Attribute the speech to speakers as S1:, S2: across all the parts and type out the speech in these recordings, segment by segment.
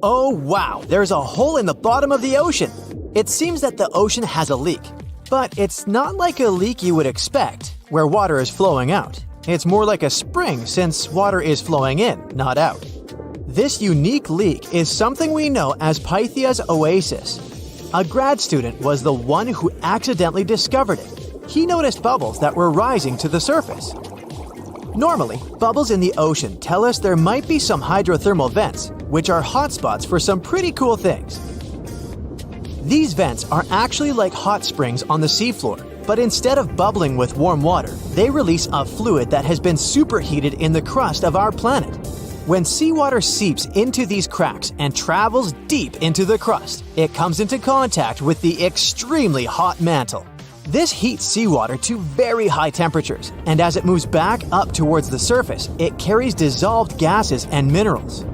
S1: Oh wow, there's a hole in the bottom of the ocean! It seems that the ocean has a leak. But it's not like a leak you would expect, where water is flowing out. It's more like a spring since water is flowing in, not out. This unique leak is something we know as Pythia's oasis. A grad student was the one who accidentally discovered it. He noticed bubbles that were rising to the surface. Normally, bubbles in the ocean tell us there might be some hydrothermal vents, which are hotspots for some pretty cool things. These vents are actually like hot springs on the seafloor, but instead of bubbling with warm water, they release a fluid that has been superheated in the crust of our planet. When seawater seeps into these cracks and travels deep into the crust, it comes into contact with the extremely hot mantle. This heats seawater to very high temperatures, and as it moves back up towards the surface, it carries dissolved gases and minerals.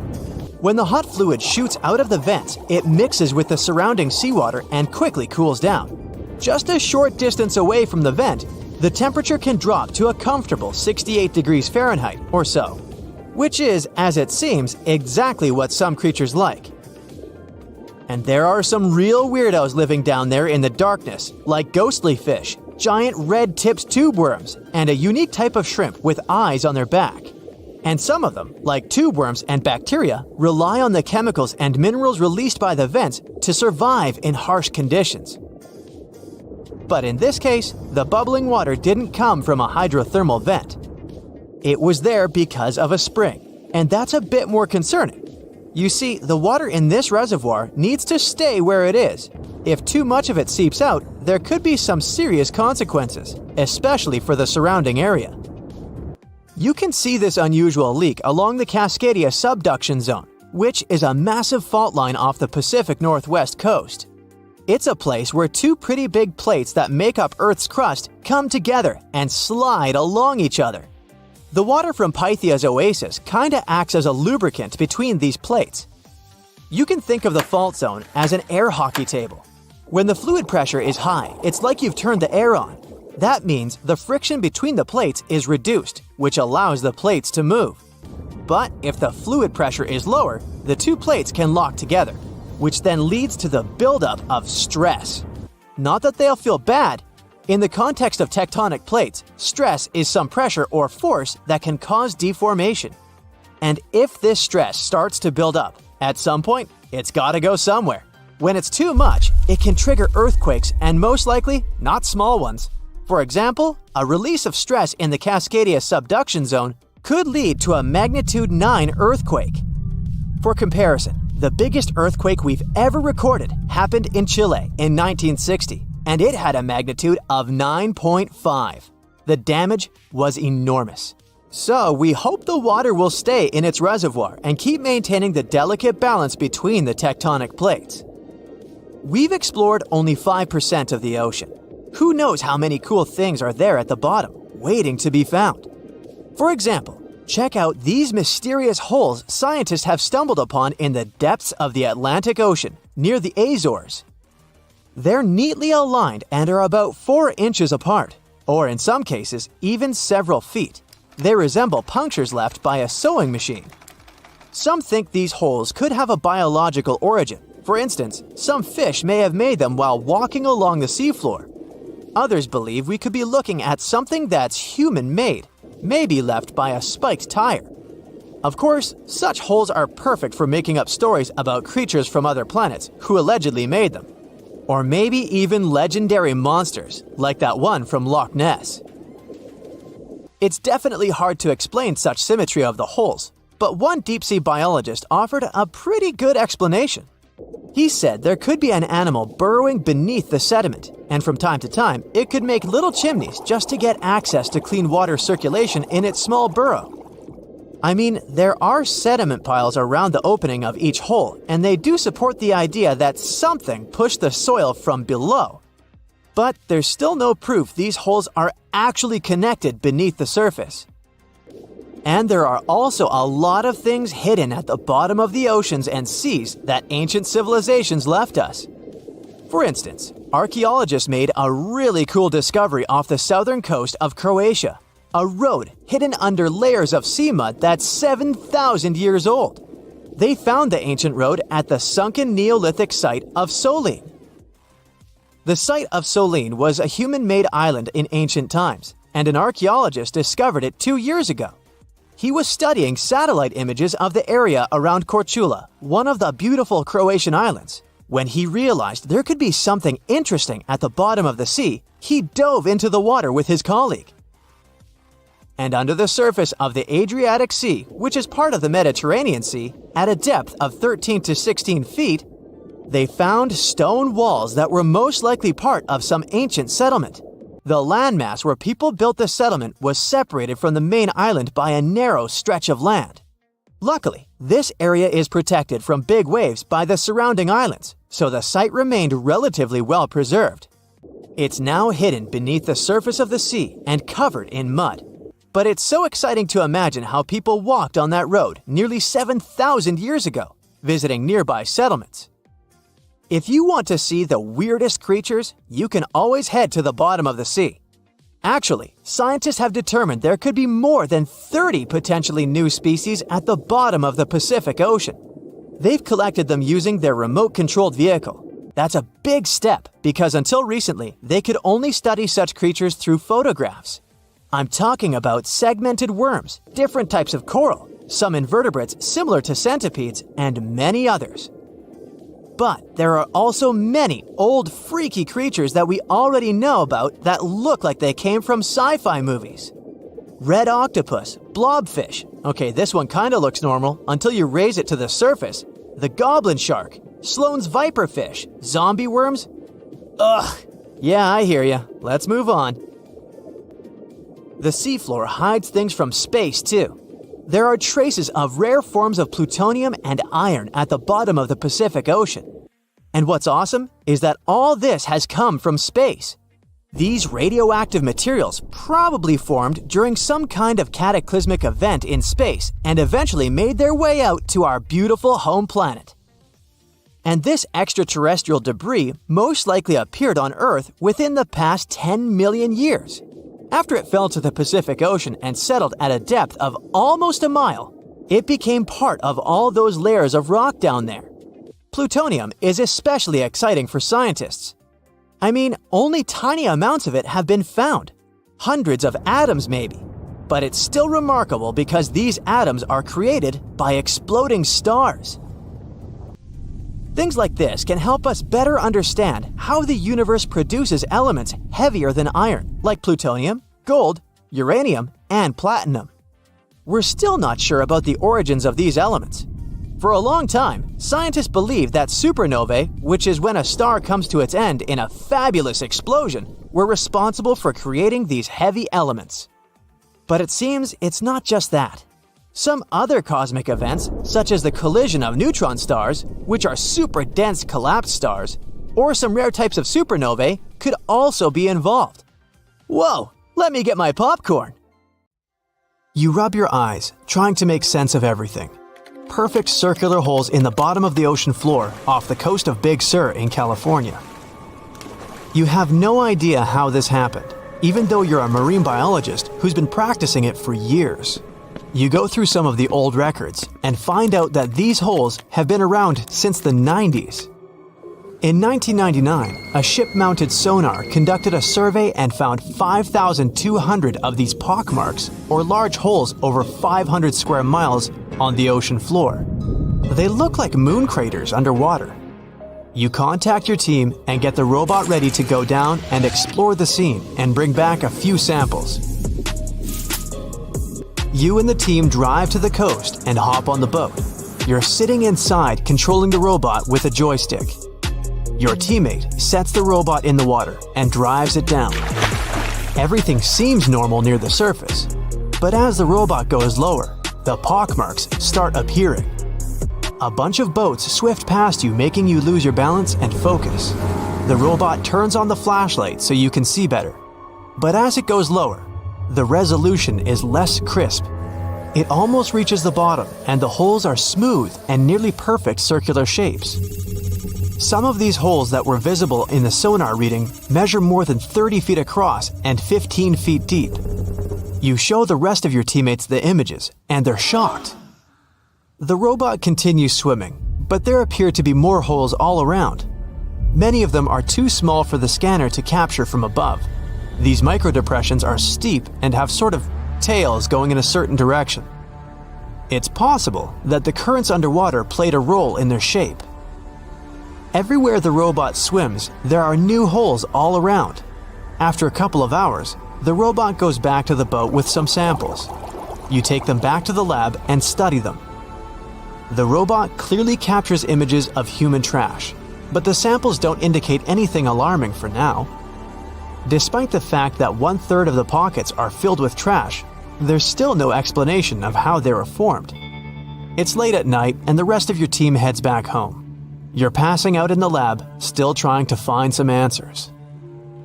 S1: When the hot fluid shoots out of the vents, it mixes with the surrounding seawater and quickly cools down. Just a short distance away from the vent, the temperature can drop to a comfortable 68 degrees Fahrenheit or so, which is, as it seems, exactly what some creatures like. And there are some real weirdos living down there in the darkness, like ghostly fish, giant red-tipped tube worms, and a unique type of shrimp with eyes on their back. And some of them, like tube worms and bacteria, rely on the chemicals and minerals released by the vents to survive in harsh conditions. But in this case, the bubbling water didn't come from a hydrothermal vent. It was there because of a spring, and that's a bit more concerning. You see, the water in this reservoir needs to stay where it is. If too much of it seeps out, there could be some serious consequences, especially for the surrounding area. You can see this unusual leak along the Cascadia subduction zone, which is a massive fault line off the Pacific Northwest coast. It's a place where two pretty big plates that make up Earth's crust come together and slide along each other. The water from Pythia's oasis kinda acts as a lubricant between these plates. You can think of the fault zone as an air hockey table. When the fluid pressure is high, it's like you've turned the air on. That means the friction between the plates is reduced, which allows the plates to move. But if the fluid pressure is lower, the two plates can lock together, which then leads to the buildup of stress. Not that they'll feel bad. In the context of tectonic plates, stress is some pressure or force that can cause deformation. And if this stress starts to build up, at some point, it's gotta go somewhere. When it's too much, it can trigger earthquakes and most likely, not small ones. For example, a release of stress in the Cascadia subduction zone could lead to a magnitude 9 earthquake. For comparison, the biggest earthquake we've ever recorded happened in Chile in 1960, and it had a magnitude of 9.5. The damage was enormous. So we hope the water will stay in its reservoir and keep maintaining the delicate balance between the tectonic plates. We've explored only 5% of the ocean. Who knows how many cool things are there at the bottom, waiting to be found? For example, check out these mysterious holes scientists have stumbled upon in the depths of the Atlantic Ocean, near the Azores. They're neatly aligned and are about 4 inches apart, or in some cases, even several feet. They resemble punctures left by a sewing machine. Some think these holes could have a biological origin. For instance, some fish may have made them while walking along the seafloor. Others believe we could be looking at something that's human-made, maybe left by a spiked tire. Of course, such holes are perfect for making up stories about creatures from other planets who allegedly made them. Or maybe even legendary monsters, like that one from Loch Ness. It's definitely hard to explain such symmetry of the holes, but one deep-sea biologist offered a pretty good explanation. He said there could be an animal burrowing beneath the sediment, and from time to time, it could make little chimneys just to get access to clean water circulation in its small burrow. I mean, there are sediment piles around the opening of each hole, and they do support the idea that something pushed the soil from below. But there's still no proof these holes are actually connected beneath the surface. And there are also a lot of things hidden at the bottom of the oceans and seas that ancient civilizations left us. For instance, archaeologists made a really cool discovery off the southern coast of Croatia, a road hidden under layers of sea mud that's 7,000 years old. They found the ancient road at the sunken Neolithic site of Solin. The site of Solin was a human-made island in ancient times, and an archaeologist discovered it 2 years ago. He was studying satellite images of the area around Korčula, one of the beautiful Croatian islands. When he realized there could be something interesting at the bottom of the sea, he dove into the water with his colleague. And under the surface of the Adriatic Sea, which is part of the Mediterranean Sea, at a depth of 13 to 16 feet, they found stone walls that were most likely part of some ancient settlement. The landmass where people built the settlement was separated from the main island by a narrow stretch of land. Luckily, this area is protected from big waves by the surrounding islands, so the site remained relatively well preserved. It's now hidden beneath the surface of the sea and covered in mud. But it's so exciting to imagine how people walked on that road nearly 7,000 years ago, visiting nearby settlements. If you want to see the weirdest creatures, you can always head to the bottom of the sea. Actually, scientists have determined there could be more than 30 potentially new species at the bottom of the Pacific Ocean. They've collected them using their remote-controlled vehicle. That's a big step because until recently, they could only study such creatures through photographs. I'm talking about segmented worms, different types of coral, some invertebrates similar to centipedes, and many others. But there are also many old freaky creatures that we already know about that look like they came from sci-fi movies. Red octopus, blobfish. Okay, this one kinda looks normal until you raise it to the surface. The goblin shark, Sloane's viperfish, zombie worms. Ugh. Yeah, I hear ya. Let's move on. The seafloor hides things from space too. There are traces of rare forms of plutonium and iron at the bottom of the Pacific Ocean. And what's awesome is that all this has come from space. These radioactive materials probably formed during some kind of cataclysmic event in space and eventually made their way out to our beautiful home planet. And this extraterrestrial debris most likely appeared on Earth within the past 10 million years. After it fell to the Pacific Ocean and settled at a depth of almost a mile, it became part of all those layers of rock down there. Plutonium is especially exciting for scientists. I mean, only tiny amounts of it have been found. Hundreds of atoms maybe. But it's still remarkable because these atoms are created by exploding stars. Things like this can help us better understand how the universe produces elements heavier than iron, like plutonium, gold, uranium, and platinum. We're still not sure about the origins of these elements. For a long time, scientists believed that supernovae, which is when a star comes to its end in a fabulous explosion, were responsible for creating these heavy elements. But it seems it's not just that. Some other cosmic events, such as the collision of neutron stars, which are super dense collapsed stars, or some rare types of supernovae, could also be involved. Whoa, let me get my popcorn! You rub your eyes, trying to make sense of everything. Perfect circular holes in the bottom of the ocean floor off the coast of Big Sur in California. You have no idea how this happened, even though you're a marine biologist who's been practicing it for years. You go through some of the old records and find out that these holes have been around since the 90s. In 1999, a ship-mounted sonar conducted a survey and found 5,200 of these pockmarks, or large holes over 500 square miles, on the ocean floor. They look like moon craters underwater. You contact your team and get the robot ready to go down and explore the scene and bring back a few samples. You and the team drive to the coast and hop on the boat. You're sitting inside controlling the robot with a joystick. Your teammate sets the robot in the water and drives it down. Everything seems normal near the surface, but as the robot goes lower, the pockmarks start appearing. A bunch of boats swift past you, making you lose your balance and focus. The robot turns on the flashlight so you can see better. But as it goes lower, the resolution is less crisp. It almost reaches the bottom, and the holes are smooth and nearly perfect circular shapes. Some of these holes that were visible in the sonar reading measure more than 30 feet across and 15 feet deep. You show the rest of your teammates the images, and they're shocked. The robot continues swimming, but there appear to be more holes all around. Many of them are too small for the scanner to capture from above. These microdepressions are steep and have sort of tails going in a certain direction. It's possible that the currents underwater played a role in their shape. Everywhere the robot swims, there are new holes all around. After a couple of hours, the robot goes back to the boat with some samples. You take them back to the lab and study them. The robot clearly captures images of human trash, but the samples don't indicate anything alarming for now. Despite the fact that 1/3 of the pockets are filled with trash, there's still no explanation of how they were formed. It's late at night and the rest of your team heads back home. You're passing out in the lab, still trying to find some answers.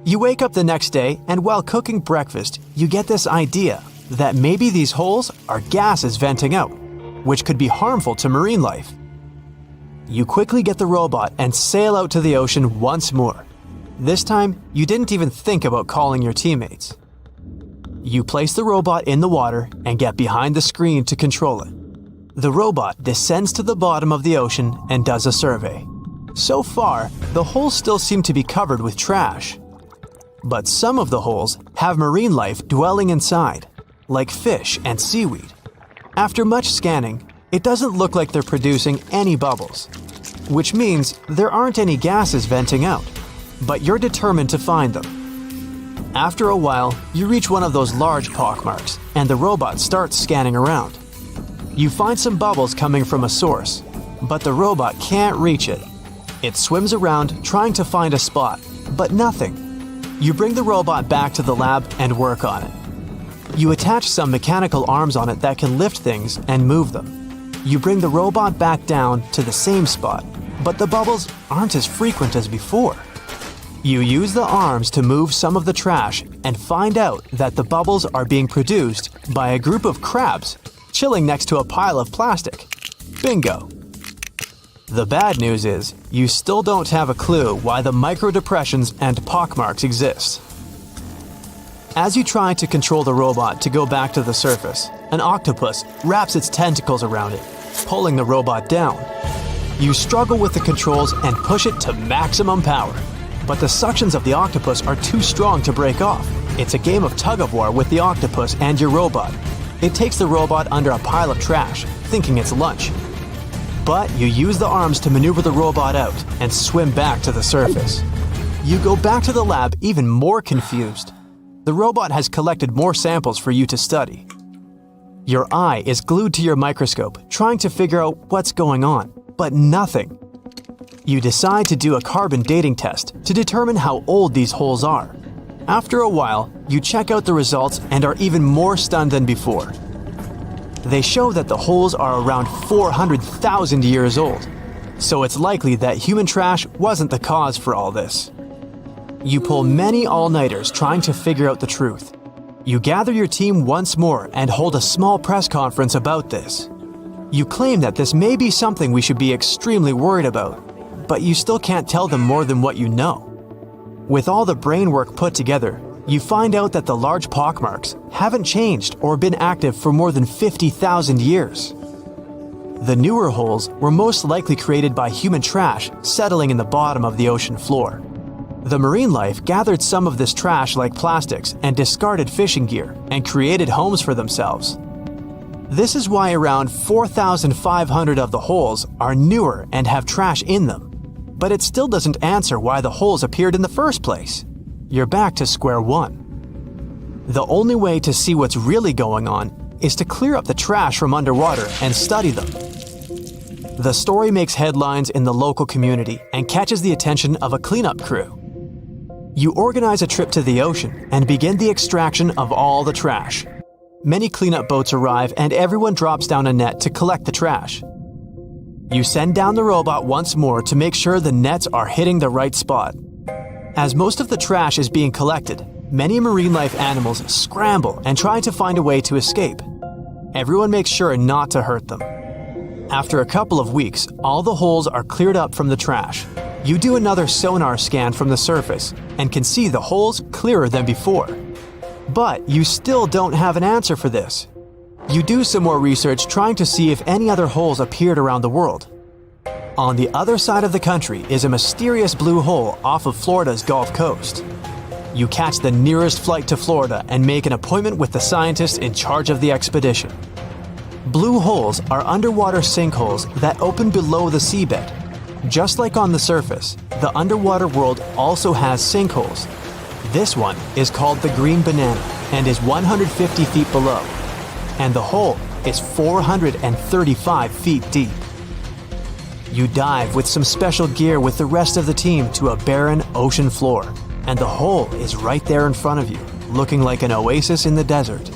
S1: You wake up the next day and while cooking breakfast, you get this idea that maybe these holes are gases venting out, which could be harmful to marine life. You quickly get the robot and sail out to the ocean once more. This time, you didn't even think about calling your teammates. You place the robot in the water and get behind the screen to control it. The robot descends to the bottom of the ocean and does a survey. So far, the holes still seem to be covered with trash. But some of the holes have marine life dwelling inside, like fish and seaweed. After much scanning, it doesn't look like they're producing any bubbles, which means there aren't any gases venting out, but you're determined to find them. After a while, you reach one of those large pockmarks, and the robot starts scanning around. You find some bubbles coming from a source, but the robot can't reach it. It swims around trying to find a spot, but nothing. You bring the robot back to the lab and work on it. You attach some mechanical arms on it that can lift things and move them. You bring the robot back down to the same spot, but the bubbles aren't as frequent as before. You use the arms to move some of the trash and find out that the bubbles are being produced by a group of crabs chilling next to a pile of plastic. Bingo! The bad news is, you still don't have a clue why the microdepressions and pockmarks exist. As you try to control the robot to go back to the surface, an octopus wraps its tentacles around it, pulling the robot down. You struggle with the controls and push it to maximum power, but the suctions of the octopus are too strong to break off. It's a game of tug-of-war with the octopus and your robot. It takes the robot under a pile of trash, thinking it's lunch. But you use the arms to maneuver the robot out and swim back to the surface. You go back to the lab even more confused. The robot has collected more samples for you to study. Your eye is glued to your microscope, trying to figure out what's going on, but nothing. You decide to do a carbon dating test to determine how old these holes are. After a while, you check out the results and are even more stunned than before. They show that the holes are around 400,000 years old, so it's likely that human trash wasn't the cause for all this. You pull many all-nighters trying to figure out the truth. You gather your team once more and hold a small press conference about this. You claim that this may be something we should be extremely worried about, but you still can't tell them more than what you know. With all the brain work put together, you find out that the large pockmarks haven't changed or been active for more than 50,000 years. The newer holes were most likely created by human trash settling in the bottom of the ocean floor. The marine life gathered some of this trash like plastics and discarded fishing gear and created homes for themselves. This is why around 4,500 of the holes are newer and have trash in them. But it still doesn't answer why the holes appeared in the first place. You're back to square one. The only way to see what's really going on is to clear up the trash from underwater and study them. The story makes headlines in the local community and catches the attention of a cleanup crew. You organize a trip to the ocean and begin the extraction of all the trash. Many cleanup boats arrive and everyone drops down a net to collect the trash. You send down the robot once more to make sure the nets are hitting the right spot. As most of the trash is being collected, many marine life animals scramble and try to find a way to escape. Everyone makes sure not to hurt them. After a couple of weeks, all the holes are cleared up from the trash. You do another sonar scan from the surface and can see the holes clearer than before. But you still don't have an answer for this. You do some more research trying to see if any other holes appeared around the world. On the other side of the country is a mysterious blue hole off of Florida's Gulf Coast. You catch the nearest flight to Florida and make an appointment with the scientists in charge of the expedition. Blue holes are underwater sinkholes that open below the seabed. Just like on the surface, the underwater world also has sinkholes. This one is called the Green Banana and is 150 feet below, and the hole is 435 feet deep. You dive with some special gear with the rest of the team to a barren ocean floor, and the hole is right there in front of you, looking like an oasis in the desert.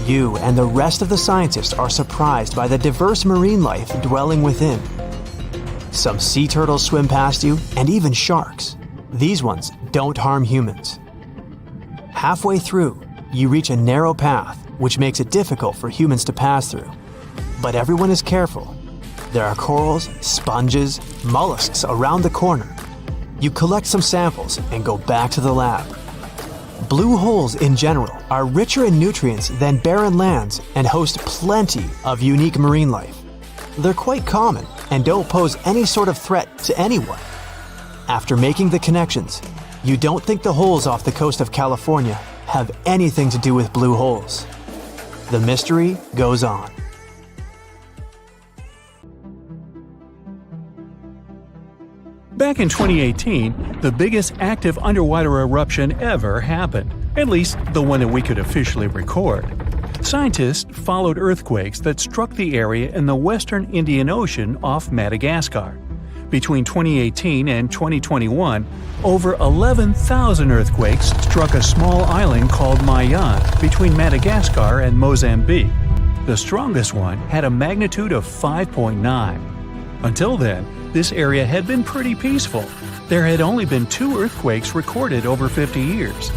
S1: You and the rest of the scientists are surprised by the diverse marine life dwelling within. Some sea turtles swim past you, and even sharks. These ones don't harm humans. Halfway through, you reach a narrow path, which makes it difficult for humans to pass through. But everyone is careful. There are corals, sponges, mollusks around the corner. You collect some samples and go back to the lab. Blue holes in general are richer in nutrients than barren lands and host plenty of unique marine life. They're quite common and don't pose any sort of threat to anyone. After making the connections, you don't think the holes off the coast of California have anything to do with blue holes. The mystery goes on.
S2: Back in 2018, the biggest active underwater eruption ever happened, at least the one that we could officially record. Scientists followed earthquakes that struck the area in the western Indian Ocean off Madagascar. Between 2018 and 2021, over 11,000 earthquakes struck a small island called Mayan between Madagascar and Mozambique. The strongest one had a magnitude of 5.9. Until then, this area had been pretty peaceful. There had only been 2 earthquakes recorded over 50 years.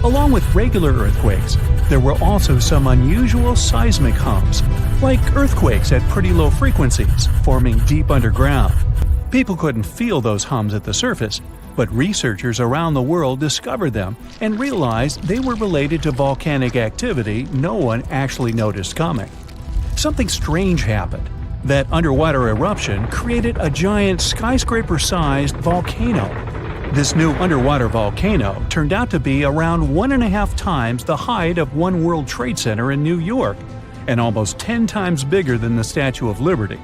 S2: Along with regular earthquakes, there were also some unusual seismic hums, like earthquakes at pretty low frequencies, forming deep underground. People couldn't feel those hums at the surface, but researchers around the world discovered them and realized they were related to volcanic activity no one actually noticed coming. Something strange happened. That underwater eruption created a giant skyscraper-sized volcano. This new underwater volcano turned out to be around 1.5 times the height of One World Trade Center in New York, and almost 10 times bigger than the Statue of Liberty.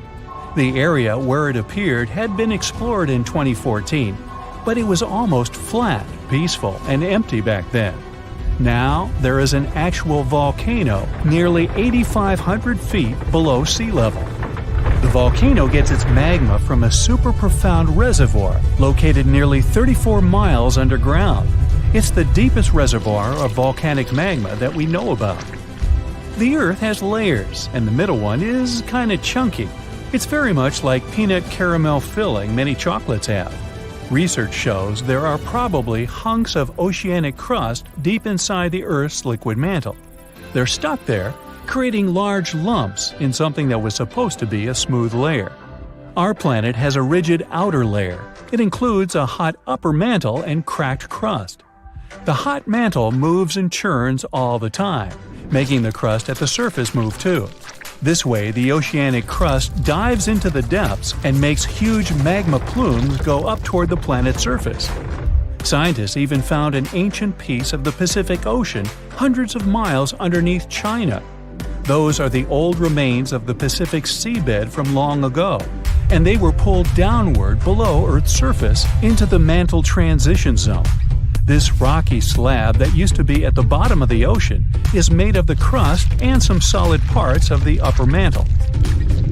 S2: The area where it appeared had been explored in 2014, but it was almost flat, peaceful, and empty back then. Now, there is an actual volcano nearly 8,500 feet below sea level. The volcano gets its magma from a super profound reservoir located nearly 34 miles underground. It's the deepest reservoir of volcanic magma that we know about. The Earth has layers, and the middle one is kinda chunky. It's very much like peanut caramel filling many chocolates have. Research shows there are probably hunks of oceanic crust deep inside the Earth's liquid mantle. They're stuck there, creating large lumps in something that was supposed to be a smooth layer. Our planet has a rigid outer layer. It includes a hot upper mantle and cracked crust. The hot mantle moves and churns all the time, making the crust at the surface move too. This way, the oceanic crust dives into the depths and makes huge magma plumes go up toward the planet's surface. Scientists even found an ancient piece of the Pacific Ocean hundreds of miles underneath China. Those are the old remains of the Pacific seabed from long ago, and they were pulled downward below Earth's surface into the mantle transition zone. This rocky slab that used to be at the bottom of the ocean is made of the crust and some solid parts of the upper mantle.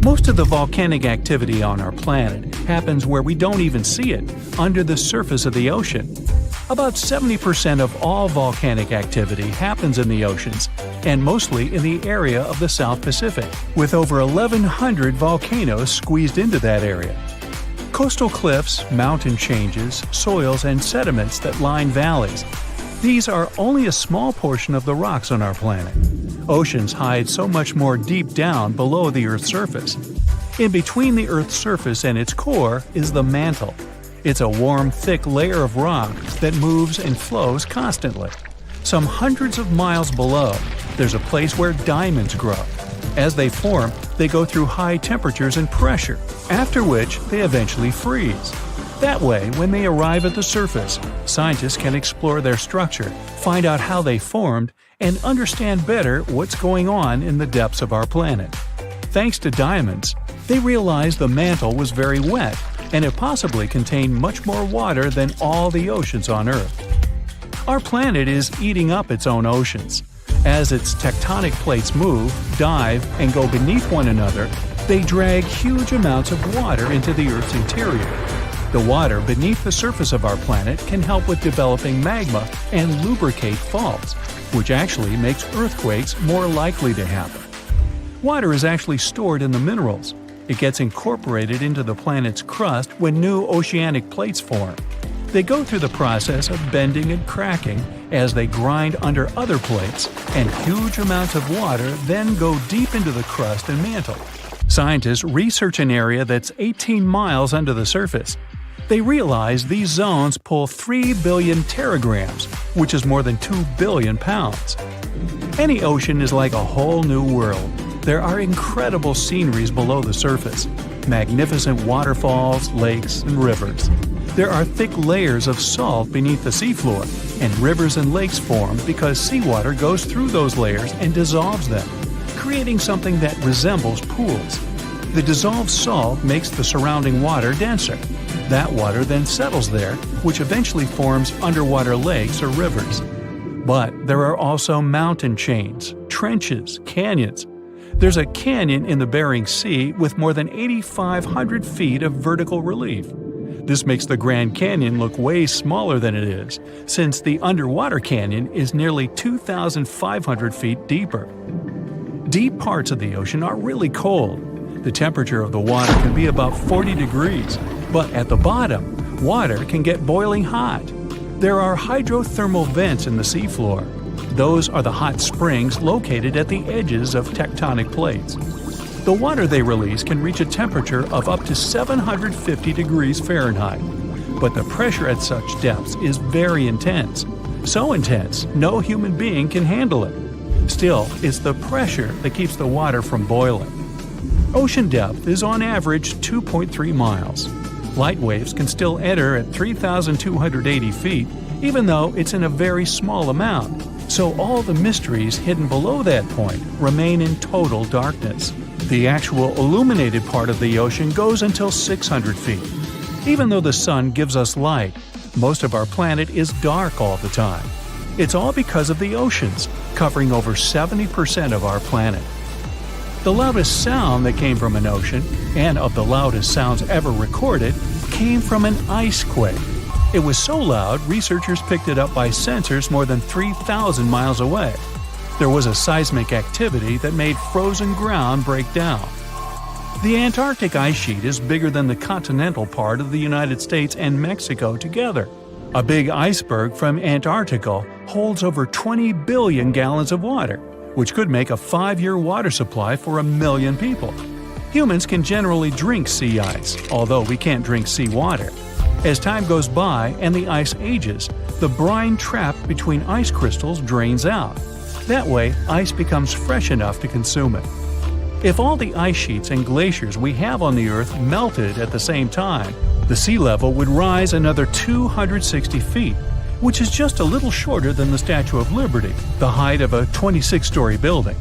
S2: Most of the volcanic activity on our planet happens where we don't even see it, under the surface of the ocean. About 70% of all volcanic activity happens in the oceans, and mostly in the area of the South Pacific, with over 1,100 volcanoes squeezed into that area. Coastal cliffs, mountain changes, soils, and sediments that line valleys. These are only a small portion of the rocks on our planet. Oceans hide so much more deep down below the Earth's surface. In between the Earth's surface and its core is the mantle. It's a warm, thick layer of rock that moves and flows constantly. Some hundreds of miles below, there's a place where diamonds grow. As they form, they go through high temperatures and pressure, after which they eventually freeze. That way, when they arrive at the surface, scientists can explore their structure, find out how they formed, and understand better what's going on in the depths of our planet. Thanks to diamonds, they realized the mantle was very wet, and it possibly contained much more water than all the oceans on Earth. Our planet is eating up its own oceans. As its tectonic plates move, dive, and go beneath one another, they drag huge amounts of water into the Earth's interior. The water beneath the surface of our planet can help with developing magma and lubricate faults, which actually makes earthquakes more likely to happen. Water is actually stored in the minerals. It gets incorporated into the planet's crust when new oceanic plates form. They go through the process of bending and cracking as they grind under other plates, and huge amounts of water then go deep into the crust and mantle. Scientists research an area that's 18 miles under the surface. They realize these zones pull 3 billion teragrams, which is more than 2 billion pounds. Any ocean is like a whole new world. There are incredible sceneries below the surface, magnificent waterfalls, lakes, and rivers. There are thick layers of salt beneath the seafloor, and rivers and lakes form because seawater goes through those layers and dissolves them, creating something that resembles pools. The dissolved salt makes the surrounding water denser. That water then settles there, which eventually forms underwater lakes or rivers. But there are also mountain chains, trenches, canyons. There's a canyon in the Bering Sea with more than 8,500 feet of vertical relief. This makes the Grand Canyon look way smaller than it is, since the underwater canyon is nearly 2,500 feet deeper. Deep parts of the ocean are really cold. The temperature of the water can be about 40 degrees, but at the bottom, water can get boiling hot. There are hydrothermal vents in the seafloor. Those are the hot springs located at the edges of tectonic plates. The water they release can reach a temperature of up to 750 degrees Fahrenheit, but the pressure at such depths is very intense. So intense, no human being can handle it. Still, it's the pressure that keeps the water from boiling. Ocean depth is on average 2.3 miles. Light waves can still enter at 3,280 feet, even though it's in a very small amount. So all the mysteries hidden below that point remain in total darkness. The actual illuminated part of the ocean goes until 600 feet. Even though the sun gives us light, most of our planet is dark all the time. It's all because of the oceans, covering over 70% of our planet. The loudest sound that came from an ocean, and of the loudest sounds ever recorded, came from an ice quake. It was so loud, researchers picked it up by sensors more than 3,000 miles away. There was a seismic activity that made frozen ground break down. The Antarctic ice sheet is bigger than the continental part of the United States and Mexico together. A big iceberg from Antarctica holds over 20 billion gallons of water, which could make a 5-year water supply for 1 million people. Humans can generally drink sea ice, although we can't drink sea water. As time goes by and the ice ages, the brine trapped between ice crystals drains out. That way, ice becomes fresh enough to consume it. If all the ice sheets and glaciers we have on the Earth melted at the same time, the sea level would rise another 260 feet, which is just a little shorter than the Statue of Liberty, the height of a 26-story building.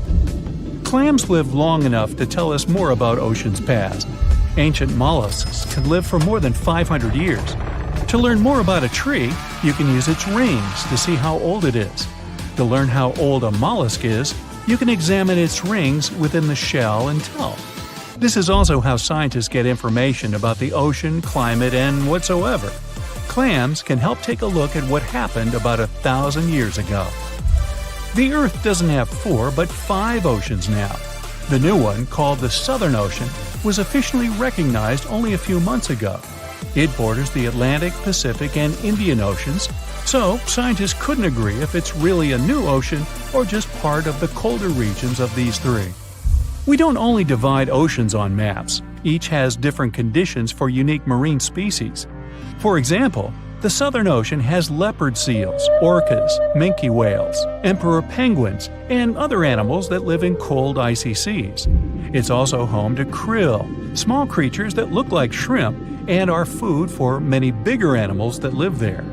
S2: Clams lived long enough to tell us more about oceans past. Ancient mollusks can live for more than 500 years. To learn more about a tree, you can use its rings to see how old it is. To learn how old a mollusk is, you can examine its rings within the shell and tell. This is also how scientists get information about the ocean, climate, and whatsoever. Clams can help take a look at what happened about 1,000 years ago. The Earth doesn't have 4 but 5 oceans now. The new one, called the Southern Ocean, was officially recognized only a few months ago. It borders the Atlantic, Pacific, and Indian Oceans, so scientists couldn't agree if it's really a new ocean or just part of the colder regions of these 3. We don't only divide oceans on maps, each has different conditions for unique marine species. For example, The Southern Ocean has leopard seals, orcas, minke whales, emperor penguins, and other animals that live in cold, icy seas. It's also home to krill, small creatures that look like shrimp and are food for many bigger animals that live there.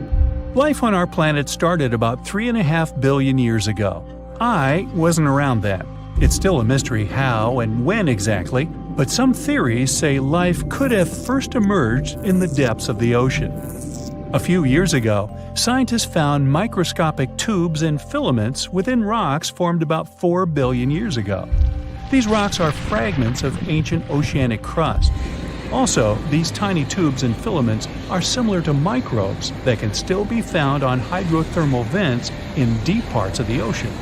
S2: Life on our planet started about 3.5 billion years ago. I wasn't around then. It's still a mystery how and when exactly, but some theories say life could have first emerged in the depths of the ocean. A few years ago, scientists found microscopic tubes and filaments within rocks formed about 4 billion years ago. These rocks are fragments of ancient oceanic crust. Also, these tiny tubes and filaments are similar to microbes that can still be found on hydrothermal vents in deep parts of the ocean.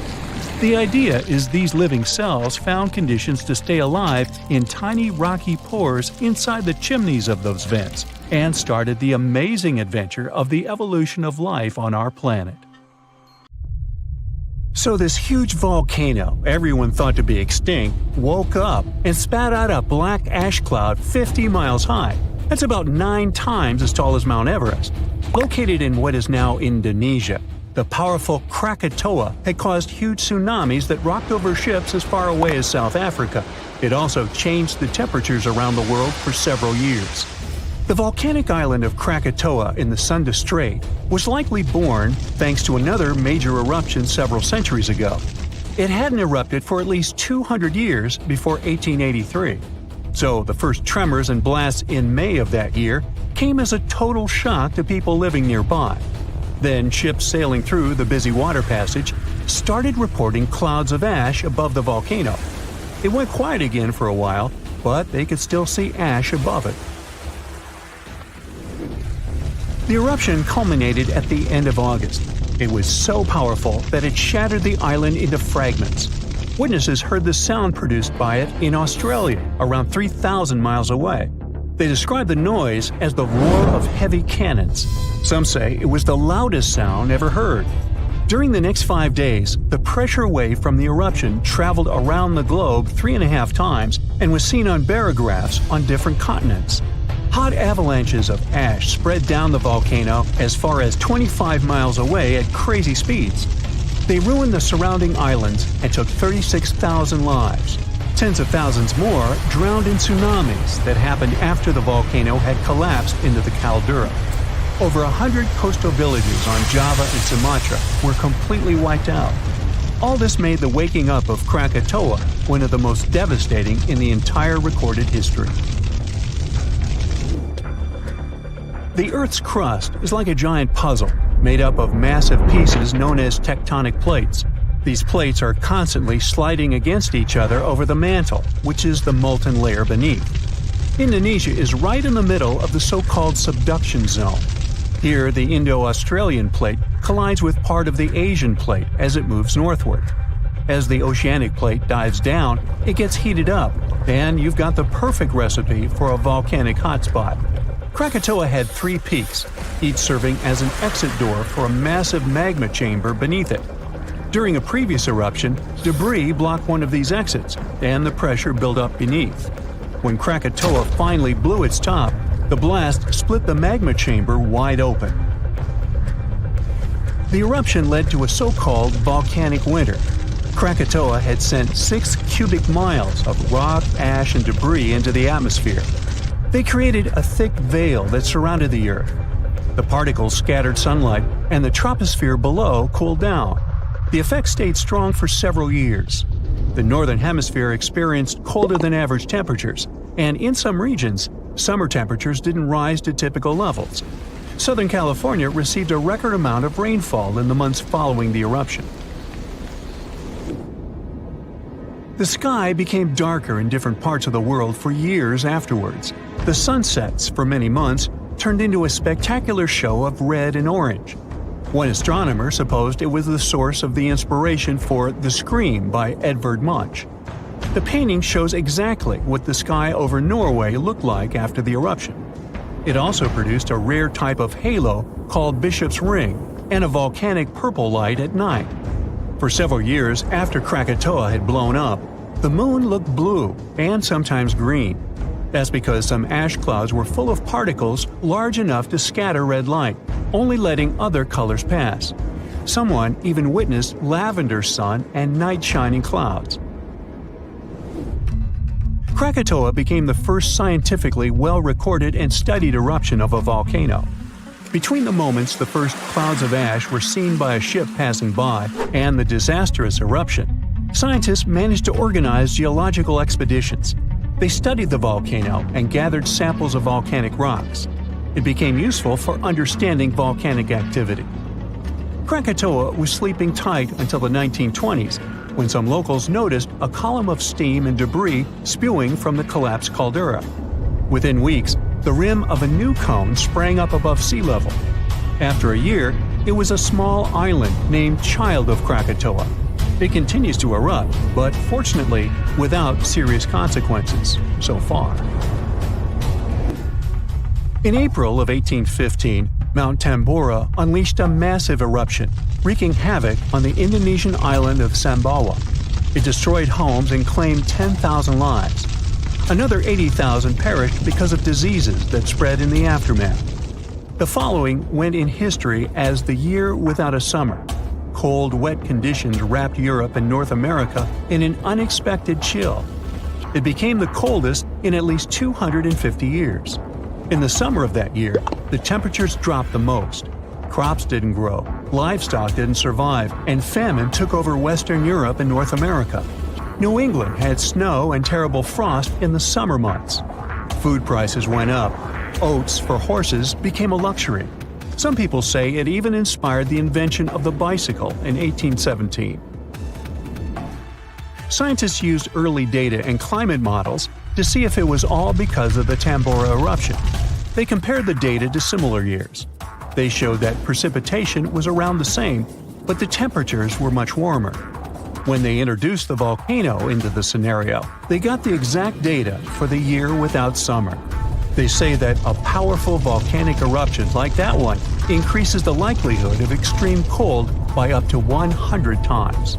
S2: The idea is these living cells found conditions to stay alive in tiny rocky pores inside the chimneys of those vents, and started the amazing adventure of the evolution of life on our planet. So this huge volcano, everyone thought to be extinct, woke up and spat out a black ash cloud 50 miles high. That's about 9 times as tall as Mount Everest. Located in what is now Indonesia, the powerful Krakatoa had caused huge tsunamis that rocked over ships as far away as South Africa. It also changed the temperatures around the world for several years. The volcanic island of Krakatoa in the Sunda Strait was likely born thanks to another major eruption several centuries ago. It hadn't erupted for at least 200 years before 1883. So the first tremors and blasts in May of that year came as a total shock to people living nearby. Then ships sailing through the busy water passage started reporting clouds of ash above the volcano. It went quiet again for a while, but they could still see ash above it. The eruption culminated at the end of August. It was so powerful that it shattered the island into fragments. Witnesses heard the sound produced by it in Australia, around 3,000 miles away. They described the noise as the roar of heavy cannons. Some say it was the loudest sound ever heard. During the next 5 days, the pressure wave from the eruption traveled around the globe 3.5 times and was seen on barographs on different continents. Hot avalanches of ash spread down the volcano as far as 25 miles away at crazy speeds. They ruined the surrounding islands and took 36,000 lives. Tens of thousands more drowned in tsunamis that happened after the volcano had collapsed into the caldera. Over 100 coastal villages on Java and Sumatra were completely wiped out. All this made the waking up of Krakatoa one of the most devastating in the entire recorded history. The Earth's crust is like a giant puzzle, made up of massive pieces known as tectonic plates. These plates are constantly sliding against each other over the mantle, which is the molten layer beneath. Indonesia is right in the middle of the so-called subduction zone. Here, the Indo-Australian plate collides with part of the Asian plate as it moves northward. As the Oceanic plate dives down, it gets heated up, and you've got the perfect recipe for a volcanic hotspot. Krakatoa had 3 peaks, each serving as an exit door for a massive magma chamber beneath it. During a previous eruption, debris blocked one of these exits, and the pressure built up beneath. When Krakatoa finally blew its top, the blast split the magma chamber wide open. The eruption led to a so-called volcanic winter. Krakatoa had sent 6 cubic miles of rock, ash, and debris into the atmosphere. They created a thick veil that surrounded the Earth. The particles scattered sunlight, and the troposphere below cooled down. The effect stayed strong for several years. The Northern Hemisphere experienced colder than average temperatures, and in some regions, summer temperatures didn't rise to typical levels. Southern California received a record amount of rainfall in the months following the eruption. The sky became darker in different parts of the world for years afterwards. The sunsets, for many months, turned into a spectacular show of red and orange. One astronomer supposed it was the source of the inspiration for The Scream by Edvard Munch. The painting shows exactly what the sky over Norway looked like after the eruption. It also produced a rare type of halo called Bishop's Ring and a volcanic purple light at night. For several years after Krakatoa had blown up, the moon looked blue and sometimes green. That's because some ash clouds were full of particles large enough to scatter red light. only letting other colors pass. Someone even witnessed lavender sun and night-shining clouds. Krakatoa became the first scientifically well-recorded and studied eruption of a volcano. Between the moments the first clouds of ash were seen by a ship passing by and the disastrous eruption, scientists managed to organize geological expeditions. They studied the volcano and gathered samples of volcanic rocks. It became useful for understanding volcanic activity. Krakatoa was sleeping tight until the 1920s, when some locals noticed a column of steam and debris spewing from the collapsed caldera. Within weeks, the rim of a new cone sprang up above sea level. After a year, it was a small island named Child of Krakatoa. It continues to erupt, but fortunately without serious consequences so far. In April of 1815, Mount Tambora unleashed a massive eruption, wreaking havoc on the Indonesian island of Sumbawa. It destroyed homes and claimed 10,000 lives. Another 80,000 perished because of diseases that spread in the aftermath. The following went in history as the year without a summer. Cold, wet conditions wrapped Europe and North America in an unexpected chill. It became the coldest in at least 250 years. In the summer of that year, the temperatures dropped the most. Crops didn't grow, livestock didn't survive, and famine took over Western Europe and North America. New England had snow and terrible frost in the summer months. Food prices went up. Oats for horses became a luxury. Some people say it even inspired the invention of the bicycle in 1817. Scientists used early data and climate models to see if it was all because of the Tambora eruption. They compared the data to similar years. They showed that precipitation was around the same, but the temperatures were much warmer. When they introduced the volcano into the scenario, they got the exact data for the year without summer. They say that a powerful volcanic eruption like that one increases the likelihood of extreme cold by up to 100 times.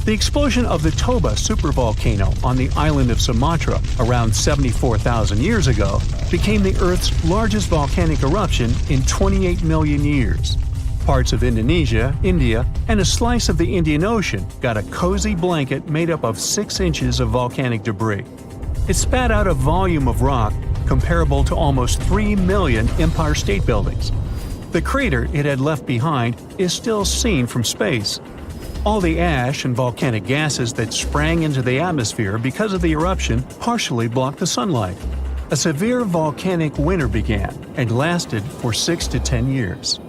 S2: The explosion of the Toba supervolcano on the island of Sumatra around 74,000 years ago became the Earth's largest volcanic eruption in 28 million years. Parts of Indonesia, India, and a slice of the Indian Ocean got a cozy blanket made up of 6 inches of volcanic debris. It spat out a volume of rock comparable to almost 3 million Empire State Buildings. The crater it had left behind is still seen from space. All the ash and volcanic gases that sprang into the atmosphere because of the eruption partially blocked the sunlight. A severe volcanic winter began and lasted for 6 to 10 years.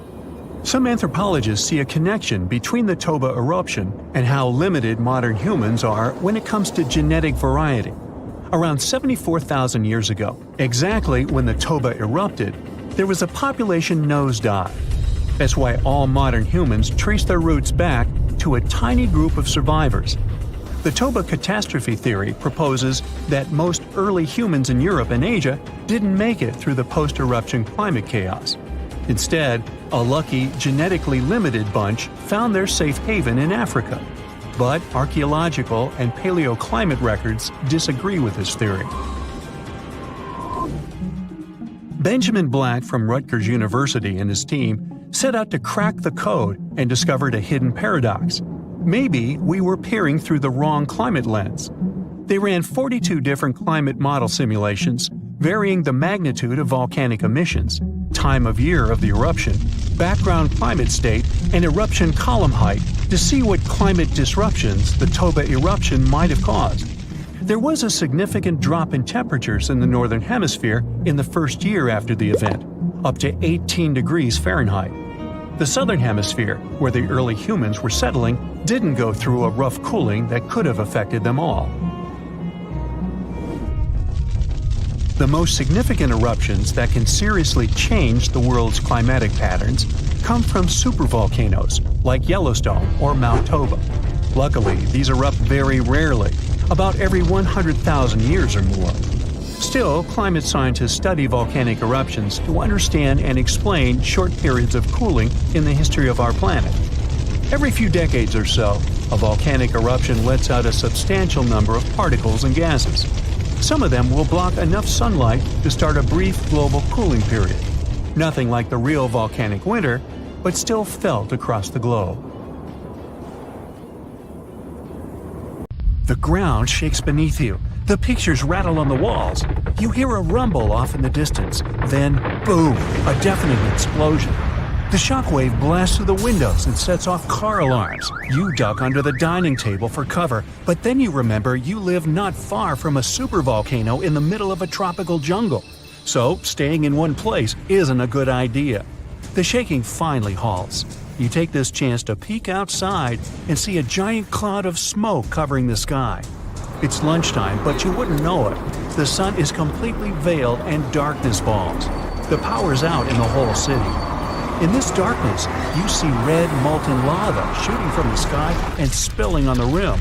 S2: Some anthropologists see a connection between the Toba eruption and how limited modern humans are when it comes to genetic variety. Around 74,000 years ago, exactly when the Toba erupted, there was a population nosedive. That's why all modern humans trace their roots back to a tiny group of survivors. The Toba catastrophe theory proposes that most early humans in Europe and Asia didn't make it through the post-eruption climate chaos. Instead, a lucky, genetically limited bunch found their safe haven in Africa. But archaeological and paleoclimate records disagree with this theory. Benjamin Black from Rutgers University and his team set out to crack the code and discovered a hidden paradox. Maybe we were peering through the wrong climate lens. They ran 42 different climate model simulations, varying the magnitude of volcanic emissions, time of year of the eruption, background climate state, and eruption column height to see what climate disruptions the Toba eruption might have caused. There was a significant drop in temperatures in the northern hemisphere in the first year after the event, up to 18 degrees Fahrenheit. The southern hemisphere, where the early humans were settling, didn't go through a rough cooling that could have affected them all. The most significant eruptions that can seriously change the world's climatic patterns come from supervolcanoes like Yellowstone or Mount Toba. Luckily, these erupt very rarely, about every 100,000 years or more. Still, climate scientists study volcanic eruptions to understand and explain short periods of cooling in the history of our planet. Every few decades or so, a volcanic eruption lets out a substantial number of particles and gases. Some of them will block enough sunlight to start a brief global cooling period. Nothing like the real volcanic winter, but still felt across the globe. The ground shakes beneath you. The pictures rattle on the walls. You hear a rumble off in the distance. Then, boom, a deafening explosion. The shockwave blasts through the windows and sets off car alarms. You duck under the dining table for cover, but then you remember you live not far from a supervolcano in the middle of a tropical jungle. So, staying in one place isn't a good idea. The shaking finally halts. You take this chance to peek outside and see a giant cloud of smoke covering the sky. It's lunchtime, but you wouldn't know it. The sun is completely veiled and darkness falls. The power's out in the whole city. In this darkness, you see red molten lava shooting from the sky and spilling on the rim.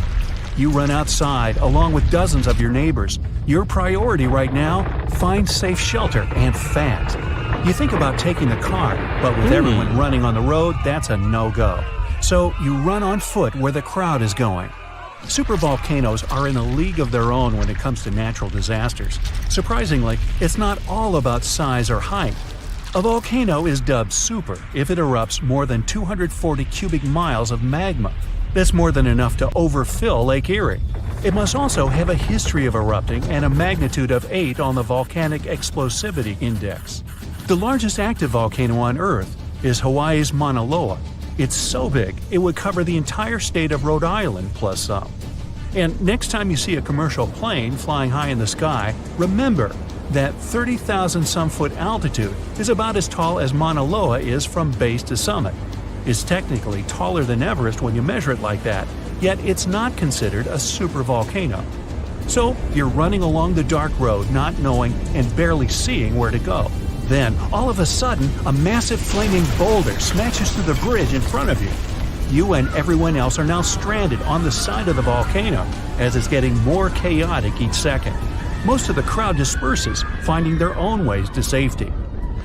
S2: You run outside along with dozens of your neighbors. Your priority right now, find safe shelter and fast. You think about taking the car, but with everyone running on the road, that's a no-go. So you run on foot where the crowd is going. Supervolcanoes are in a league of their own when it comes to natural disasters. Surprisingly, it's not all about size or height. A volcano is dubbed super if it erupts more than 240 cubic miles of magma. That's more than enough to overfill Lake Erie. It must also have a history of erupting and a magnitude of 8 on the Volcanic Explosivity Index. The largest active volcano on Earth is Hawaii's Mauna Loa. It's so big, it would cover the entire state of Rhode Island plus some. And next time you see a commercial plane flying high in the sky, remember that 30,000-some-foot altitude is about as tall as Mauna Loa is from base to summit. It's technically taller than Everest when you measure it like that, yet it's not considered a supervolcano. So you're running along the dark road not knowing and barely seeing where to go. Then, all of a sudden, a massive flaming boulder smashes through the bridge in front of you. You and everyone else are now stranded on the side of the volcano as it's getting more chaotic each second. Most of the crowd disperses, finding their own ways to safety.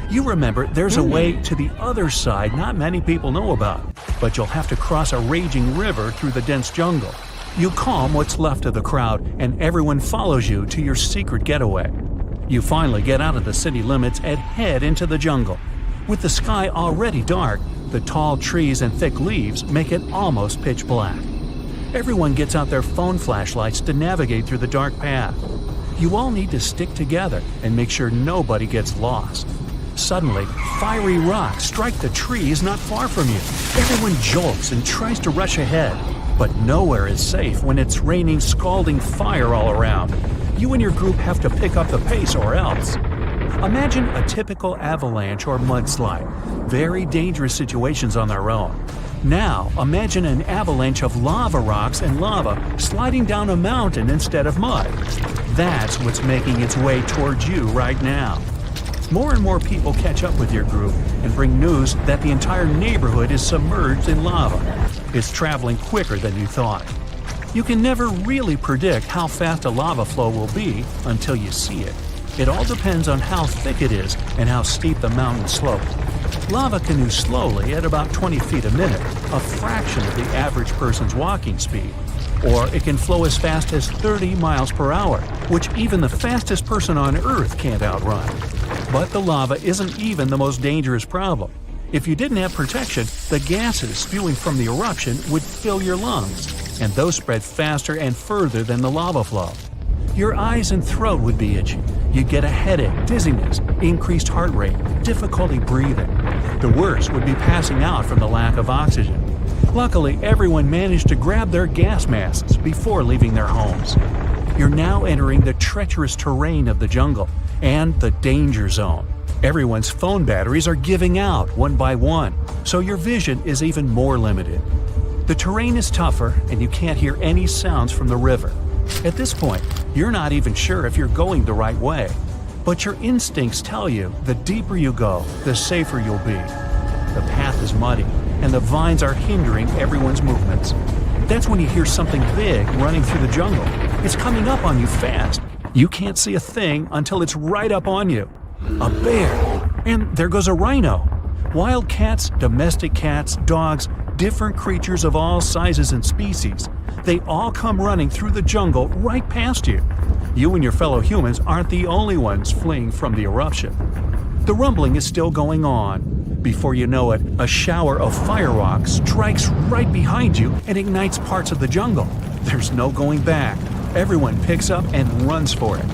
S2: You remember there's a way to the other side not many people know about, but you'll have to cross a raging river through the dense jungle. You calm what's left of the crowd, and everyone follows you to your secret getaway. You finally get out of the city limits and head into the jungle. With the sky already dark, the tall trees and thick leaves make it almost pitch black. Everyone gets out their phone flashlights to navigate through the dark path. You all need to stick together and make sure nobody gets lost. Suddenly, fiery rocks strike the trees not far from you. Everyone jolts and tries to rush ahead, but nowhere is safe when it's raining scalding fire all around. You and your group have to pick up the pace or else. Imagine a typical avalanche or mudslide. Very dangerous situations on their own. Now, imagine an avalanche of lava rocks and lava sliding down a mountain instead of mud. That's what's making its way towards you right now. More and more people catch up with your group and bring news that the entire neighborhood is submerged in lava. It's traveling quicker than you thought. You can never really predict how fast a lava flow will be until you see it. It all depends on how thick it is and how steep the mountain slope. Lava can move slowly at about 20 feet a minute, a fraction of the average person's walking speed. Or it can flow as fast as 30 miles per hour, which even the fastest person on Earth can't outrun. But the lava isn't even the most dangerous problem. If you didn't have protection, the gases spewing from the eruption would fill your lungs, and those spread faster and further than the lava flow. Your eyes and throat would be itchy. You'd get a headache, dizziness, increased heart rate, difficulty breathing. The worst would be passing out from the lack of oxygen. Luckily, everyone managed to grab their gas masks before leaving their homes. You're now entering the treacherous terrain of the jungle and the danger zone. Everyone's phone batteries are giving out one by one, so your vision is even more limited. The terrain is tougher and you can't hear any sounds from the river. At this point, you're not even sure if you're going the right way. But your instincts tell you the deeper you go, the safer you'll be. The path is muddy, and the vines are hindering everyone's movements. That's when you hear something big running through the jungle. It's coming up on you fast. You can't see a thing until it's right up on you. A bear. And there goes a rhino. Wild cats, domestic cats, dogs, different creatures of all sizes and species. They all come running through the jungle right past you. You and your fellow humans aren't the only ones fleeing from the eruption. The rumbling is still going on. Before you know it, a shower of fire rocks strikes right behind you and ignites parts of the jungle. There's no going back. Everyone picks up and runs for it.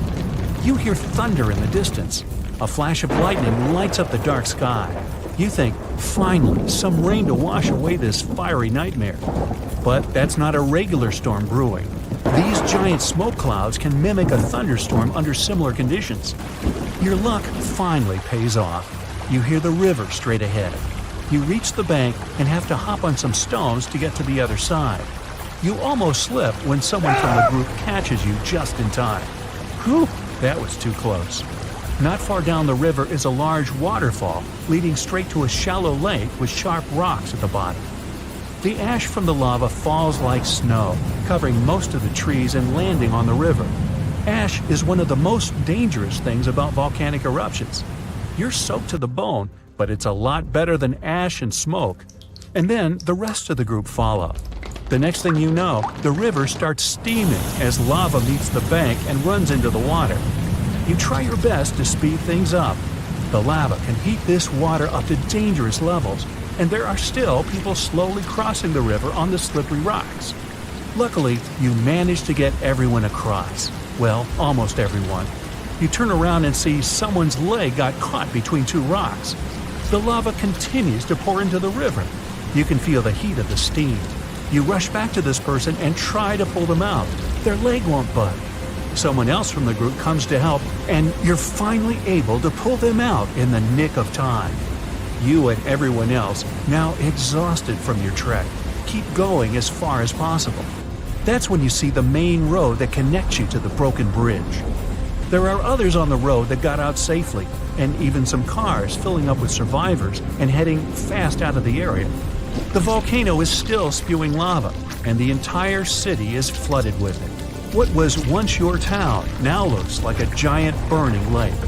S2: You hear thunder in the distance. A flash of lightning lights up the dark sky. You think, finally, some rain to wash away this fiery nightmare. But that's not a regular storm brewing. These giant smoke clouds can mimic a thunderstorm under similar conditions. Your luck finally pays off. You hear the river straight ahead. You reach the bank and have to hop on some stones to get to the other side. You almost slip when someone from the group catches you just in time. Whew, that was too close. Not far down the river is a large waterfall leading straight to a shallow lake with sharp rocks at the bottom. The ash from the lava falls like snow, covering most of the trees and landing on the river. Ash is one of the most dangerous things about volcanic eruptions. You're soaked to the bone, but it's a lot better than ash and smoke. And then the rest of the group follow. The next thing you know, the river starts steaming as lava meets the bank and runs into the water. You try your best to speed things up. The lava can heat this water up to dangerous levels, and there are still people slowly crossing the river on the slippery rocks. Luckily, you manage to get everyone across. Well, almost everyone. You turn around and see someone's leg got caught between two rocks. The lava continues to pour into the river. You can feel the heat of the steam. You rush back to this person and try to pull them out. Their leg won't budge. Someone else from the group comes to help, and you're finally able to pull them out in the nick of time. You and everyone else, now exhausted from your trek, keep going as far as possible. That's when you see the main road that connects you to the broken bridge. There are others on the road that got out safely, and even some cars filling up with survivors and heading fast out of the area. The volcano is still spewing lava, and the entire city is flooded with it. What was once your town now looks like a giant burning lake.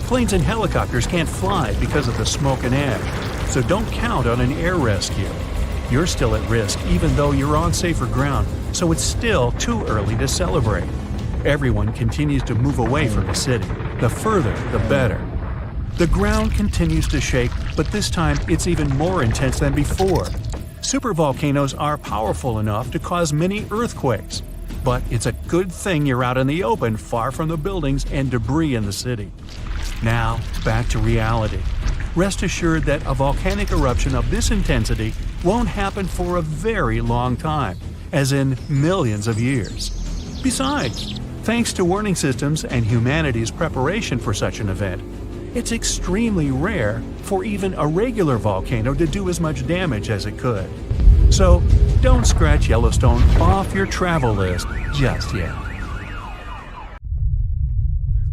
S2: Planes and helicopters can't fly because of the smoke and ash, so don't count on an air rescue. You're still at risk even though you're on safer ground, so it's still too early to celebrate. Everyone continues to move away from the city. The further, the better. The ground continues to shake, but this time it's even more intense than before. Supervolcanoes are powerful enough to cause many earthquakes. But it's a good thing you're out in the open, far from the buildings and debris in the city. Now, back to reality. Rest assured that a volcanic eruption of this intensity won't happen for a very long time, as in millions of years. Besides, thanks to warning systems and humanity's preparation for such an event, it's extremely rare for even a regular volcano to do as much damage as it could. So, don't scratch Yellowstone off your travel list just yet.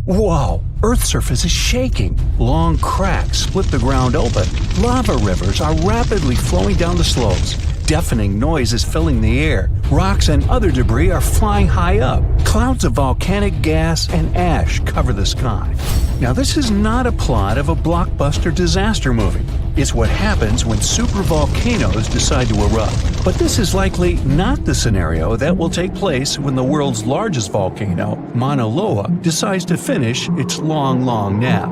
S2: Whoa! Earth's surface is shaking. Long cracks split the ground open. Lava rivers are rapidly flowing down the slopes. Deafening noise is filling the air. Rocks and other debris are flying high up. Clouds of volcanic gas and ash cover the sky. Now, this is not a plot of a blockbuster disaster movie. It's what happens when supervolcanoes decide to erupt. But this is likely not the scenario that will take place when the world's largest volcano, Mauna Loa, decides to finish its long nap.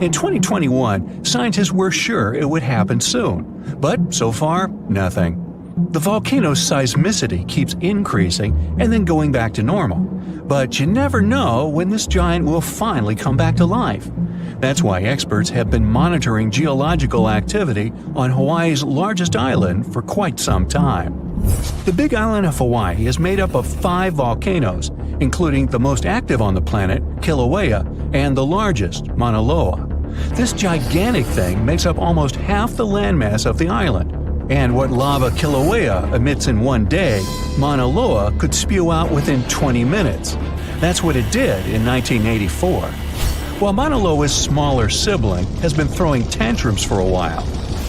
S2: In 2021, scientists were sure it would happen soon, but so far, nothing. The volcano's seismicity keeps increasing and then going back to normal, but you never know when this giant will finally come back to life. That's why experts have been monitoring geological activity on Hawaii's largest island for quite some time. The Big Island of Hawaii is made up of 5 volcanoes, including the most active on the planet, Kilauea, and the largest, Mauna Loa. This gigantic thing makes up almost half the landmass of the island. And what lava Kilauea emits in one day, Mauna Loa could spew out within 20 minutes. That's what it did in 1984. While Mauna Loa's smaller sibling has been throwing tantrums for a while,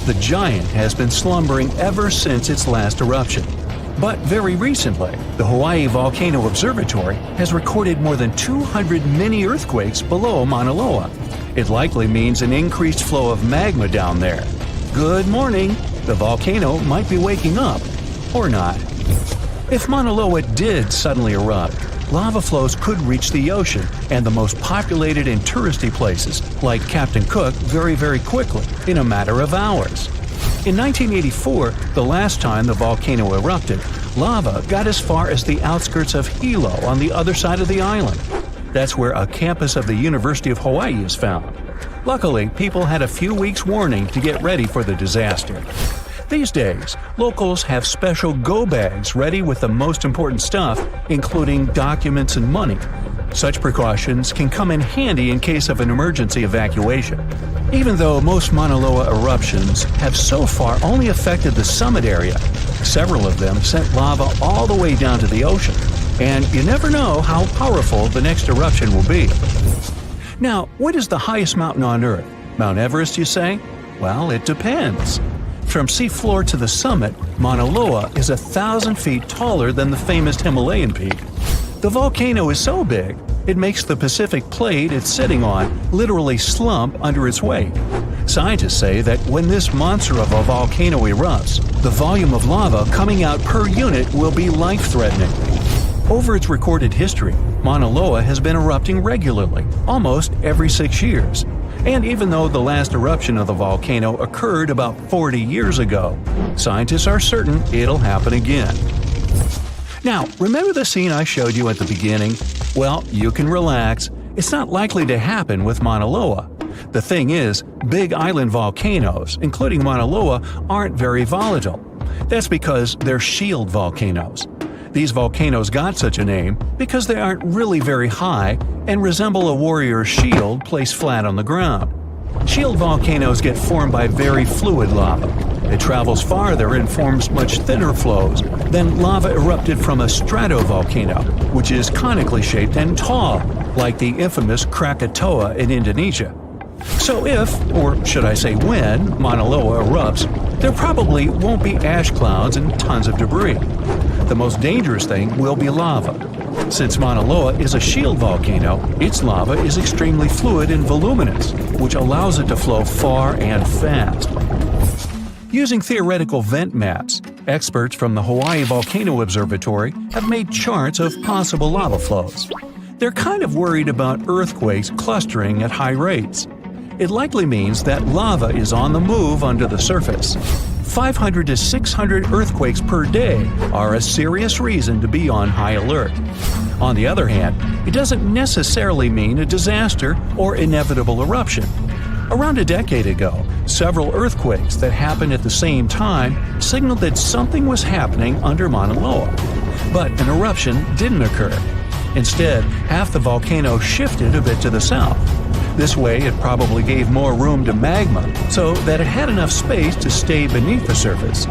S2: the giant has been slumbering ever since its last eruption. But very recently, the Hawaii Volcano Observatory has recorded more than 200 mini-earthquakes below Mauna Loa. It likely means an increased flow of magma down there. Good morning! The volcano might be waking up, or not. If Mauna Loa did suddenly erupt, lava flows could reach the ocean and the most populated and touristy places, like Captain Cook, very quickly, in a matter of hours. In 1984, the last time the volcano erupted, lava got as far as the outskirts of Hilo on the other side of the island. That's where a campus of the University of Hawaii is found. Luckily, people had a few weeks' warning to get ready for the disaster. These days, locals have special go bags ready with the most important stuff, including documents and money. Such precautions can come in handy in case of an emergency evacuation. Even though most Mauna Loa eruptions have so far only affected the summit area, several of them sent lava all the way down to the ocean, and you never know how powerful the next eruption will be. Now, what is the highest mountain on Earth? Mount Everest, you say? Well, it depends. From seafloor to the summit, Mauna Loa is 1,000 feet taller than the famous Himalayan peak. The volcano is so big, it makes the Pacific plate it's sitting on literally slump under its weight. Scientists say that when this monster of a volcano erupts, the volume of lava coming out per unit will be life-threatening. Over its recorded history, Mauna Loa has been erupting regularly, almost every 6 years. And even though the last eruption of the volcano occurred about 40 years ago, scientists are certain it'll happen again. Now, remember the scene I showed you at the beginning? Well, you can relax. It's not likely to happen with Mauna Loa. The thing is, big island volcanoes, including Mauna Loa, aren't very volatile. That's because they're shield volcanoes. These volcanoes got such a name because they aren't really very high and resemble a warrior's shield placed flat on the ground. Shield volcanoes get formed by very fluid lava. It travels farther and forms much thinner flows than lava erupted from a stratovolcano, which is conically shaped and tall, like the infamous Krakatoa in Indonesia. So if, or should I say when, Mauna Loa erupts, there probably won't be ash clouds and tons of debris. The most dangerous thing will be lava. Since Mauna Loa is a shield volcano, its lava is extremely fluid and voluminous, which allows it to flow far and fast. Using theoretical vent maps, experts from the Hawaii Volcano Observatory have made charts of possible lava flows. They're kind of worried about earthquakes clustering at high rates. It likely means that lava is on the move under the surface. 500 to 600 earthquakes per day are a serious reason to be on high alert. On the other hand, it doesn't necessarily mean a disaster or inevitable eruption. Around a decade ago, several earthquakes that happened at the same time signaled that something was happening under Mauna Loa. But an eruption didn't occur. Instead, half the volcano shifted a bit to the south. This way, it probably gave more room to magma so that it had enough space to stay beneath the surface.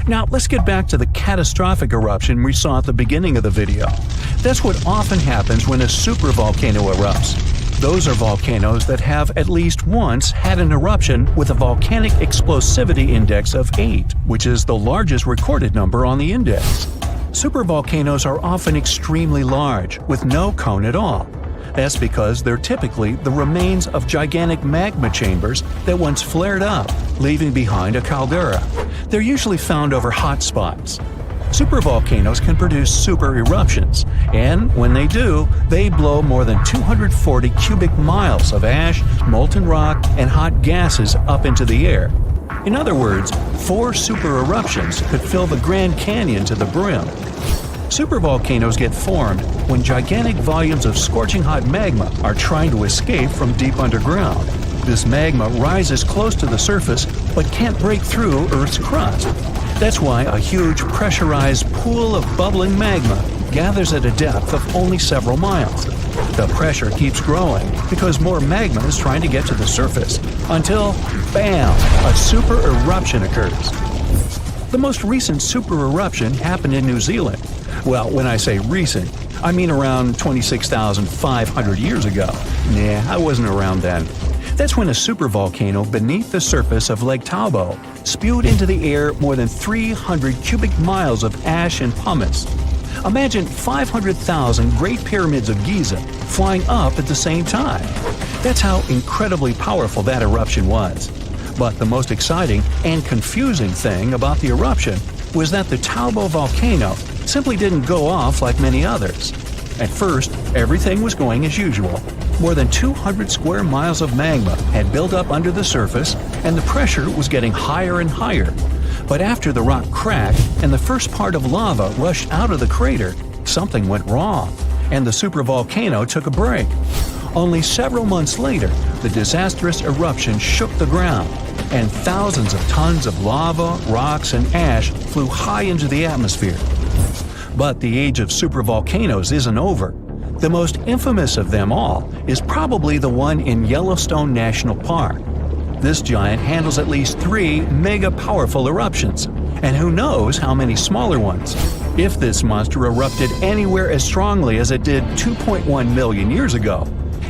S2: Now, let's get back to the catastrophic eruption we saw at the beginning of the video. That's what often happens when a supervolcano erupts. Those are volcanoes that have at least once had an eruption with a volcanic explosivity index of 8, which is the largest recorded number on the index. Supervolcanoes are often extremely large, with no cone at all. That's because they're typically the remains of gigantic magma chambers that once flared up, leaving behind a caldera. They're usually found over hot spots. Supervolcanoes can produce super eruptions, and when they do, they blow more than 240 cubic miles of ash, molten rock, and hot gases up into the air. In other words, 4 super eruptions could fill the Grand Canyon to the brim. Supervolcanoes get formed when gigantic volumes of scorching hot magma are trying to escape from deep underground. This magma rises close to the surface but can't break through Earth's crust. That's why a huge pressurized pool of bubbling magma gathers at a depth of only several miles. The pressure keeps growing because more magma is trying to get to the surface until, bam, a super eruption occurs. The most recent super eruption happened in New Zealand. Well, when I say recent, I mean around 26,500 years ago. Nah, I wasn't around then. That's when a supervolcano beneath the surface of Lake Tahoe spewed into the air more than 300 cubic miles of ash and pumice. Imagine 500,000 Great Pyramids of Giza flying up at the same time. That's how incredibly powerful that eruption was. But the most exciting and confusing thing about the eruption was that the Toba volcano simply didn't go off like many others. At first, everything was going as usual. More than 200 square miles of magma had built up under the surface, and the pressure was getting higher and higher. But after the rock cracked and the first part of lava rushed out of the crater, something went wrong, and the supervolcano took a break. Only several months later, the disastrous eruption shook the ground, and thousands of tons of lava, rocks, and ash flew high into the atmosphere. But the age of supervolcanoes isn't over. The most infamous of them all is probably the one in Yellowstone National Park. This giant handles at least 3 mega-powerful eruptions, and who knows how many smaller ones. If this monster erupted anywhere as strongly as it did 2.1 million years ago,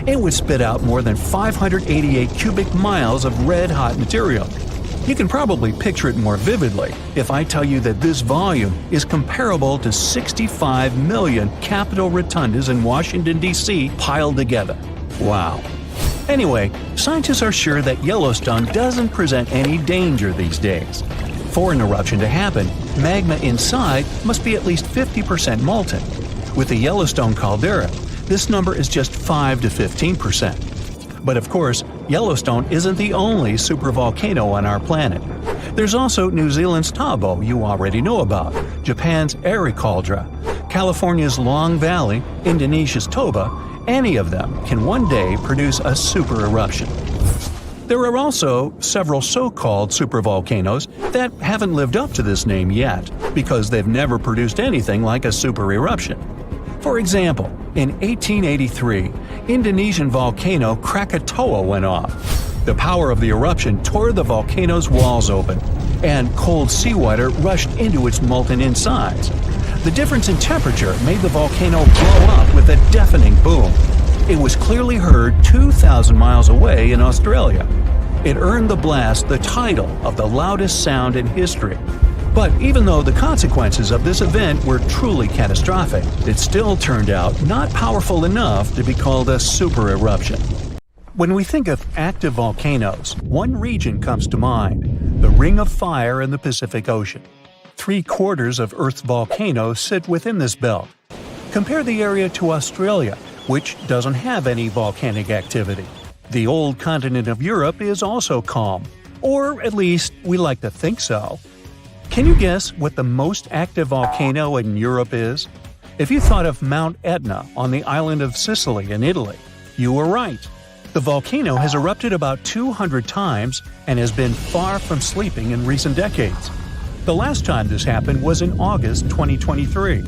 S2: it would spit out more than 588 cubic miles of red-hot material. You can probably picture it more vividly if I tell you that this volume is comparable to 65 million Capitol rotundas in Washington, D.C. piled together. Wow. Anyway, scientists are sure that Yellowstone doesn't present any danger these days. For an eruption to happen, magma inside must be at least 50% molten. With the Yellowstone caldera, this number is just 5 to 15%. But of course, Yellowstone isn't the only supervolcano on our planet. There's also New Zealand's Toba you already know about, Japan's Caldera, California's Long Valley, Indonesia's Toba. Any of them can one day produce a super eruption. There are also several so-called supervolcanoes that haven't lived up to this name yet because they've never produced anything like a super eruption. For example, in 1883, Indonesian volcano Krakatoa went off. The power of the eruption tore the volcano's walls open, and cold seawater rushed into its molten insides. The difference in temperature made the volcano blow up with a deafening boom. It was clearly heard 2,000 miles away in Australia. It earned the blast the title of the loudest sound in history. But even though the consequences of this event were truly catastrophic, it still turned out not powerful enough to be called a super eruption. When we think of active volcanoes, one region comes to mind: the Ring of Fire in the Pacific Ocean. 3/4 of Earth's volcanoes sit within this belt. Compare the area to Australia, which doesn't have any volcanic activity. The old continent of Europe is also calm, or at least we like to think so. Can you guess what the most active volcano in Europe is? If you thought of Mount Etna on the island of Sicily in Italy, you were right. The volcano has erupted about 200 times and has been far from sleeping in recent decades. The last time this happened was in August 2023.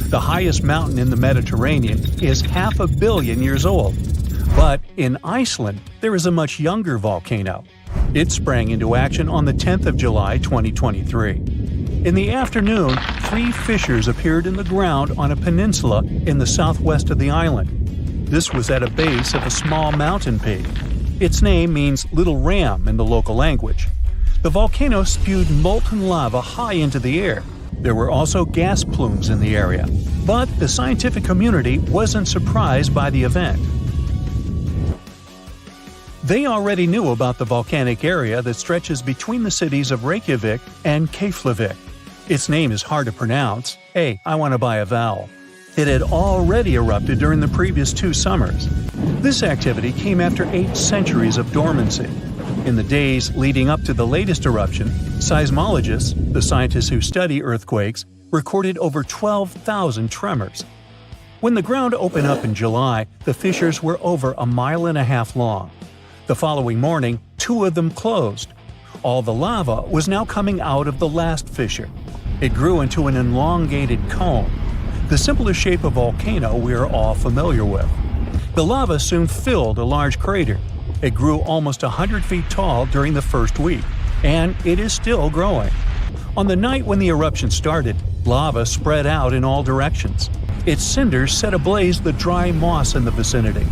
S2: The highest mountain in the Mediterranean is 500 million years old. But in Iceland, there is a much younger volcano. It sprang into action on the 10th of July 2023. In the afternoon, 3 fissures appeared in the ground on a peninsula in the southwest of the island. This was at a base of a small mountain peak. Its name means Little Ram in the local language. The volcano spewed molten lava high into the air. There were also gas plumes in the area. But the scientific community wasn't surprised by the event. They already knew about the volcanic area that stretches between the cities of Reykjavik and Keflavik. Its name is hard to pronounce. Hey, I want to buy a vowel. It had already erupted during the previous 2 summers. This activity came after 8 centuries of dormancy. In the days leading up to the latest eruption, seismologists, the scientists who study earthquakes, recorded over 12,000 tremors. When the ground opened up in July, the fissures were over 1.5 miles long. The following morning, 2 of them closed. All the lava was now coming out of the last fissure. It grew into an elongated cone, the simplest shape of volcano we are all familiar with. The lava soon filled a large crater. It grew almost 100 feet tall during the first week, and it is still growing. On the night when the eruption started, lava spread out in all directions. Its cinders set ablaze the dry moss in the vicinity.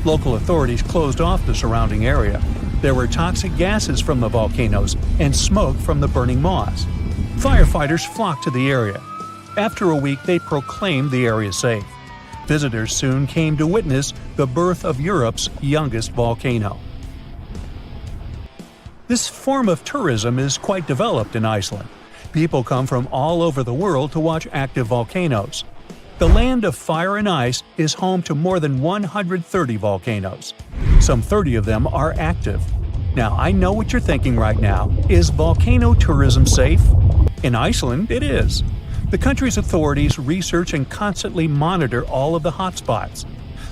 S2: Local authorities closed off the surrounding area. There were toxic gases from the volcanoes and smoke from the burning moss. Firefighters flocked to the area. After a week, they proclaimed the area safe. Visitors soon came to witness the birth of Europe's youngest volcano. This form of tourism is quite developed in Iceland. People come from all over the world to watch active volcanoes. The land of fire and ice is home to more than 130 volcanoes. Some 30 of them are active. Now, I know what you're thinking right now. Is volcano tourism safe? In Iceland, it is. The country's authorities research and constantly monitor all of the hotspots.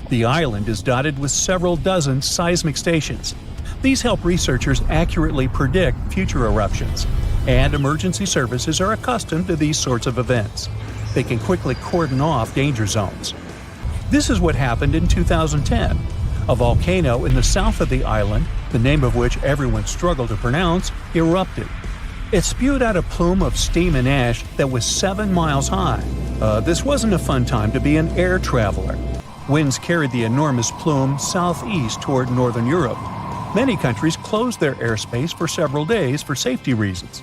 S2: The island is dotted with several dozen seismic stations. These help researchers accurately predict future eruptions, and emergency services are accustomed to these sorts of events. They can quickly cordon off danger zones. This is what happened in 2010. A volcano in the south of the island, the name of which everyone struggled to pronounce, erupted. It spewed out a plume of steam and ash that was 7 miles high. This wasn't a fun time to be an air traveler. Winds carried the enormous plume southeast toward northern Europe. Many countries closed their airspace for several days for safety reasons.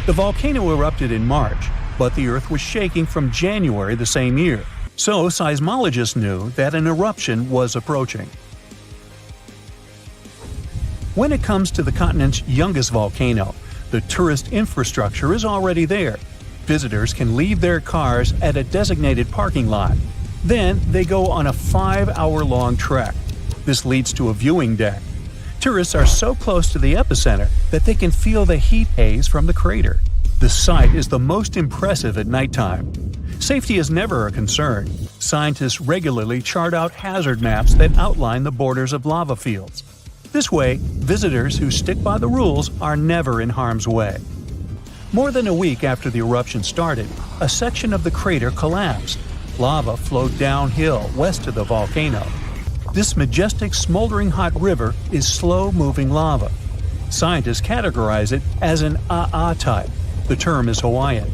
S2: The volcano erupted in March, but the Earth was shaking from January the same year, so seismologists knew that an eruption was approaching. When it comes to the continent's youngest volcano, the tourist infrastructure is already there. Visitors can leave their cars at a designated parking lot. Then they go on a 5-hour-long trek. This leads to a viewing deck. Tourists are so close to the epicenter that they can feel the heat haze from the crater. The sight is the most impressive at nighttime. Safety is never a concern. Scientists regularly chart out hazard maps that outline the borders of lava fields. This way, visitors who stick by the rules are never in harm's way. More than a week after the eruption started, a section of the crater collapsed. Lava flowed downhill west of the volcano. This majestic smoldering hot river is slow-moving lava. Scientists categorize it as an AA type. The term is Hawaiian.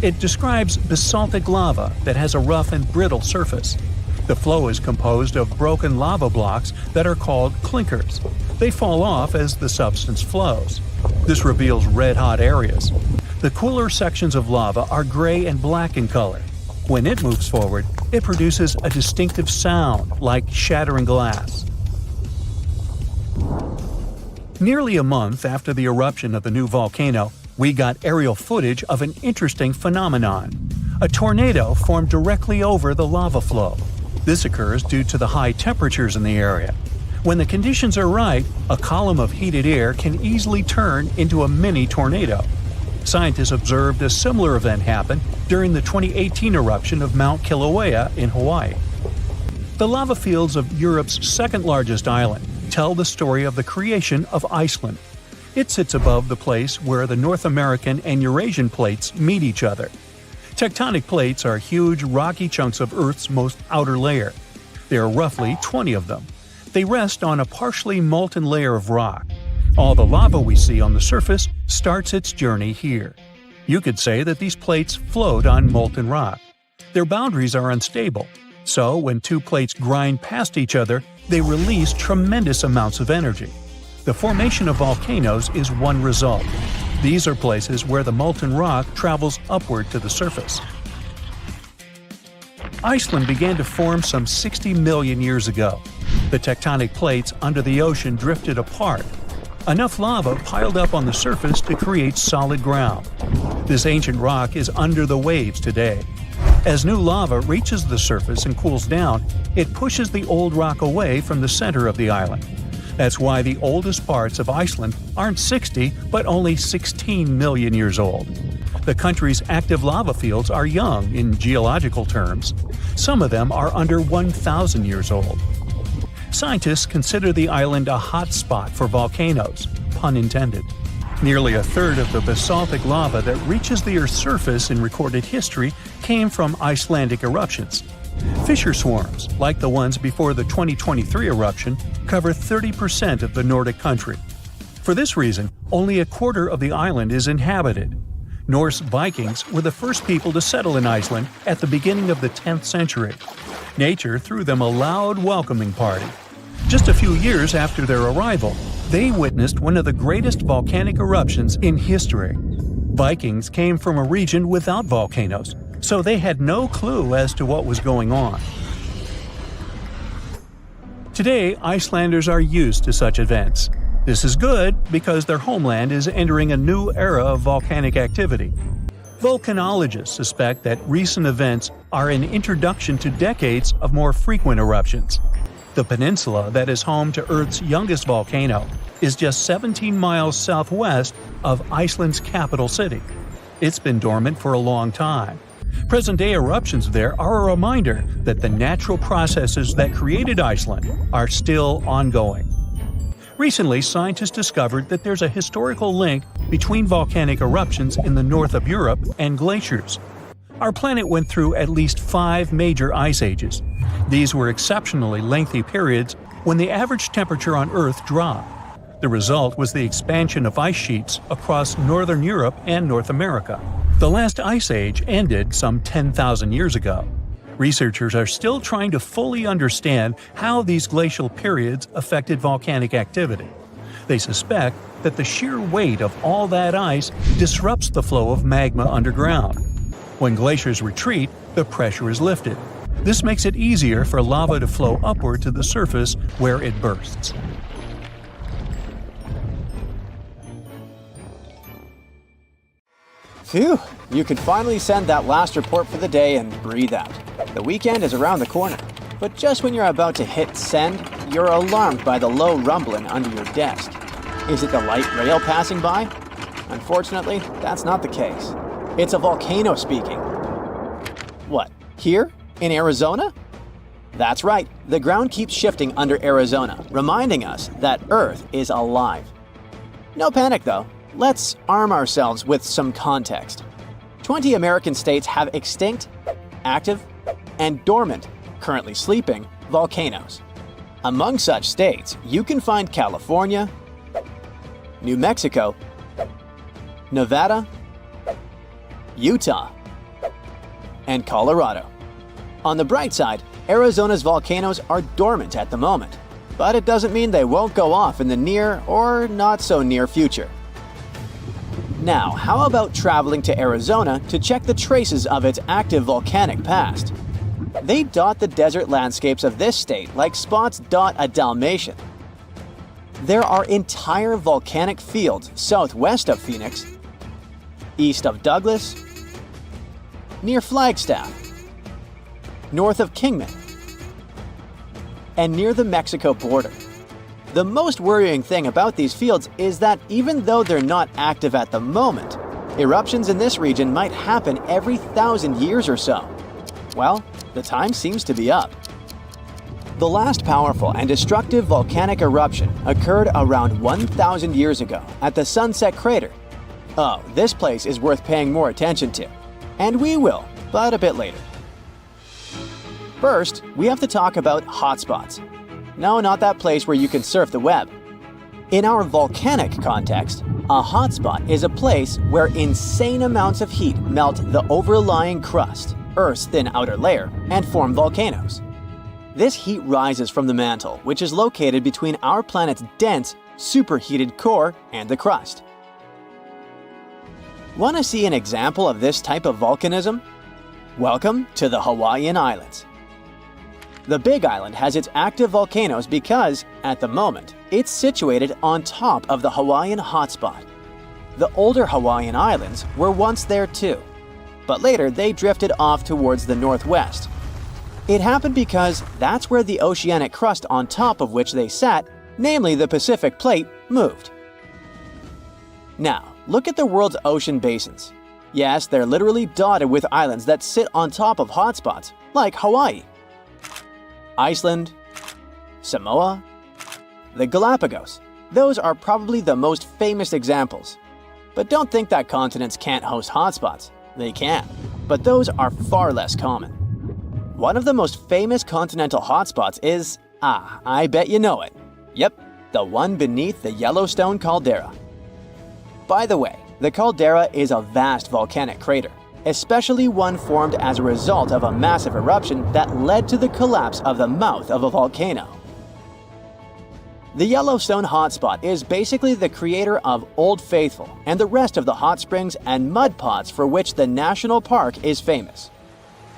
S2: It describes basaltic lava that has a rough and brittle surface. The flow is composed of broken lava blocks that are called clinkers. They fall off as the substance flows. This reveals red-hot areas. The cooler sections of lava are gray and black in color. When it moves forward, it produces a distinctive sound like shattering glass. Nearly a month after the eruption of the new volcano, we got aerial footage of an interesting phenomenon. A tornado formed directly over the lava flow. This occurs due to the high temperatures in the area. When the conditions are right, a column of heated air can easily turn into a mini tornado. Scientists observed a similar event happen during the 2018 eruption of Mount Kilauea in Hawaii. The lava fields of Europe's second-largest island tell the story of the creation of Iceland. It sits above the place where the North American and Eurasian plates meet each other. Tectonic plates are huge, rocky chunks of Earth's most outer layer. There are roughly 20 of them. They rest on a partially molten layer of rock. All the lava we see on the surface starts its journey here. You could say that these plates float on molten rock. Their boundaries are unstable, so when two plates grind past each other, they release tremendous amounts of energy. The formation of volcanoes is one result. These are places where the molten rock travels upward to the surface. Iceland began to form some 60 million years ago. The tectonic plates under the ocean drifted apart. Enough lava piled up on the surface to create solid ground. This ancient rock is under the waves today. As new lava reaches the surface and cools down, it pushes the old rock away from the center of the island. That's why the oldest parts of Iceland aren't 60, but only 16 million years old. The country's active lava fields are young in geological terms. Some of them are under 1,000 years old. Scientists consider the island a hot spot for volcanoes, pun intended. Nearly a third of the basaltic lava that reaches the Earth's surface in recorded history came from Icelandic eruptions. Fissure swarms, like the ones before the 2023 eruption, cover 30% of the Nordic country. For this reason, only a quarter of the island is inhabited. Norse Vikings were the first people to settle in Iceland at the beginning of the 10th century. Nature threw them a loud welcoming party. Just a few years after their arrival, they witnessed one of the greatest volcanic eruptions in history. Vikings came from a region without volcanoes, so they had no clue as to what was going on. Today, Icelanders are used to such events. This is good because their homeland is entering a new era of volcanic activity. Volcanologists suspect that recent events are an introduction to decades of more frequent eruptions. The peninsula that is home to Earth's youngest volcano is just 17 miles southwest of Iceland's capital city. It's been dormant for a long time. Present-day eruptions there are a reminder that the natural processes that created Iceland are still ongoing. Recently, scientists discovered that there's a historical link between volcanic eruptions in the north of Europe and glaciers. Our planet went through at least 5 major ice ages. These were exceptionally lengthy periods when the average temperature on Earth dropped. The result was the expansion of ice sheets across northern Europe and North America. The last ice age ended some 10,000 years ago. Researchers are still trying to fully understand how these glacial periods affected volcanic activity. They suspect that the sheer weight of all that ice disrupts the flow of magma underground. When glaciers retreat, the pressure is lifted. This makes it easier for lava to flow upward to the surface where it bursts.
S1: Phew, you could finally send that last report for the day and breathe out. The weekend is around the corner, but just when you're about to hit send, you're alarmed by the low rumbling under your desk. Is it the light rail passing by? Unfortunately, that's not the case. It's a volcano speaking. What, here? In Arizona? That's right, the ground keeps shifting under Arizona, reminding us that Earth is alive. No panic though. Let's arm ourselves with some context. 20 American states have extinct, active, and dormant, currently sleeping, volcanoes. Among such states, you can find California, New Mexico, Nevada, Utah, and Colorado. On the bright side, Arizona's volcanoes are dormant at the moment, but it doesn't mean they won't go off in the near or not so near future. Now, how about traveling to Arizona to check the traces of its active volcanic past? They dot the desert landscapes of this state like spots dot a Dalmatian. There are entire volcanic fields southwest of Phoenix, east of Douglas, near Flagstaff, north of Kingman, and near the Mexico border. The most worrying thing about these fields is that even though they're not active at the moment, eruptions in this region might happen every 1,000 years or so. Well, the time seems to be up. The last powerful and destructive volcanic eruption occurred around 1,000 years ago at the Sunset Crater. Oh, this place is worth paying more attention to. And we will, but a bit later. First, we have to talk about hotspots. No, not that place where you can surf the web. In our volcanic context, a hotspot is a place where insane amounts of heat melt the overlying crust, Earth's thin outer layer, and form volcanoes. This heat rises from the mantle, which is located between our planet's dense, superheated core and the crust. Want to see an example of this type of volcanism? Welcome to the Hawaiian Islands. The Big Island has its active volcanoes because, at the moment, it's situated on top of the Hawaiian hotspot. The older Hawaiian Islands were once there too, but later they drifted off towards the northwest. It happened because that's where the oceanic crust on top of which they sat, namely the Pacific Plate, moved. Now, look at the world's ocean basins. Yes, they're literally dotted with islands that sit on top of hotspots, like Hawaii, Iceland, Samoa, the Galapagos. Those are probably the most famous examples. But don't think that continents can't host hotspots. They can, but those are far less common. One of the most famous continental hotspots is, I bet you know it. Yep, the one beneath the Yellowstone caldera. By the way, the caldera is a vast volcanic crater, especially one formed as a result of a massive eruption that led to the collapse of the mouth of a volcano. The Yellowstone hotspot is basically the creator of Old Faithful and the rest of the hot springs and mud pots for which the national park is famous.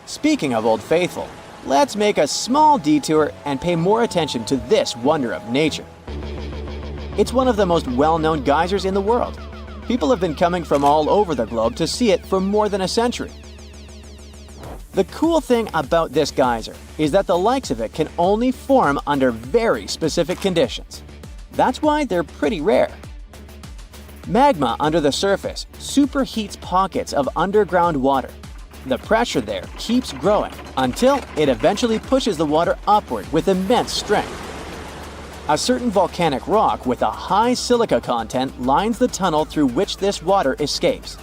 S1: Speaking of Old Faithful, let's make a small detour and pay more attention to this wonder of nature. It's one of the most well-known geysers in the world. People have been coming from all over the globe to see it for more than a century. The cool thing about this geyser is that the likes of it can only form under very specific conditions. That's why they're pretty rare. Magma under the surface superheats pockets of underground water. The pressure there keeps growing until it eventually pushes the water upward with immense strength. A certain volcanic rock with a high silica content lines the tunnel through which this water escapes.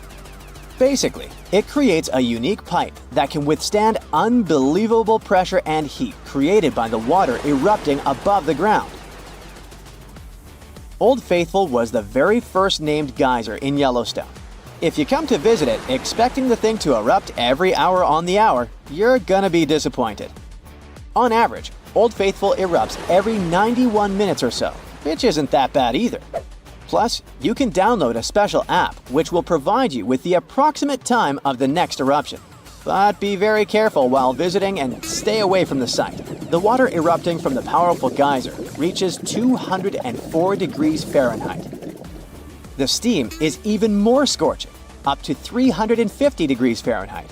S1: Basically, it creates a unique pipe that can withstand unbelievable pressure and heat created by the water erupting above the ground. Old Faithful was the very first named geyser in Yellowstone. If you come to visit it expecting the thing to erupt every hour on the hour, you're gonna be disappointed. On average, Old Faithful erupts every 91 minutes or so, which isn't that bad either. Plus, you can download a special app which will provide you with the approximate time of the next eruption. But be very careful while visiting and stay away from the site. The water erupting from the powerful geyser reaches 204 degrees Fahrenheit. The steam is even more scorching, up to 350 degrees Fahrenheit.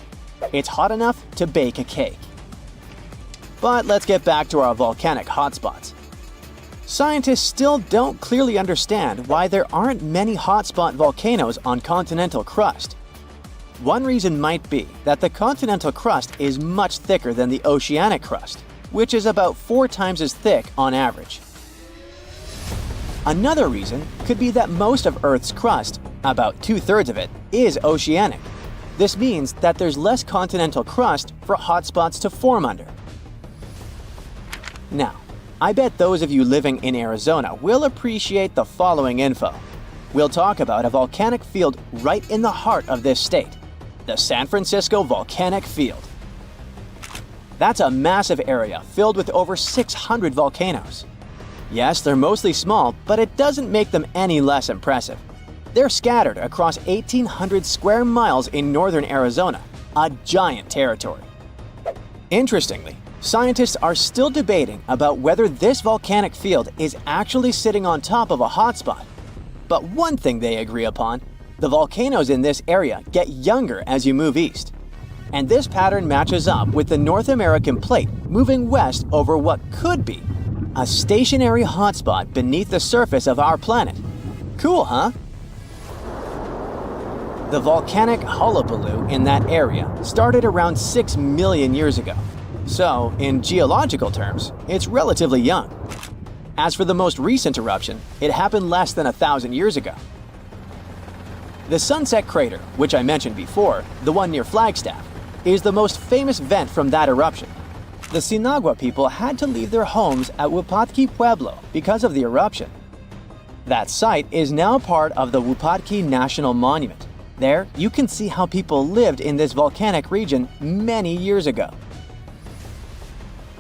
S1: It's hot enough to bake a cake. But let's get back to our volcanic hotspots. Scientists still don't clearly understand why there aren't many hotspot volcanoes on continental crust. One reason might be that the continental crust is much thicker than the oceanic crust, which is about 4 times as thick on average. Another reason could be that most of Earth's crust, about 2/3 of it, is oceanic. This means that there's less continental crust for hotspots to form under. Now, I bet those of you living in Arizona will appreciate the following info. We'll talk about a volcanic field right in the heart of this state, the San Francisco Volcanic Field. That's a massive area filled with over 600 volcanoes. Yes, they're mostly small, but it doesn't make them any less impressive. They're scattered across 1,800 square miles in northern Arizona, a giant territory. Interestingly, scientists are still debating about whether this volcanic field is actually sitting on top of a hotspot. But one thing they agree upon, the volcanoes in this area get younger as you move east. And this pattern matches up with the North American plate moving west over what could be a stationary hotspot beneath the surface of our planet. Cool, huh? The volcanic hullabaloo in that area started around 6 million years ago. So, in geological terms, it's relatively young. As for the most recent eruption, it happened less than 1,000 years ago. The Sunset Crater, which I mentioned before, the one near Flagstaff, is the most famous vent from that eruption. The Sinagua people had to leave their homes at Wupatki Pueblo because of the eruption. That site is now part of the Wupatki National Monument. There, you can see how people lived in this volcanic region many years ago.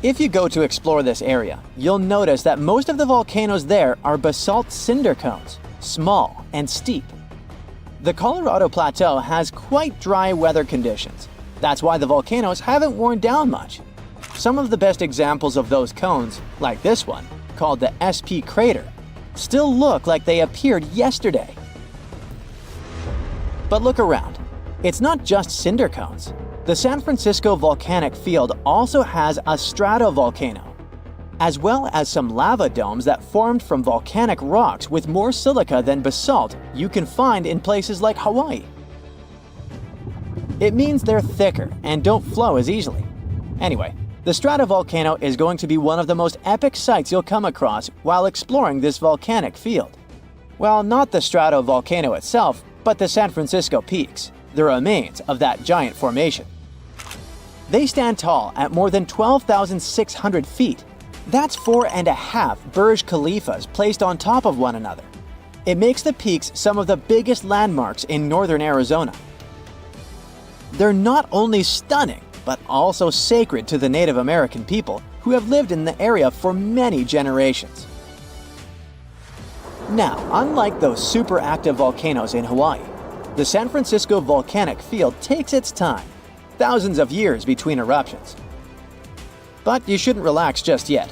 S1: If you go to explore this area, you'll notice that most of the volcanoes there are basalt cinder cones, small and steep. The Colorado Plateau has quite dry weather conditions. That's why the volcanoes haven't worn down much. Some of the best examples of those cones, like this one, called the SP crater, still look like they appeared yesterday. But look around. It's not just cinder cones. The San Francisco Volcanic Field also has a stratovolcano, as well as some lava domes that formed from volcanic rocks with more silica than basalt you can find in places like Hawaii. It means they're thicker and don't flow as easily. Anyway, the stratovolcano is going to be one of the most epic sights you'll come across while exploring this volcanic field. Well, not the stratovolcano itself, but the San Francisco peaks, the remains of that giant formation. They stand tall at more than 12,600 feet. That's 4.5 Burj Khalifas placed on top of one another. It makes the peaks some of the biggest landmarks in northern Arizona. They're not only stunning, but also sacred to the Native American people who have lived in the area for many generations. Now, unlike those super active volcanoes in Hawaii, the San Francisco Volcanic Field takes its time, thousands of years between eruptions. But you shouldn't relax just yet.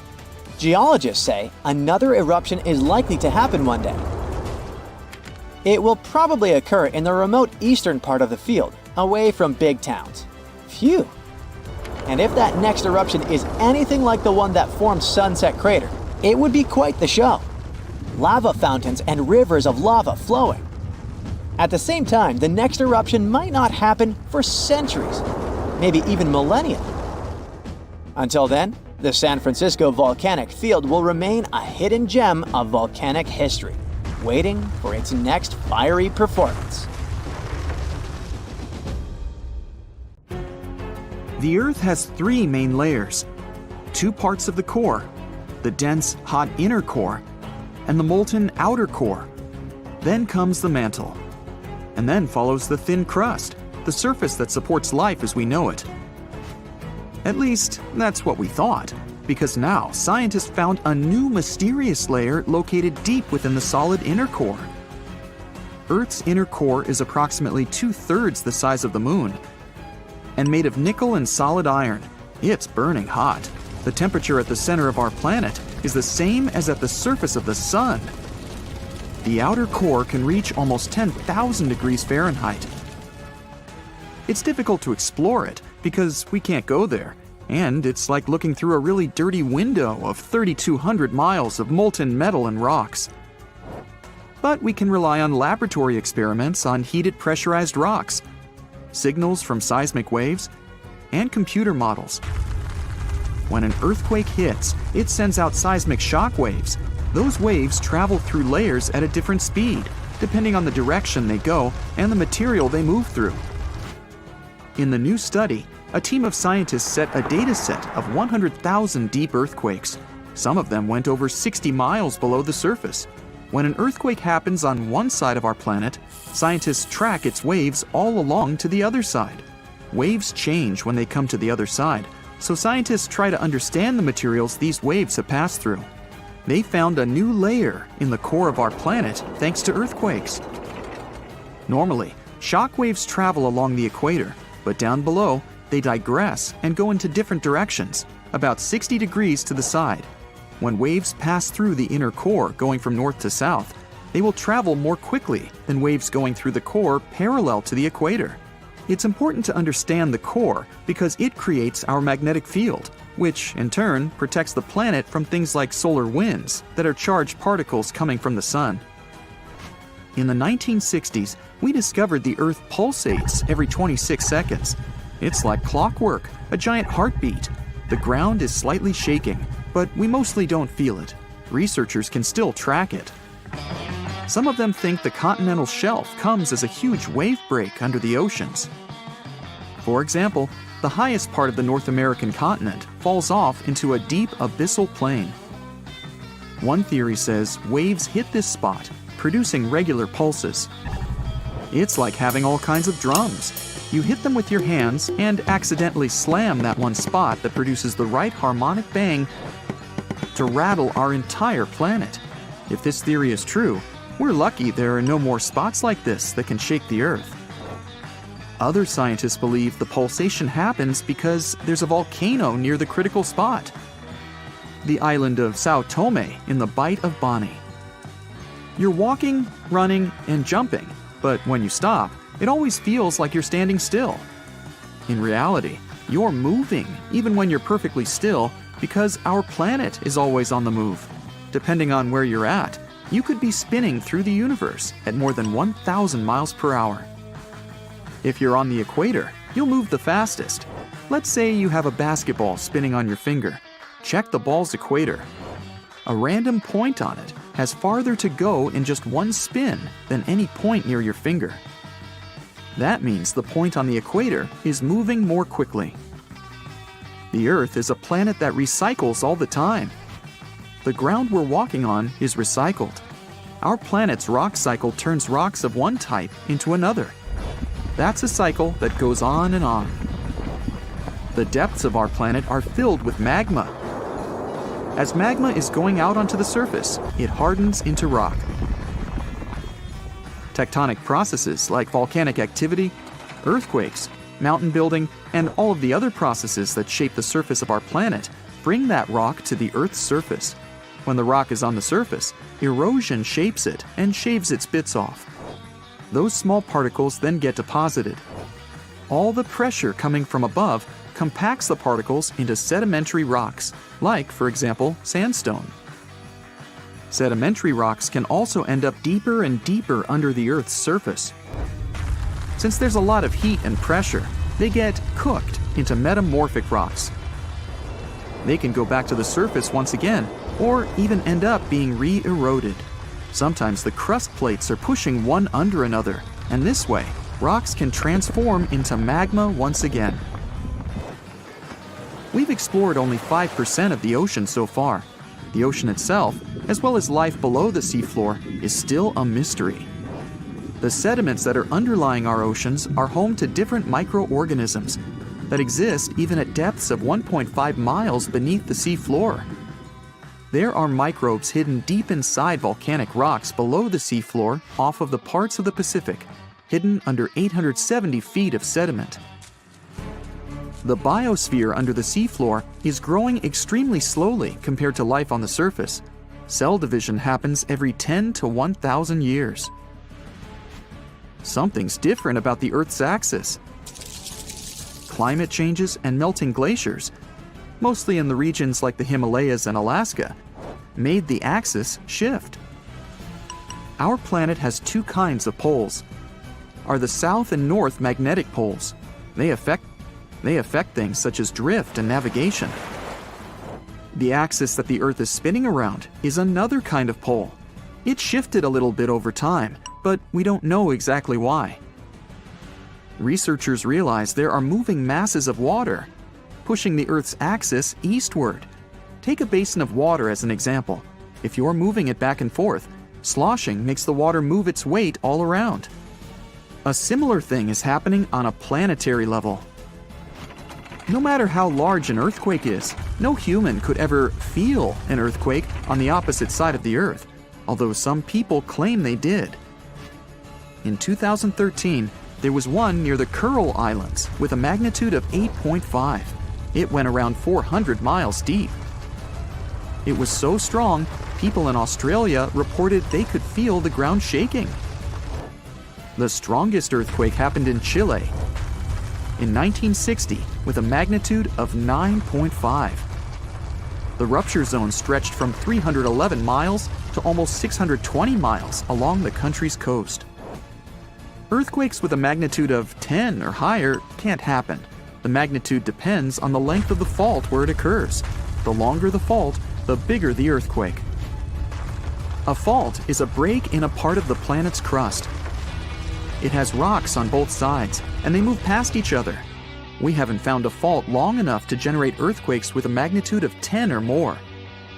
S1: Geologists say another eruption is likely to happen one day. It will probably occur in the remote eastern part of the field, away from big towns. Phew! And if that next eruption is anything like the one that formed Sunset Crater, it would be quite the show. Lava fountains and rivers of lava flowing. At the same time, the next eruption might not happen for centuries, maybe even millennia. Until then, the San Francisco volcanic field will remain a hidden gem of volcanic history, waiting for its next fiery performance.
S3: The Earth has three main layers: two parts of the core, the dense, hot inner core, and the molten outer core. Then comes the mantle. And then follows the thin crust, the surface that supports life as we know it. At least, that's what we thought, because now scientists found a new mysterious layer located deep within the solid inner core. Earth's inner core is approximately 2/3 the size of the Moon, and made of nickel and solid iron. It's burning hot. The temperature at the center of our planet is the same as at the surface of the Sun. The outer core can reach almost 10,000 degrees Fahrenheit. It's difficult to explore it because we can't go there, and it's like looking through a really dirty window of 3,200 miles of molten metal and rocks. But we can rely on laboratory experiments on heated pressurized rocks, signals from seismic waves, and computer models. When an earthquake hits, it sends out seismic shock waves. Those waves travel through layers at a different speed, depending on the direction they go and the material they move through. In the new study, a team of scientists set a data set of 100,000 deep earthquakes. Some of them went over 60 miles below the surface. When an earthquake happens on one side of our planet, scientists track its waves all along to the other side. Waves change when they come to the other side, so scientists try to understand the materials these waves have passed through. They found a new layer in the core of our planet thanks to earthquakes. Normally, shock waves travel along the equator, but down below, they digress and go into different directions, about 60 degrees to the side. When waves pass through the inner core going from north to south, they will travel more quickly than waves going through the core parallel to the equator. It's important to understand the core because it creates our magnetic field, which in turn protects the planet from things like solar winds that are charged particles coming from the sun. In the 1960s, we discovered the Earth pulsates every 26 seconds. It's like clockwork, a giant heartbeat. The ground is slightly shaking, but we mostly don't feel it. Researchers can still track it. Some of them think the continental shelf comes as a huge wave break under the oceans. For example, the highest part of the North American continent falls off into a deep abyssal plain. One theory says waves hit this spot, producing regular pulses. It's like having all kinds of drums. You hit them with your hands and accidentally slam that one spot that produces the right harmonic bang to rattle our entire planet. If this theory is true, we're lucky there are no more spots like this that can shake the Earth. Other scientists believe the pulsation happens because there's a volcano near the critical spot. The island of Sao Tome in the Bight of Boni. You're walking, running, and jumping, but when you stop, it always feels like you're standing still. In reality, you're moving even when you're perfectly still because our planet is always on the move. Depending on where you're at, you could be spinning through the universe at more than 1,000 miles per hour. If you're on the equator, you'll move the fastest. Let's say you have a basketball spinning on your finger. Check the ball's equator. A random point on it has farther to go in just one spin than any point near your finger. That means the point on the equator is moving more quickly. The Earth is a planet that recycles all the time. The ground we're walking on is recycled. Our planet's rock cycle turns rocks of one type into another. That's a cycle that goes on and on. The depths of our planet are filled with magma. As magma is going out onto the surface, it hardens into rock. Tectonic processes like volcanic activity, earthquakes, mountain building, and all of the other processes that shape the surface of our planet bring that rock to the Earth's surface. When the rock is on the surface, erosion shapes it and shaves its bits off. Those small particles then get deposited. All the pressure coming from above compacts the particles into sedimentary rocks, like, for example, sandstone. Sedimentary rocks can also end up deeper and deeper under the Earth's surface. Since there's a lot of heat and pressure, they get cooked into metamorphic rocks. They can go back to the surface once again, or even end up being re-eroded. Sometimes the crust plates are pushing one under another, and this way, rocks can transform into magma once again. We've explored only 5% of the ocean so far. The ocean itself, as well as life below the seafloor, is still a mystery. The sediments that are underlying our oceans are home to different microorganisms that exist even at depths of 1.5 miles beneath the seafloor. There are microbes hidden deep inside volcanic rocks below the seafloor off of the parts of the Pacific, hidden under 870 feet of sediment. The biosphere under the seafloor is growing extremely slowly compared to life on the surface. Cell division happens every 10 to 1,000 years. Something's different about the Earth's axis. Climate changes and melting glaciers, mostly in the regions like the Himalayas and Alaska, made the axis shift. Our planet has two kinds of poles. Are the south and north magnetic poles. They affect things such as drift and navigation. The axis that the Earth is spinning around is another kind of pole. It shifted a little bit over time, but we don't know exactly why. Researchers realize there are moving masses of water, pushing the Earth's axis eastward. Take a basin of water as an example. If you're moving it back and forth, sloshing makes the water move its weight all around. A similar thing is happening on a planetary level. No matter how large an earthquake is, no human could ever feel an earthquake on the opposite side of the Earth, although some people claim they did. In 2013, there was one near the Kuril Islands with a magnitude of 8.5. It went around 400 miles deep. It was so strong, people in Australia reported they could feel the ground shaking. The strongest earthquake happened in Chile in 1960 with a magnitude of 9.5. The rupture zone stretched from 311 miles to almost 620 miles along the country's coast. Earthquakes with a magnitude of 10 or higher can't happen. The magnitude depends on the length of the fault where it occurs. The longer the fault, the bigger the earthquake. A fault is a break in a part of the planet's crust. It has rocks on both sides, and they move past each other. We haven't found a fault long enough to generate earthquakes with a magnitude of 10 or more.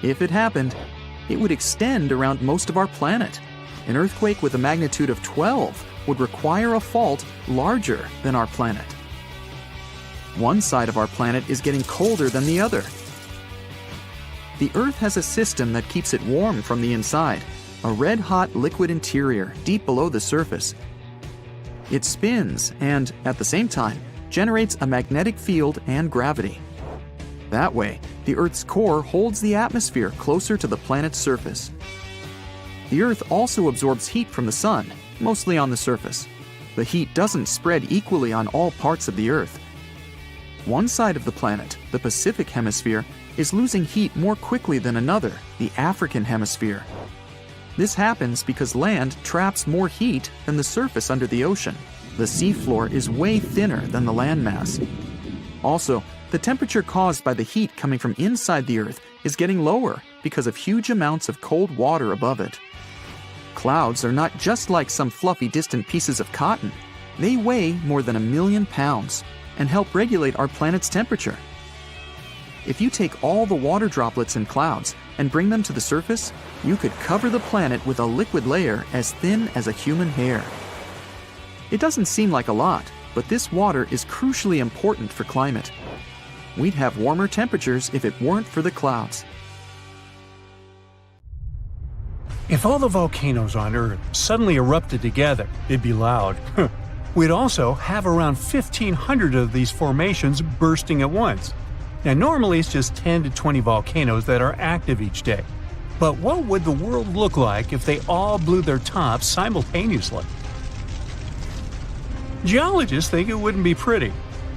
S3: If it happened, it would extend around most of our planet. An earthquake with a magnitude of 12 would require a fault larger than our planet. One side of our planet is getting colder than the other. The Earth has a system that keeps it warm from the inside, a red-hot liquid interior deep below the surface. It spins and, at the same time, generates a magnetic field and gravity. That way, the Earth's core holds the atmosphere closer to the planet's surface. The Earth also absorbs heat from the sun, mostly on the surface. The heat doesn't spread equally on all parts of the Earth. One side of the planet, the Pacific Hemisphere, is losing heat more quickly than another, the African Hemisphere. This happens because land traps more heat than the surface under the ocean. The seafloor is way thinner than the landmass. Also, the temperature caused by the heat coming from inside the Earth is getting lower because of huge amounts of cold water above it. Clouds are not just like some fluffy distant pieces of cotton. They weigh more than 1 million pounds and help regulate our planet's temperature. If you take all the water droplets in clouds and bring them to the surface, you could cover the planet with a liquid layer as thin as a human hair. It doesn't seem like a lot, but this water is crucially important for climate. We'd have warmer temperatures if it weren't for the clouds.
S2: If all the volcanoes on Earth suddenly erupted together, it'd be loud. We'd also have around 1,500 of these formations bursting at once. Now normally it's just 10 to 20 volcanoes that are active each day. But what would the world look like if they all blew their tops simultaneously? Geologists think it wouldn't be pretty.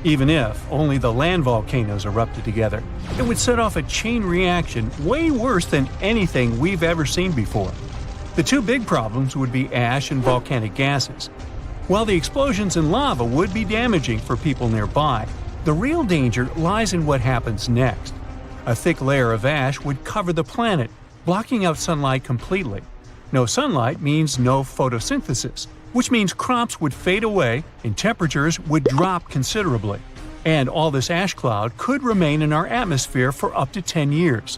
S2: Even if only the land volcanoes erupted together, it would set off a chain reaction way worse than anything we've ever seen before. The two big problems would be ash and volcanic gases. While the explosions in lava would be damaging for people nearby, the real danger lies in what happens next. A thick layer of ash would cover the planet, blocking out sunlight completely. No sunlight means no photosynthesis, which means crops would fade away and temperatures would drop considerably. And all this ash cloud could remain in our atmosphere for up to 10 years.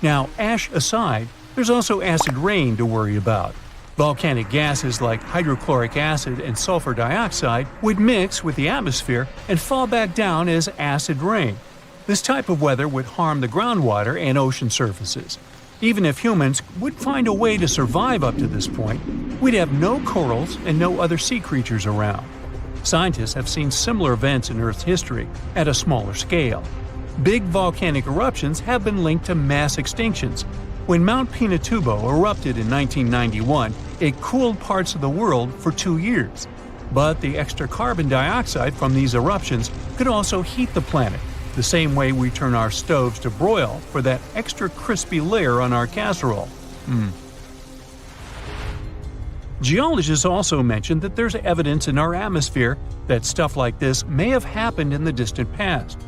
S2: Now, ash aside, there's also acid rain to worry about. Volcanic gases like hydrochloric acid and sulfur dioxide would mix with the atmosphere and fall back down as acid rain. This type of weather would harm the groundwater and ocean surfaces. Even if humans would find a way to survive up to this point, we'd have no corals and no other sea creatures around. Scientists have seen similar events in Earth's history at a smaller scale. Big volcanic eruptions have been linked to mass extinctions. When Mount Pinatubo erupted in 1991, it cooled parts of the world for 2 years. But the extra carbon dioxide from these eruptions could also heat the planet, the same way we turn our stoves to broil for that extra crispy layer on our casserole. Geologists also mentioned that there's evidence in our atmosphere that stuff like this may have happened in the distant past.